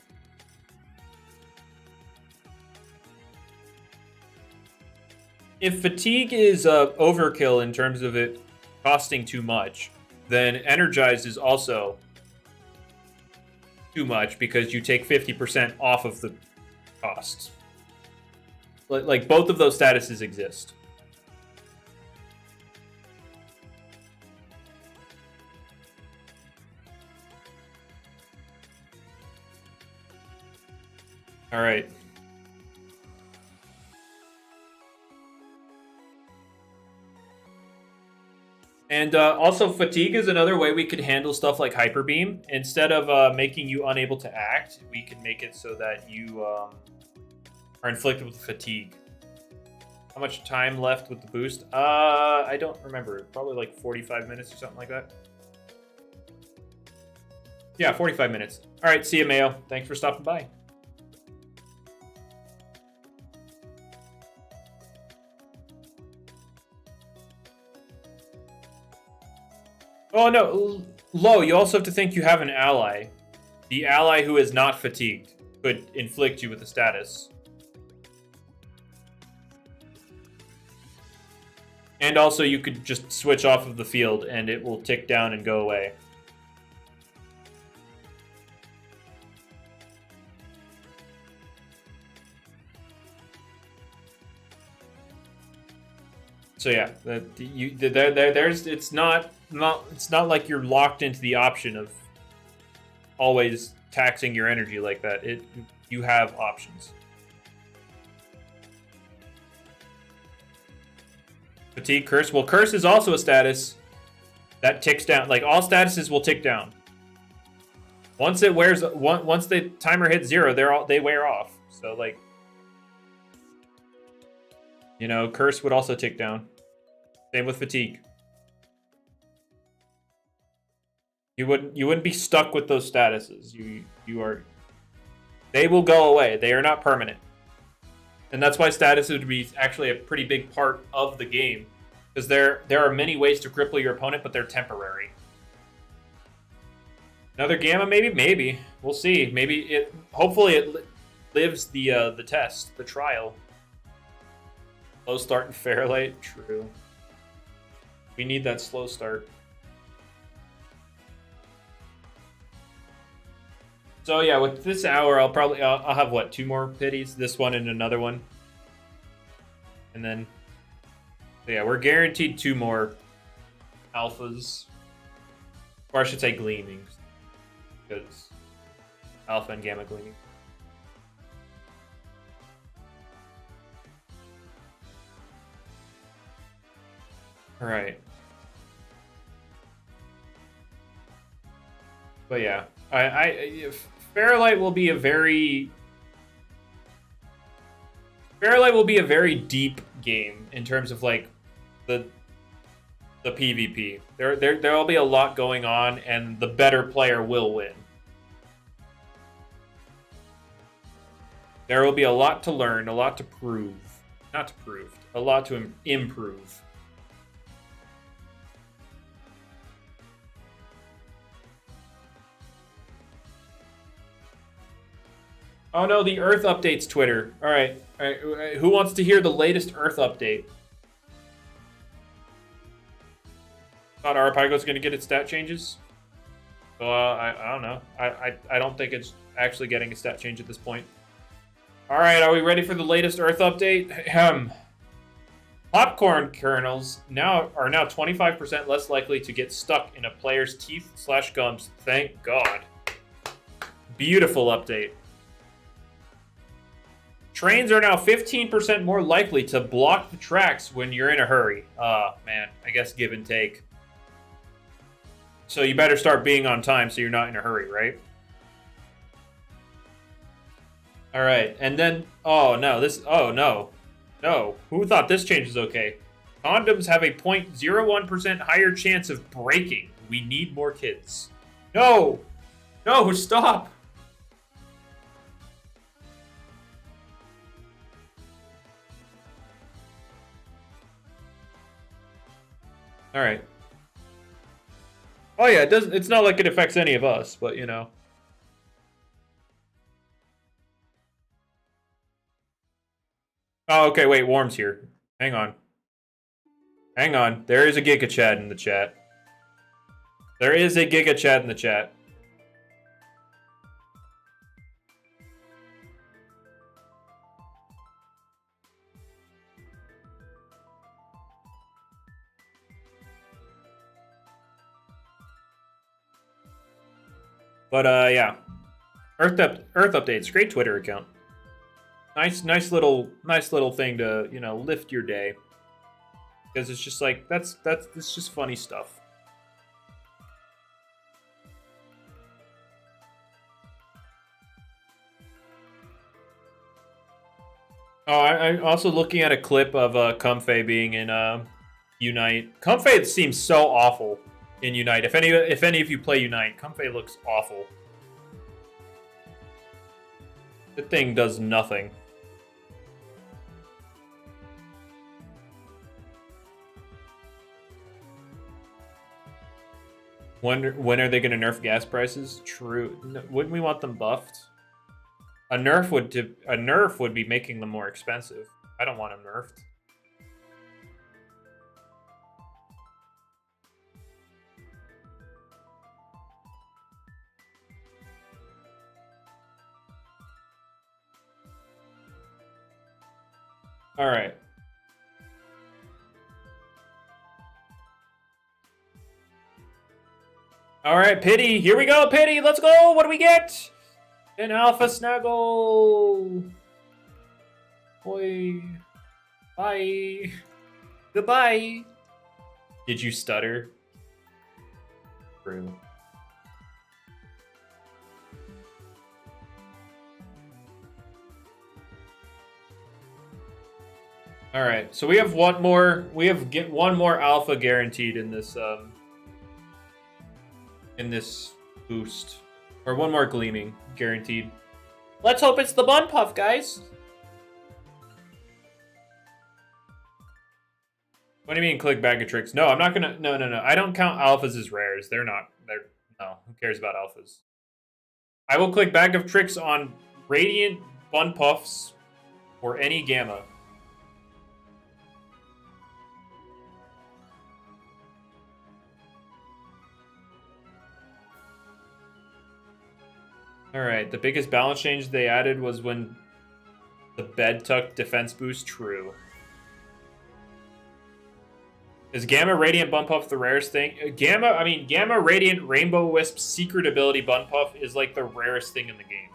If fatigue is overkill in terms of it costing too much, then energized is also too much because you take 50% off of the costs. Like, both of those statuses exist. All right. And also, fatigue is another way we could handle stuff like Hyper Beam. Instead of making you unable to act, we can make it so that you are inflicted with fatigue. How much time left with the boost? I don't remember. Probably like 45 minutes or something like that. Yeah, 45 minutes. All right, see you, Mayo. Thanks for stopping by. Oh, no. Lo, you also have to think you have an ally. The ally who is not fatigued could inflict you with a status. And also, you could just switch off of the field and it will tick down and go away. So yeah, it's not like you're locked into the option of always taxing your energy like that. You have options. Fatigue, curse. Well, curse is also a status that ticks down. Like, all statuses will tick down. Once the timer hits 0, they wear off. So, like, you know, curse would also tick down. Same with fatigue. You wouldn't be stuck with those statuses. They will go away. They are not permanent. And that's why statuses would be actually a pretty big part of the game. Because there are many ways to cripple your opponent, but they're temporary. Another gamma, maybe? Maybe. We'll see. Hopefully it lives the test, the trial. Slow start in Fairlight? True. We need that slow start. So yeah, with this hour, I'll have what, 2 more pities? This one and another one. And then, so yeah, we're guaranteed 2 more alphas. Or I should say gleamings. Because alpha and gamma gleaming. All right. But yeah, Fairlight will be a very Fairlight will be a very deep game in terms of like the PvP. There'll be a lot going on, and the better player will win. There will be a lot to learn, a lot to prove. Not to prove, a lot to improve. Oh no, the Earth updates Twitter. All right. Who wants to hear the latest Earth update? Thought Arapago's going to get its stat changes. So I don't know. I don't think it's actually getting a stat change at this point. All right, are we ready for the latest Earth update? Popcorn kernels are now 25% less likely to get stuck in a player's teeth/gums. Thank God. Beautiful update. Trains are now 15% more likely to block the tracks when you're in a hurry. Man, I guess give and take. So you better start being on time so you're not in a hurry, right? All right, and then, oh no. Who thought this change was okay? Condoms have a 0.01% higher chance of breaking. We need more kids. No, stop. All right. Oh yeah, it's not like it affects any of us, but you know. Oh, okay, wait, Warm's here. Hang on. There is a Giga Chad in the chat. But yeah, Earth updates. Great Twitter account. Nice little thing to lift your day, because it's just like it's just funny stuff. Oh, I'm also looking at a clip of Comfey being in Unite. Comfey seems so awful in Unite. If any of you play Unite, Comfey looks awful. The thing does nothing. When are they going to nerf gas prices? True. Wouldn't we want them buffed? A nerf would be making them more expensive. I don't want them nerfed. All right. All right, Pity. Here we go, Pity. Let's go. What do we get? An Alpha Snuggle. Boy. Bye. Goodbye. Did you stutter? True. All right, so we have one more. Get one more alpha guaranteed in this boost, or one more gleaming guaranteed. Let's hope it's the Bunpuff, guys. What do you mean, click bag of tricks? No, I'm not gonna. No. I don't count alphas as rares. They're not. No. Who cares about alphas? I will click bag of tricks on Radiant, Bunpuffs, or any Gamma. Alright, the biggest balance change they added was when the bed tuck defense boost. True. Is Gamma Radiant Bunpuff the rarest thing? Gamma Radiant Rainbow Wisp Secret Ability Bunpuff is like the rarest thing in the game.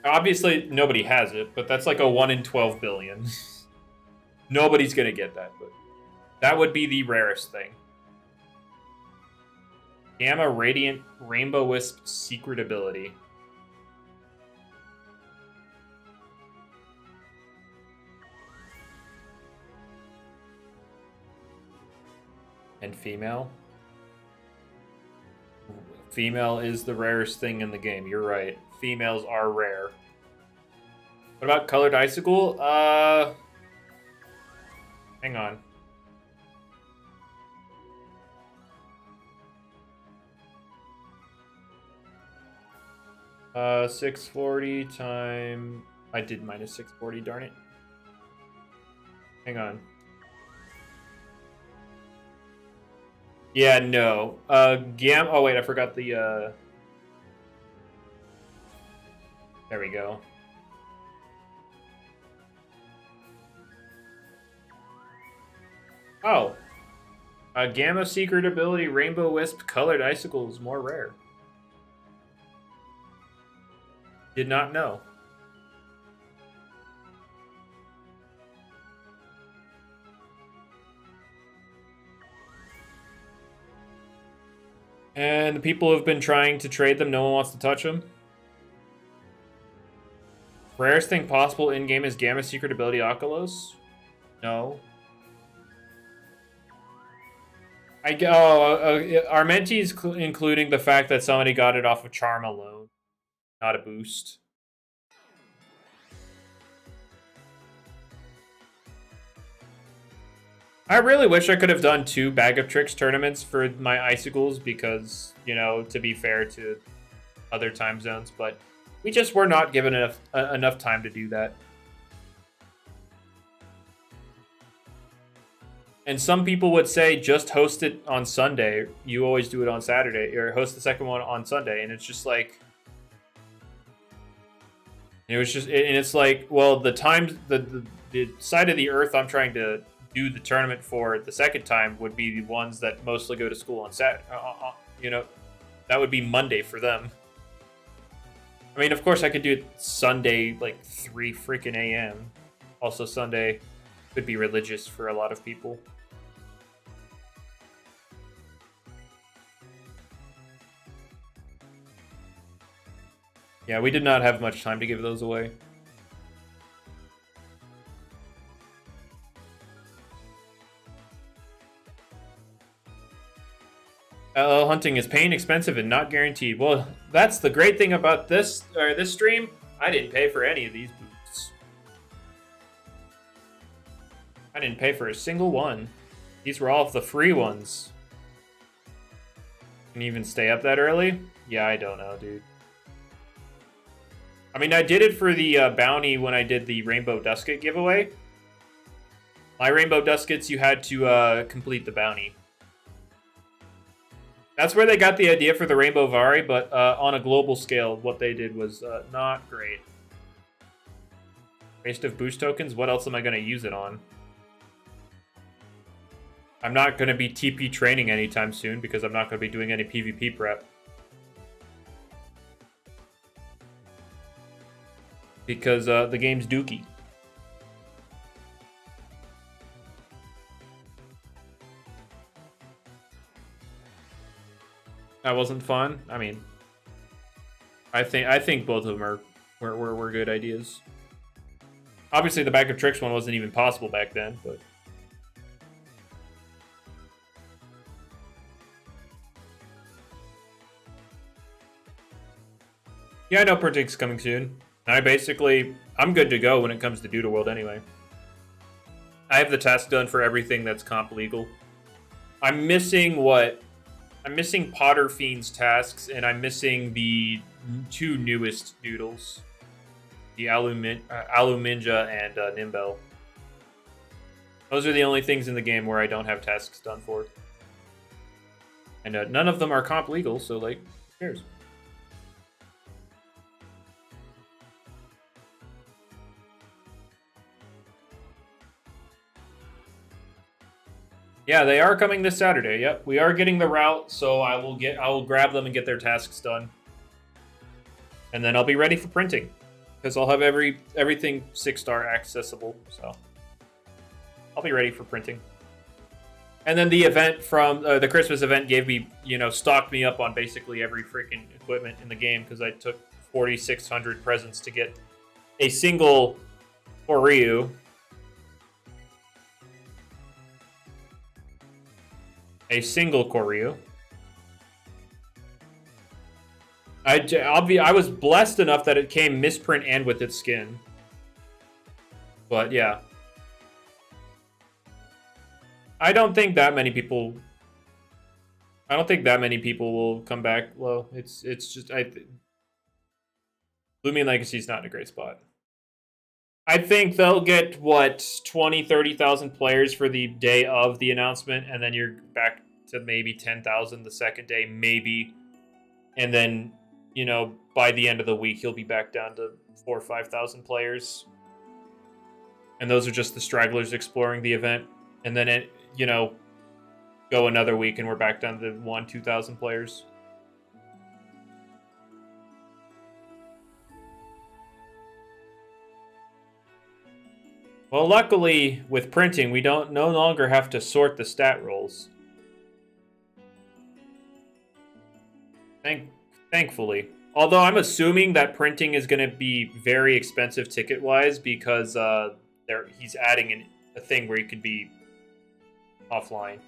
Obviously, nobody has it, but that's like a 1 in 12 billion. Nobody's gonna get that, but that would be the rarest thing. Gamma Radiant Rainbow Wisp Secret Ability. And female. Female is the rarest thing in the game. You're right. Females are rare. What about colored icicle? Hang on. Uh, 640 time. I did minus 640. Darn it. Hang on. Yeah, no. Oh wait, I forgot the. There we go. Oh. Gamma secret ability, Rainbow Wisp, colored icicle is more rare. Did not know. And the people have been trying to trade them. No one wants to touch them. Rarest thing possible in-game is Gamma secret ability, Oculos? No. Armenti's including the fact that somebody got it off of Charm alone, not a boost. I really wish I could have done 2 Bag of Tricks tournaments for my icicles because, you know, to be fair to other time zones, but we just were not given enough time to do that. And some people would say just host it on Sunday. You always do it on Saturday, or host the second one on Sunday, and it's just like it's like, well, the times the side of the earth I'm trying to do the tournament for the second time would be the ones that mostly go to school on Saturday. You know, that would be Monday for them. I mean, of course, I could do it Sunday, like 3 freaking a.m. Also, Sunday could be religious for a lot of people. Yeah, we did not have much time to give those away. LL hunting is pain, expensive, and not guaranteed. Well, that's the great thing about this stream. I didn't pay for any of these boots. I didn't pay for a single one. These were all of the free ones. Can you even stay up that early? Yeah, I don't know, dude. I mean, I did it for the bounty when I did the Rainbow Dusket giveaway. My Rainbow Duskets, you had to complete the bounty. That's where they got the idea for the Rainbow Vari, but on a global scale, what they did was not great. Waste of boost tokens? What else am I going to use it on? I'm not going to be TP training anytime soon because I'm not going to be doing any PvP prep. Because the game's dookie. That wasn't fun. I mean, I think both of them were good ideas. Obviously, the Bag of Tricks one wasn't even possible back then, but yeah, I know Printing's coming soon. I'm good to go when it comes to Doodle World anyway. I have the task done for everything that's comp legal. I'm missing Potter Fiend's tasks, and I'm missing the 2 newest doodles. The Aluminja and Nimbel. Those are the only things in the game where I don't have tasks done for. And none of them are comp legal, so, like, who cares? Yeah, they are coming this Saturday. Yep, we are getting the route, so I will grab them and get their tasks done. And then I'll be ready for printing. Because I'll have everything 6-star accessible, so I'll be ready for printing. And then the event from the Christmas event gave me, stocked me up on basically every freaking equipment in the game because I took 4,600 presents to get a single for Ryu. a single Koryu. I was blessed enough that it came misprint and with its skin. But yeah. I don't think that many people will come back. Well, it's just Loomian Legacy is not in a great spot. I think they'll get, what, 20, 30,000 players for the day of the announcement, and then you're back to maybe 10,000 the second day, maybe. And then, you know, by the end of the week, you'll be back down to 4,000 or 5,000 players. And those are just the stragglers exploring the event. And then it, you know, go another week and we're back down to 1,000, 2,000 players. Well, luckily, with printing, we no longer have to sort the stat rolls. Thankfully. Although I'm assuming that printing is going to be very expensive ticket-wise because he's adding a thing where you could be offline.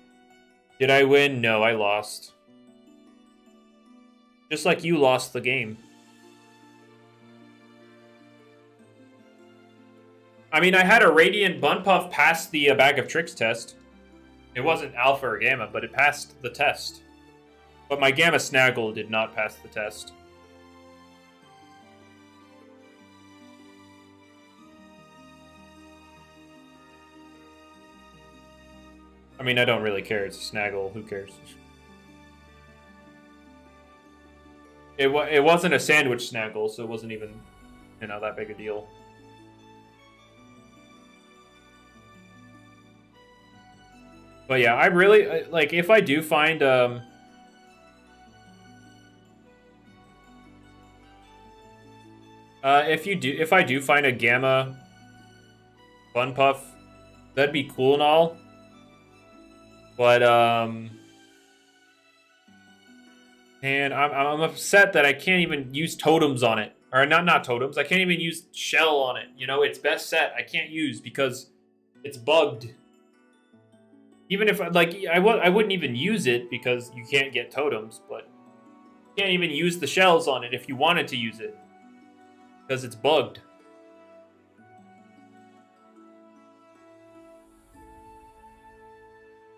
Did I win? No, I lost. Just like you lost the game. I mean, I had a Radiant Bunpuff pass the Bag of Tricks test. It wasn't Alpha or Gamma, but it passed the test. But my Gamma Snaggle did not pass the test. I mean, I don't really care. It's a Snaggle. Who cares? It wasn't a sandwich Snaggle, so it wasn't even, you know, that big a deal. But yeah, I really like if I do find if I do find a Gamma Bunpuff, that'd be cool and all. But man, I'm upset that I can't even use totems on it. Or not totems. I can't even use shell on it. You know, its best set I can't use because it's bugged. Even if, like, I wouldn't even use it because you can't get totems, but you can't even use the shells on it if you wanted to use it. Because it's bugged.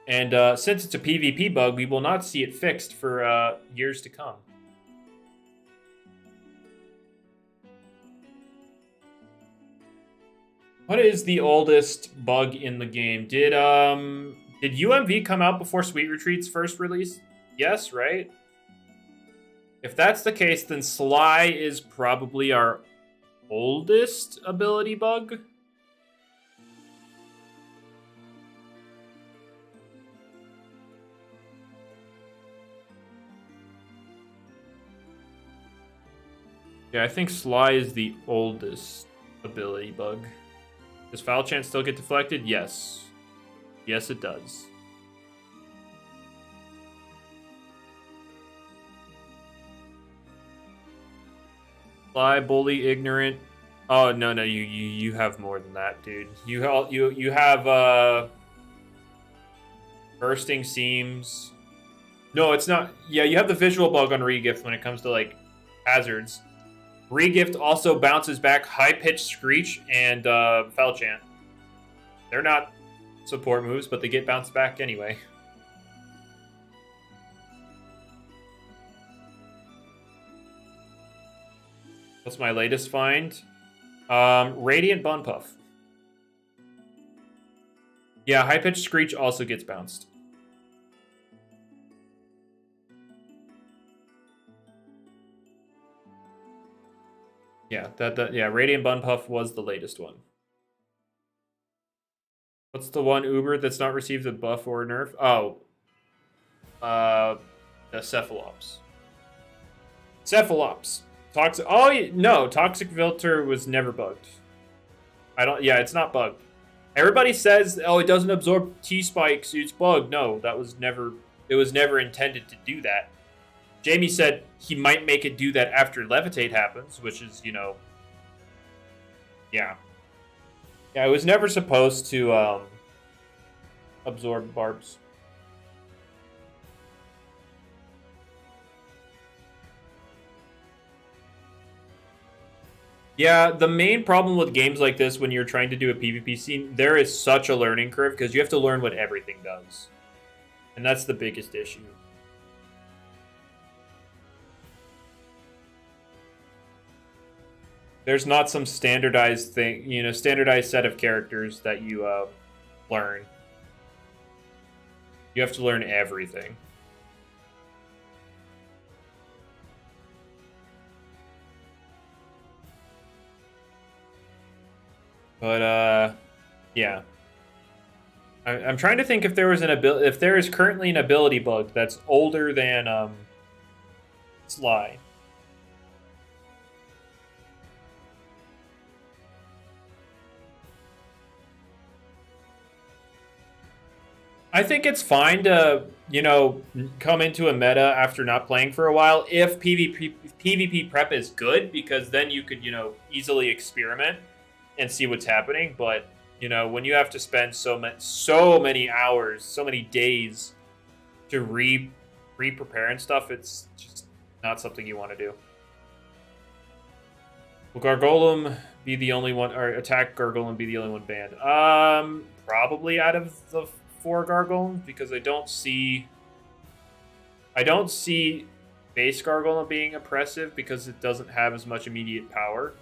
And since it's a PvP bug, we will not see it fixed for years to come. What is the oldest bug in the game? Did UMV come out before Sweet Retreat's first release? Yes, right? If that's the case, then Sly is probably our oldest ability bug. Yeah, I think Sly is the oldest ability bug. Does Foul Chant still get deflected? Yes. Yes, it does. Sly, Bully, Ignorant. Oh no, you have more than that, dude. You have Bursting Seams. No, it's not. Yeah, you have the visual bug on Regift when it comes to like hazards. Regift also bounces back High Pitched Screech and Foul Chant. They're not support moves, but they get bounced back anyway. What's my latest find? Radiant Bunpuff. Yeah, High Pitched Screech also gets bounced. Yeah, yeah, Radiant Bunpuff was the latest one. What's the one Uber that's not received a buff or a nerf? Oh. The Cephalops. Cephalops. Toxic. Oh, no. Toxic Filter was never bugged. Yeah, it's not bugged. Everybody says, oh, it doesn't absorb T-spikes. It's bugged. No, it was never intended to do that. Jamie said he might make it do that after Levitate happens, which is, you know, yeah. Yeah, it was never supposed to absorb barbs. Yeah, the main problem with games like this when you're trying to do a PvP scene, there is such a learning curve because you have to learn what everything does. And that's the biggest issue. There's not some standardized thing, standardized set of characters that you learn. You have to learn everything. But yeah. I'm trying to think if there was if there is currently an ability bug that's older than Sly. I think it's fine to, come into a meta after not playing for a while if PvP prep is good, because then you could, easily experiment and see what's happening. But, when you have to spend so many hours, so many days to re-prepare and stuff, it's just not something you want to do. Will Gargolem be the only one, or Attack Gargolem be the only one banned? Probably out of the 4 Gargolems, because I don't see base Gargolem being oppressive because it doesn't have as much immediate power.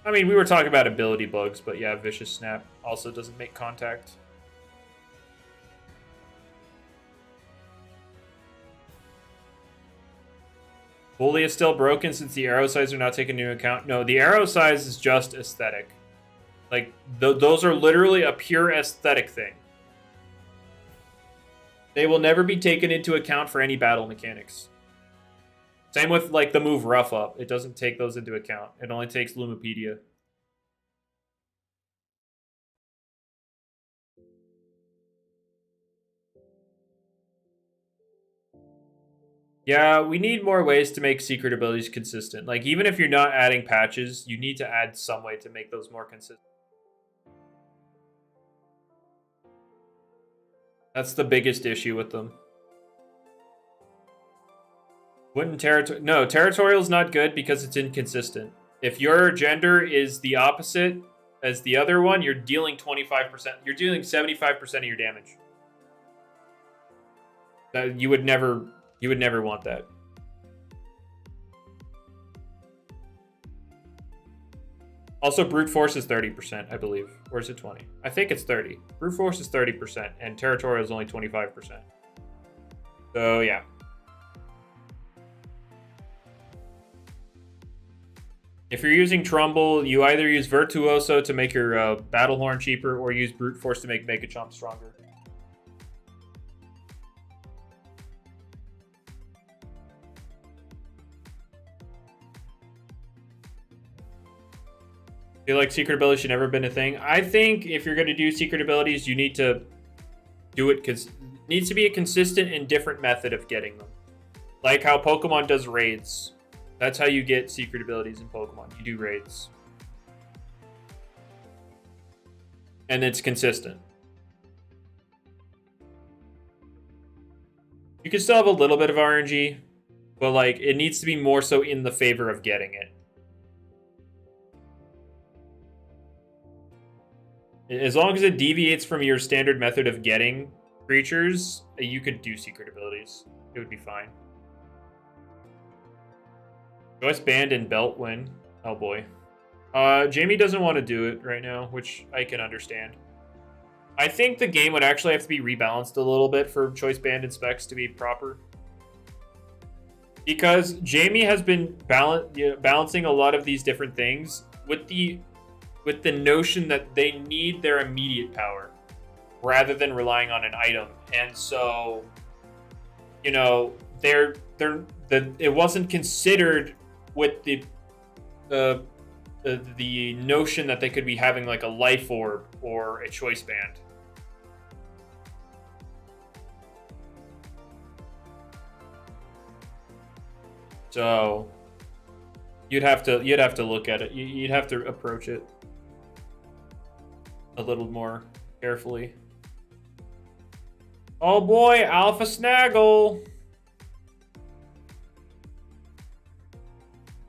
I mean, we were talking about ability bugs, but yeah, Vicious Snap also doesn't make contact. Bully is still broken since the arrow size are not taken into account. No, the arrow size is just aesthetic. Like, those are literally a pure aesthetic thing. They will never be taken into account for any battle mechanics. Same with, like, the move Rough Up. It doesn't take those into account. It only takes Lumipedia. Yeah, we need more ways to make secret abilities consistent. Like, even if you're not adding patches, you need to add some way to make those more consistent. That's the biggest issue with them. Wouldn't No, territorial's not good because it's inconsistent. If your gender is the opposite as the other one, you're dealing 25%. You're dealing 75% of your damage. You would never want that. Also, brute force is 30%, I believe. Or is it 20? I think it's 30. Brute force is 30%, and territorial is only 25%. So, yeah. If you're using Trumbull, you either use Virtuoso to make your Battle Horn cheaper, or use Brute Force to make Mega Chomp stronger. I feel like secret abilities should never have been a thing. I think if you're going to do secret abilities, you need to do it because it needs to be a consistent and different method of getting them. Like how Pokemon does raids. That's how you get secret abilities in Pokemon. You do raids. And it's consistent. You can still have a little bit of RNG, but like it needs to be more so in the favor of getting it. As long as it deviates from your standard method of getting creatures, you could do secret abilities. It would be fine. Choice band and belt win. Oh boy. Jamie doesn't want to do it right now, which I can understand. I think the game would actually have to be rebalanced a little bit for choice band and specs to be proper. Because Jamie has been balancing a lot of these different things with the notion that they need their immediate power rather than relying on an item. And so, it wasn't considered with the notion that they could be having like a life orb or a choice band. So you'd have to look at it. You'd have to approach it a little more carefully. Oh boy, Alpha Snaggle.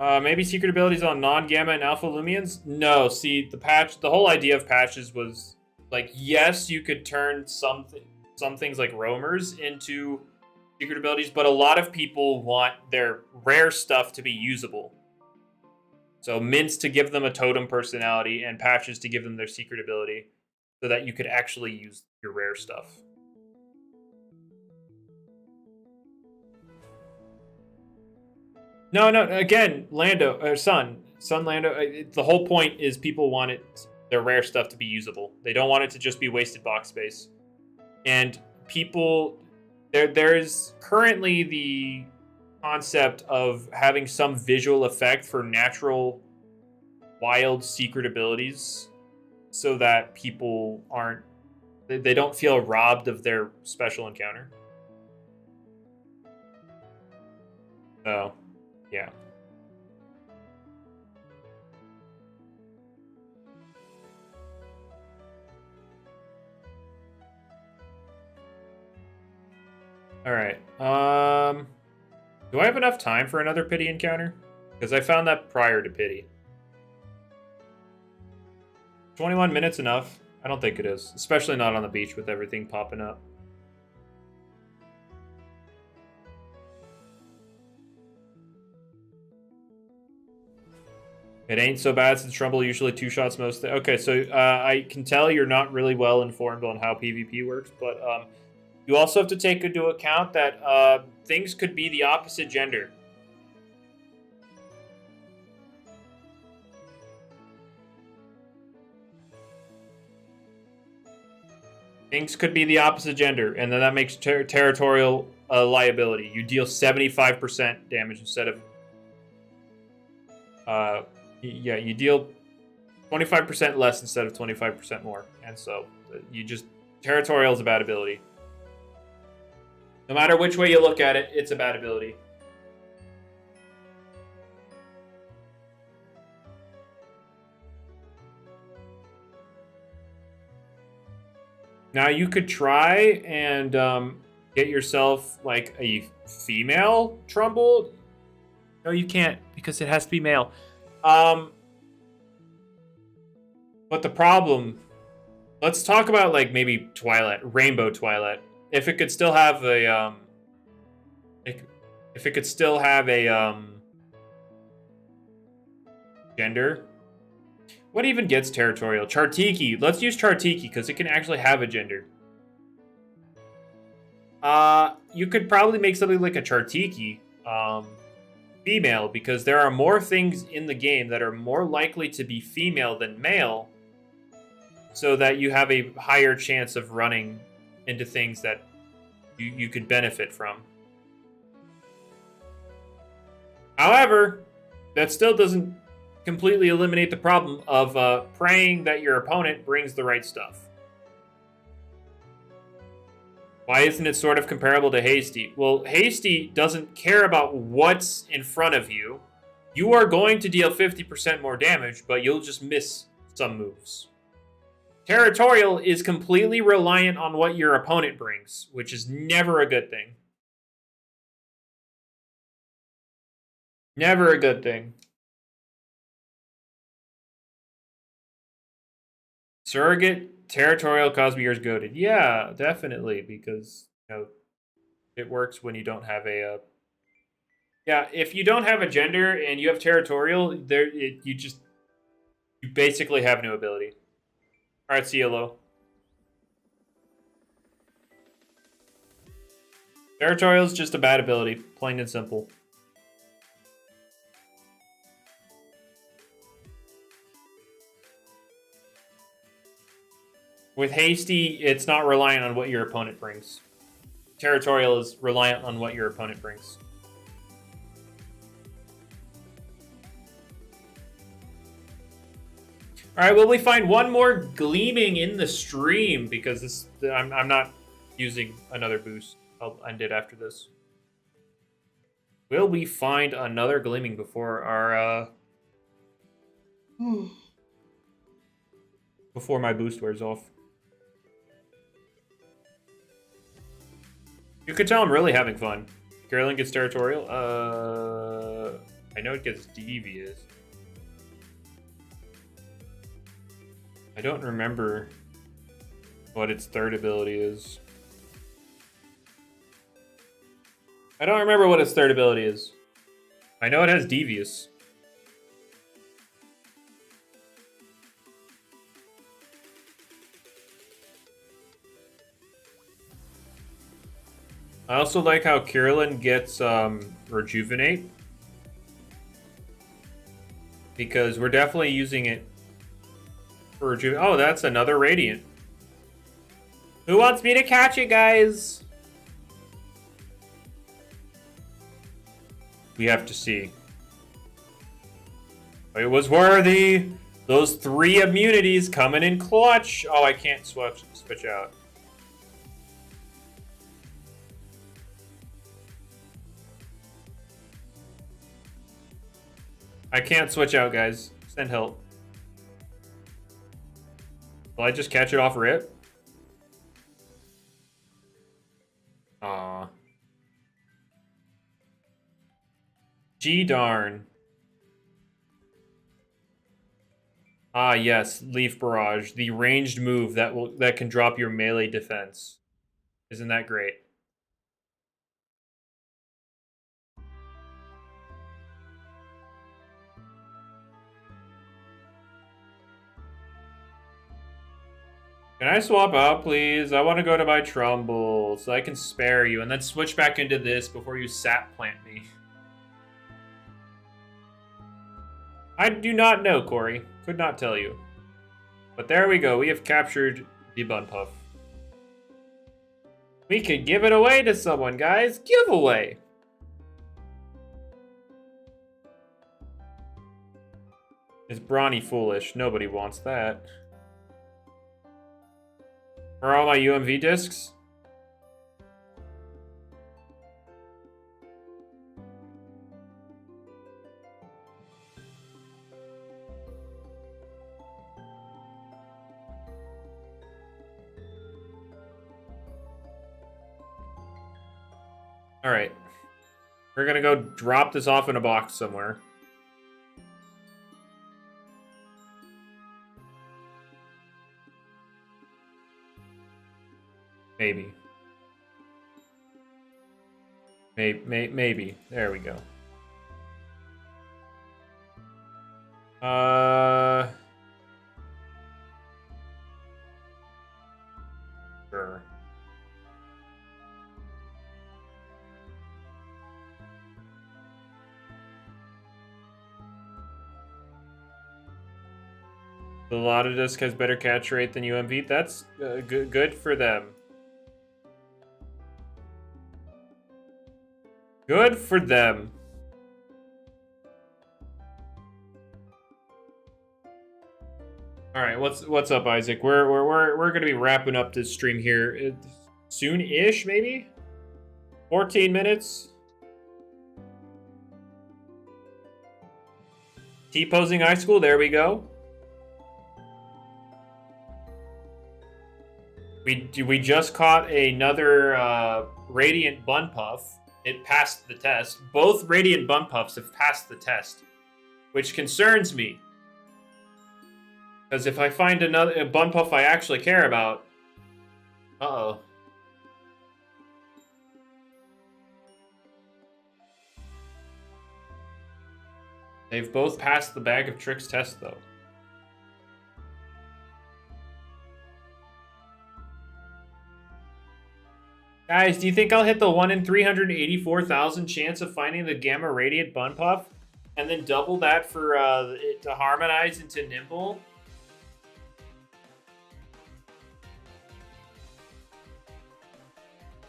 Maybe secret abilities on non-gamma and alpha Loomians? No, see, the whole idea of patches was, like, yes, you could turn some things like roamers into secret abilities, but a lot of people want their rare stuff to be usable. So mints to give them a totem personality and patches to give them their secret ability so that you could actually use your rare stuff. No, again, Lando, or Sun Lando, the whole point is people want their rare stuff to be usable. They don't want it to just be wasted box space. And people, there's currently the concept of having some visual effect for natural wild secret abilities so that people they don't feel robbed of their special encounter. So, yeah. All right. Do I have enough time for another pity encounter? Because I found that prior to pity. 21 minutes enough? I don't think it is. Especially not on the beach with everything popping up. It ain't so bad since Trumbull usually 2 shots most. Okay, so I can tell you're not really well informed on how PvP works, but you also have to take into account that things could be the opposite gender. Things could be the opposite gender, and then that makes territorial liability. You deal 75% damage instead of... yeah, you deal 25% less instead of 25% more. And so, you just... Territorial is a bad ability. No matter which way you look at it, it's a bad ability. Now you could try and get yourself like a female Trumbull. No, you can't because it has to be male. But the problem, let's talk about like maybe Twilight, Rainbow Twilight. If it could still have a if it could still have a gender. What even gets territorial? Chartiki. Let's use Chartiki because it can actually have a gender. You could probably make something like a Chartiki female because there are more things in the game that are more likely to be female than male, so that you have a higher chance of running into things that you could benefit from. However, that still doesn't completely eliminate the problem of praying that your opponent brings the right stuff. Why isn't it sort of comparable to Hasty? Well, Hasty doesn't care about what's in front of you. You are going to deal 50% more damage, but you'll just miss some moves. Territorial is completely reliant on what your opponent brings, which is never a good thing. Never a good thing. Surrogate territorial Cosmere goaded. Yeah, definitely, because it works when you don't have a yeah, if you don't have a gender and you have territorial, you basically have no ability. All right, CLO. Territorial is just a bad ability, plain and simple. With Hasty, it's not reliant on what your opponent brings. Territorial is reliant on what your opponent brings. All right, will we find one more gleaming in the stream? Because I'm not using another boost. I'll end it after this. Will we find another gleaming before our before my boost wears off? You could tell I'm really having fun. Carolyn gets territorial. I know it gets devious. I don't remember what its third ability is. I don't remember what its third ability is. I know it has devious. I also like how Kirillin gets Rejuvenate. Because we're definitely using it for Rejuvenate. Oh, that's another Radiant. Who wants me to catch it, guys? We have to see. It was worthy. Those 3 immunities coming in clutch. Oh, I can't switch out. I can't switch out, guys. Send help. Will I just catch it off rip? Aw. Gee darn. Ah, yes, Leaf Barrage, the ranged move that can drop your melee defense. Isn't that great? Can I swap out, please? I want to go to my Trumbull so I can spare you and then switch back into this before you sap plant me. I do not know, Corey. Could not tell you. But there we go. We have captured the Bunpuff. We could give it away to someone, guys. Giveaway. It's brawny foolish. Nobody wants that. Are all my UMV discs? All right. We're gonna go drop this off in a box somewhere. Maybe. Maybe. There we go. Sure. The Lottodisc has better catch rate than UMV. That's good for them. Good for them. All right, what's up, Isaac? We're gonna be wrapping up this stream here soon-ish, maybe. 14 minutes. T-posing high school. There we go. We just caught another Radiant Bunpuff. It passed the test. Both Radiant Bunpuffs have passed the test, which concerns me. Because if I find a Bunpuff I actually care about... Uh-oh. They've both passed the Bag of Tricks test, though. Guys, do you think I'll hit the 1 in 384,000 chance of finding the Gamma Radiant Bunpuff? And then double that for it to harmonize into Nimble?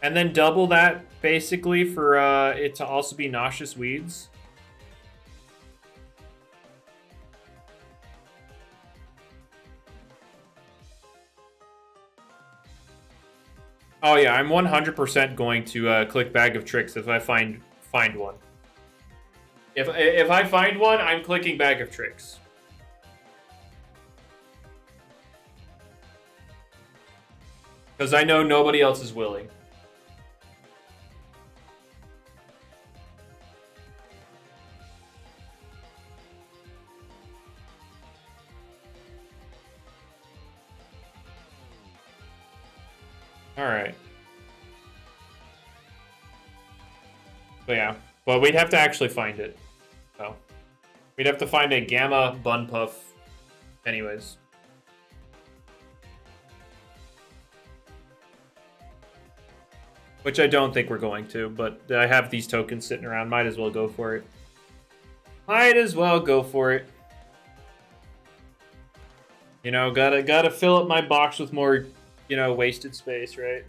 And then double that, basically, for it to also be Nauseous Weeds? Oh yeah, I'm 100% going to click Bag of Tricks if I find one. If I find one, I'm clicking Bag of Tricks. Because I know nobody else is willing. But yeah, but we'd have to actually find it. So we'd have to find a Gamma Bunpuff anyways. Which I don't think we're going to, but I have these tokens sitting around. Might as well go for it. Might as well go for it. You know, gotta fill up my box with more, you know, wasted space, right?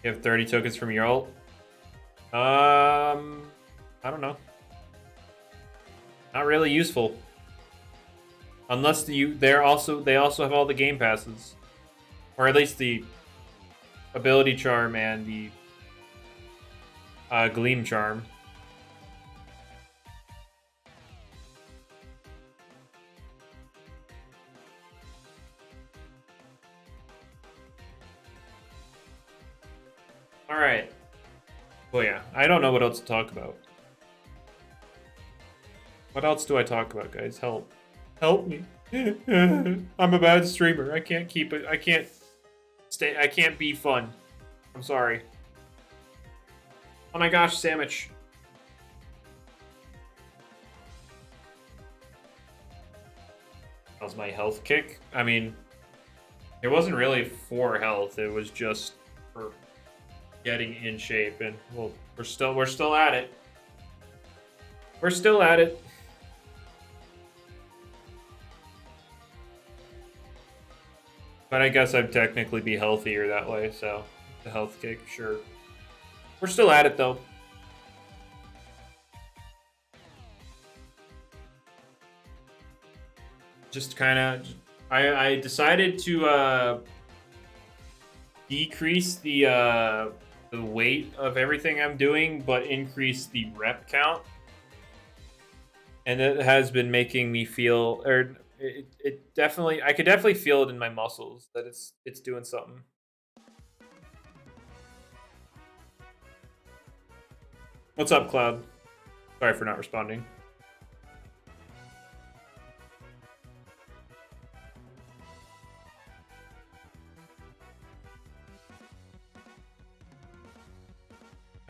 You have 30 tokens from your ult? I don't know. Not really useful. Unless they also have all the game passes. Or at least the ability charm and the gleam charm. Alright. Well, yeah. I don't know what else to talk about. What else do I talk about, guys? Help. Help me. I'm a bad streamer. I can't keep it. I can't be fun. I'm sorry. Oh my gosh, sandwich. How's my health kick? I mean, it wasn't really for health. It was just for getting in shape, and well, we're still at it. We're still at it. But I guess I'd technically be healthier that way, so the health kick, sure. We're still at it, though. Just kind of... I decided to decrease the weight of everything I'm doing, but increase the rep count. And it has been making me feel... It definitely, I could definitely feel it in my muscles that it's doing something. What's up, Cloud? Sorry for not responding.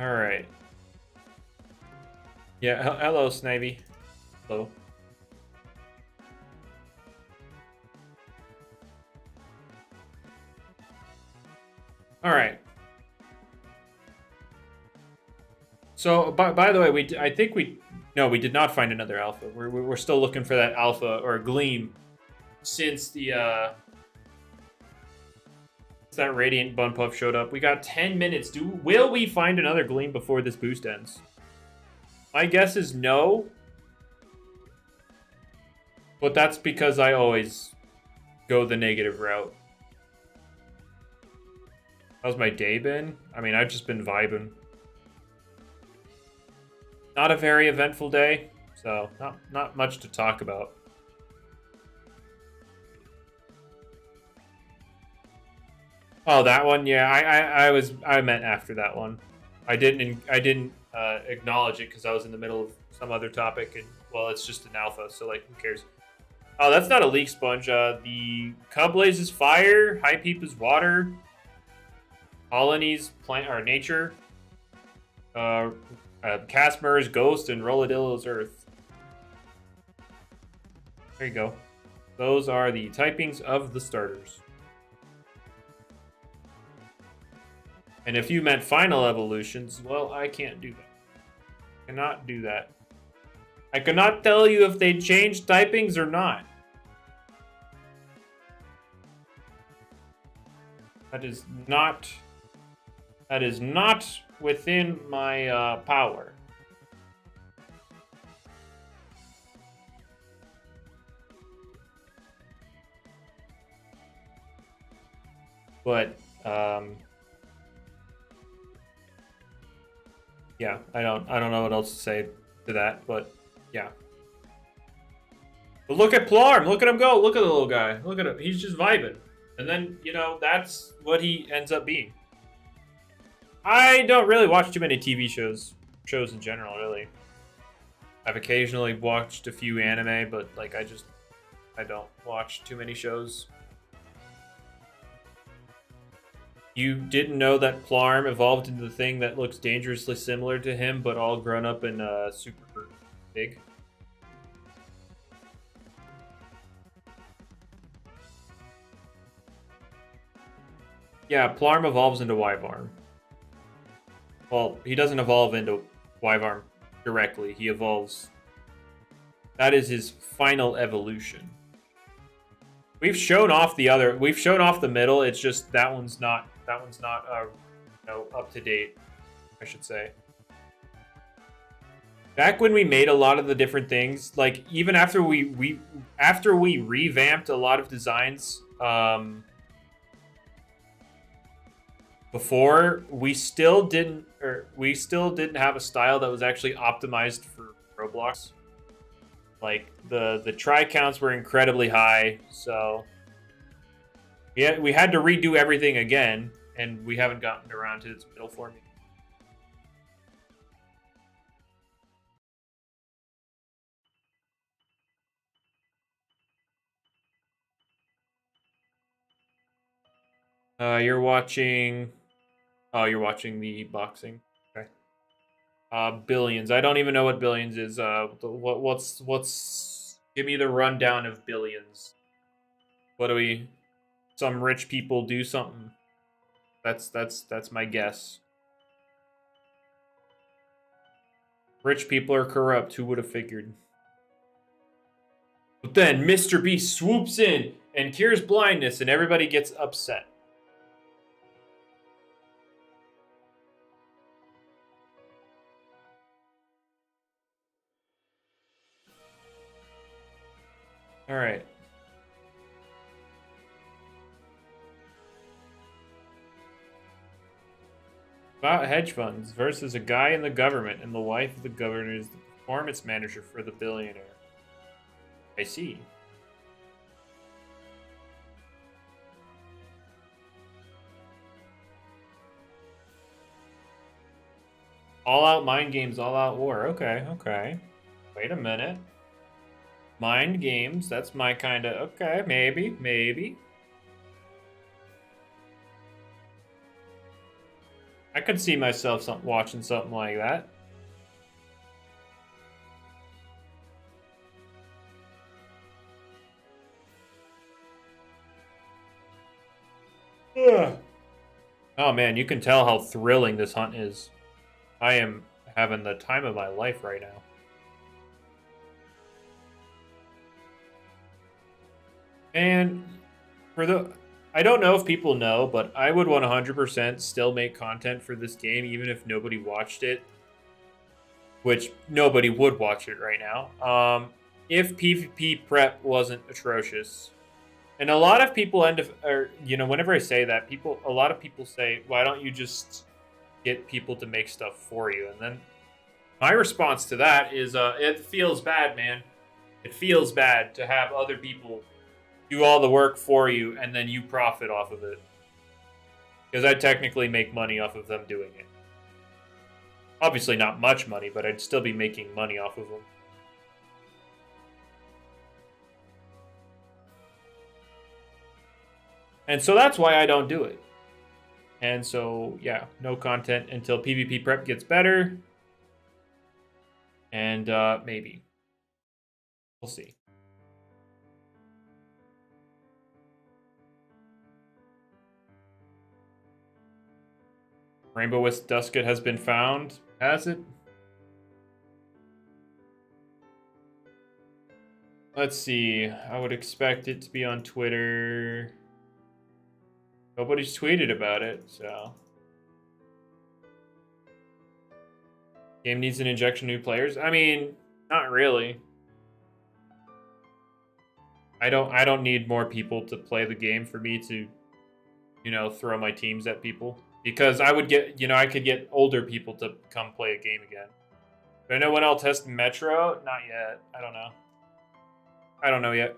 All right. Yeah, hello, Snivy. Hello. All right. So, by the way, we did not find another alpha. We're still looking for that alpha or gleam since that radiant Bunpuff showed up. We got 10 minutes. Will we find another gleam before this boost ends? My guess is no. But that's because I always go the negative route. How's my day been? I mean, I've just been vibing. Not a very eventful day, so not much to talk about. Oh, that one, yeah. I meant after that one. I didn't acknowledge it because I was in the middle of some other topic, and well, it's just an alpha, so like, who cares? Oh, that's not a leak sponge. The Cublaze is fire. High Peep is water. Colonies, plant or nature. Casmer is ghost, and Rolladillo is earth. There you go. Those are the typings of the starters. And if you meant final evolutions, well, I can't do that. I cannot do that. I cannot tell you if they changed typings or not. That is not within my power. But yeah, I don't know what else to say to that, but yeah. But look at Plarm, look at him go, look at the little guy, look at him, he's just vibing. And then, you know, that's what he ends up being. I don't really watch too many TV shows in general, really. I've occasionally watched a few anime, but like I don't watch too many shows. You didn't know that Plarm evolved into the thing that looks dangerously similar to him, but all grown up and super big? Yeah, Plarm evolves into Wyvarn. Well, he doesn't evolve into Wyvarn directly. He evolves. That is his final evolution. We've shown off the other. We've shown off the middle. It's just that one's not. That one's not. Up to date, I should say. Back when we made a lot of the different things, like even after we revamped a lot of designs, before we still didn't have a style that was actually optimized for Roblox. Like the try counts were incredibly high, so we had to redo everything again, and we haven't gotten around to its middle form. You're watching. Oh, you're watching the boxing. Okay. Billions. I don't even know what Billions is. What's? Give me the rundown of Billions. What do we? Some rich people do something. That's my guess. Rich people are corrupt. Who would have figured? But then Mr. Beast swoops in and cures blindness, and everybody gets upset. All right. About hedge funds versus a guy in the government, and the wife of the governor is the performance manager for the billionaire. I see. All out mind games, all out war. Okay, okay. Wait a minute. Mind games, that's my kind of... Okay, maybe. I could see myself watching something like that. Ugh. Oh man, you can tell how thrilling this hunt is. I am having the time of my life right now. And I don't know if people know, but I would 100% still make content for this game even if nobody watched it, which nobody would watch it right now. If PvP prep wasn't atrocious. And a lot of people whenever I say that, a lot of people say, why don't you just get people to make stuff for you? And then my response to that is, it feels bad, man. It feels bad to have other people do all the work for you and then you profit off of it. Because I technically make money off of them doing it. Obviously not much money, but I'd still be making money off of them. And so that's why I don't do it. And so, yeah, no content until PvP prep gets better. And maybe. We'll see. Rainbow Wisp Dusket has been found. Has it? Let's see. I would expect it to be on Twitter. Nobody's tweeted about it, so. Game needs an injection of new players. I mean, not really. I don't need more people to play the game for me to, throw my teams at people. Because I would get, I could get older people to come play a game again. Do I know when I'll test Metro? Not yet. I don't know. I don't know yet.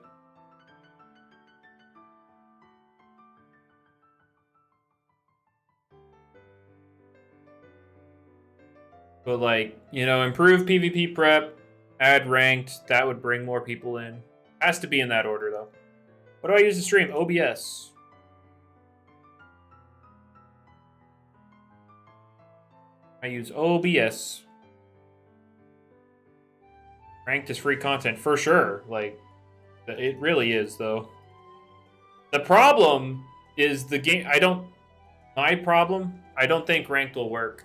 But improve PvP prep, Add ranked. That would bring more people in. Has to be in that order, though. What do I use to stream? OBS. I use OBS. Ranked is free content for sure. Like, it really is, though. The problem is the game. My problem, I don't think ranked will work.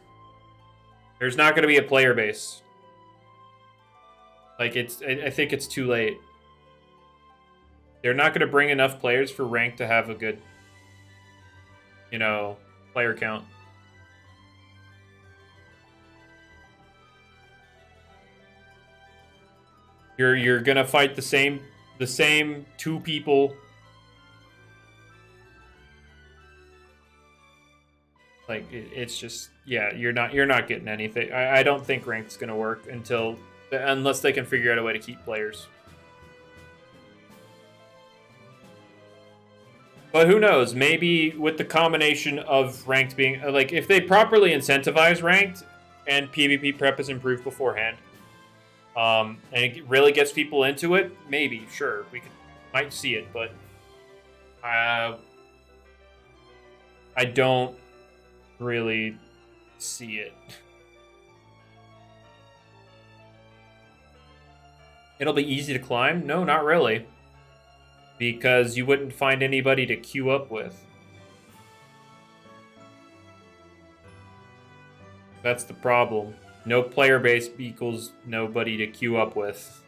There's not going to be a player base. Like, I think it's too late. They're not going to bring enough players for ranked to have a good, player count. You're gonna fight the same 2 people. Like it's just you're not getting anything. I don't think ranked's gonna work unless they can figure out a way to keep players. But who knows? Maybe with the combination of ranked being like if they properly incentivize ranked and PvP prep is improved beforehand. And it really gets people into it. Maybe, sure, might see it, but I don't really see it. It'll be easy to climb? No, not really, because you wouldn't find anybody to queue up with. That's the problem. No player base equals nobody to queue up with.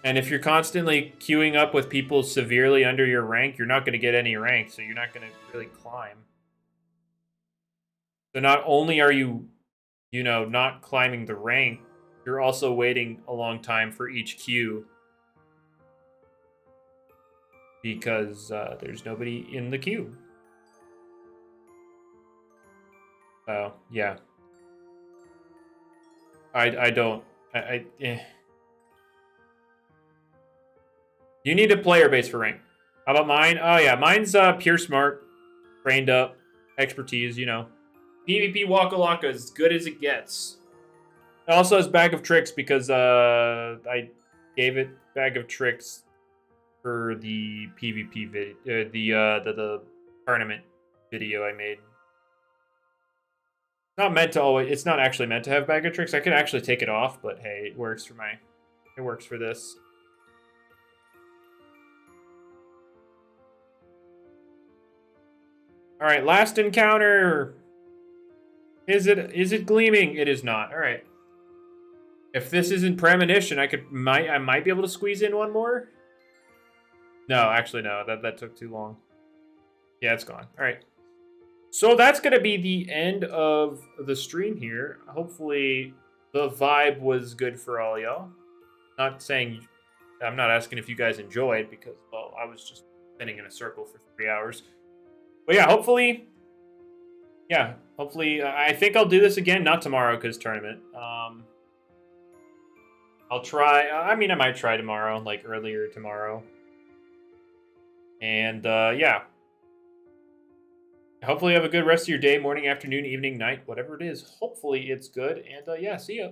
And if you're constantly queuing up with people severely under your rank, you're not going to get any rank, so you're not going to really climb. So not only are you, not climbing the rank, you're also waiting a long time for each queue. Because there's nobody in the queue. So, yeah. You need a player base for rank. How about mine? Oh, yeah. Mine's pure smart. Trained up. Expertise, PvP Waka Waka as good as it gets. It also has Bag of Tricks because I gave it Bag of Tricks for the PvP video. The tournament video I made. It's not actually meant to have Bag of Tricks. I could actually take it off, but hey, it works for this. All right, last encounter. Is it gleaming? It is not. All right. If this isn't premonition, I might be able to squeeze in one more. No, actually no. That took too long. Yeah, it's gone. All right. So that's going to be the end of the stream here. Hopefully the vibe was good for all y'all. I'm not asking if you guys enjoyed because, well, I was just spinning in a circle for 3 hours. But yeah, hopefully, I think I'll do this again. Not tomorrow because tournament. I'll try. I might try tomorrow, like earlier tomorrow. And yeah. Hopefully you have a good rest of your day, morning, afternoon, evening, night, whatever it is. Hopefully it's good. And yeah, see ya.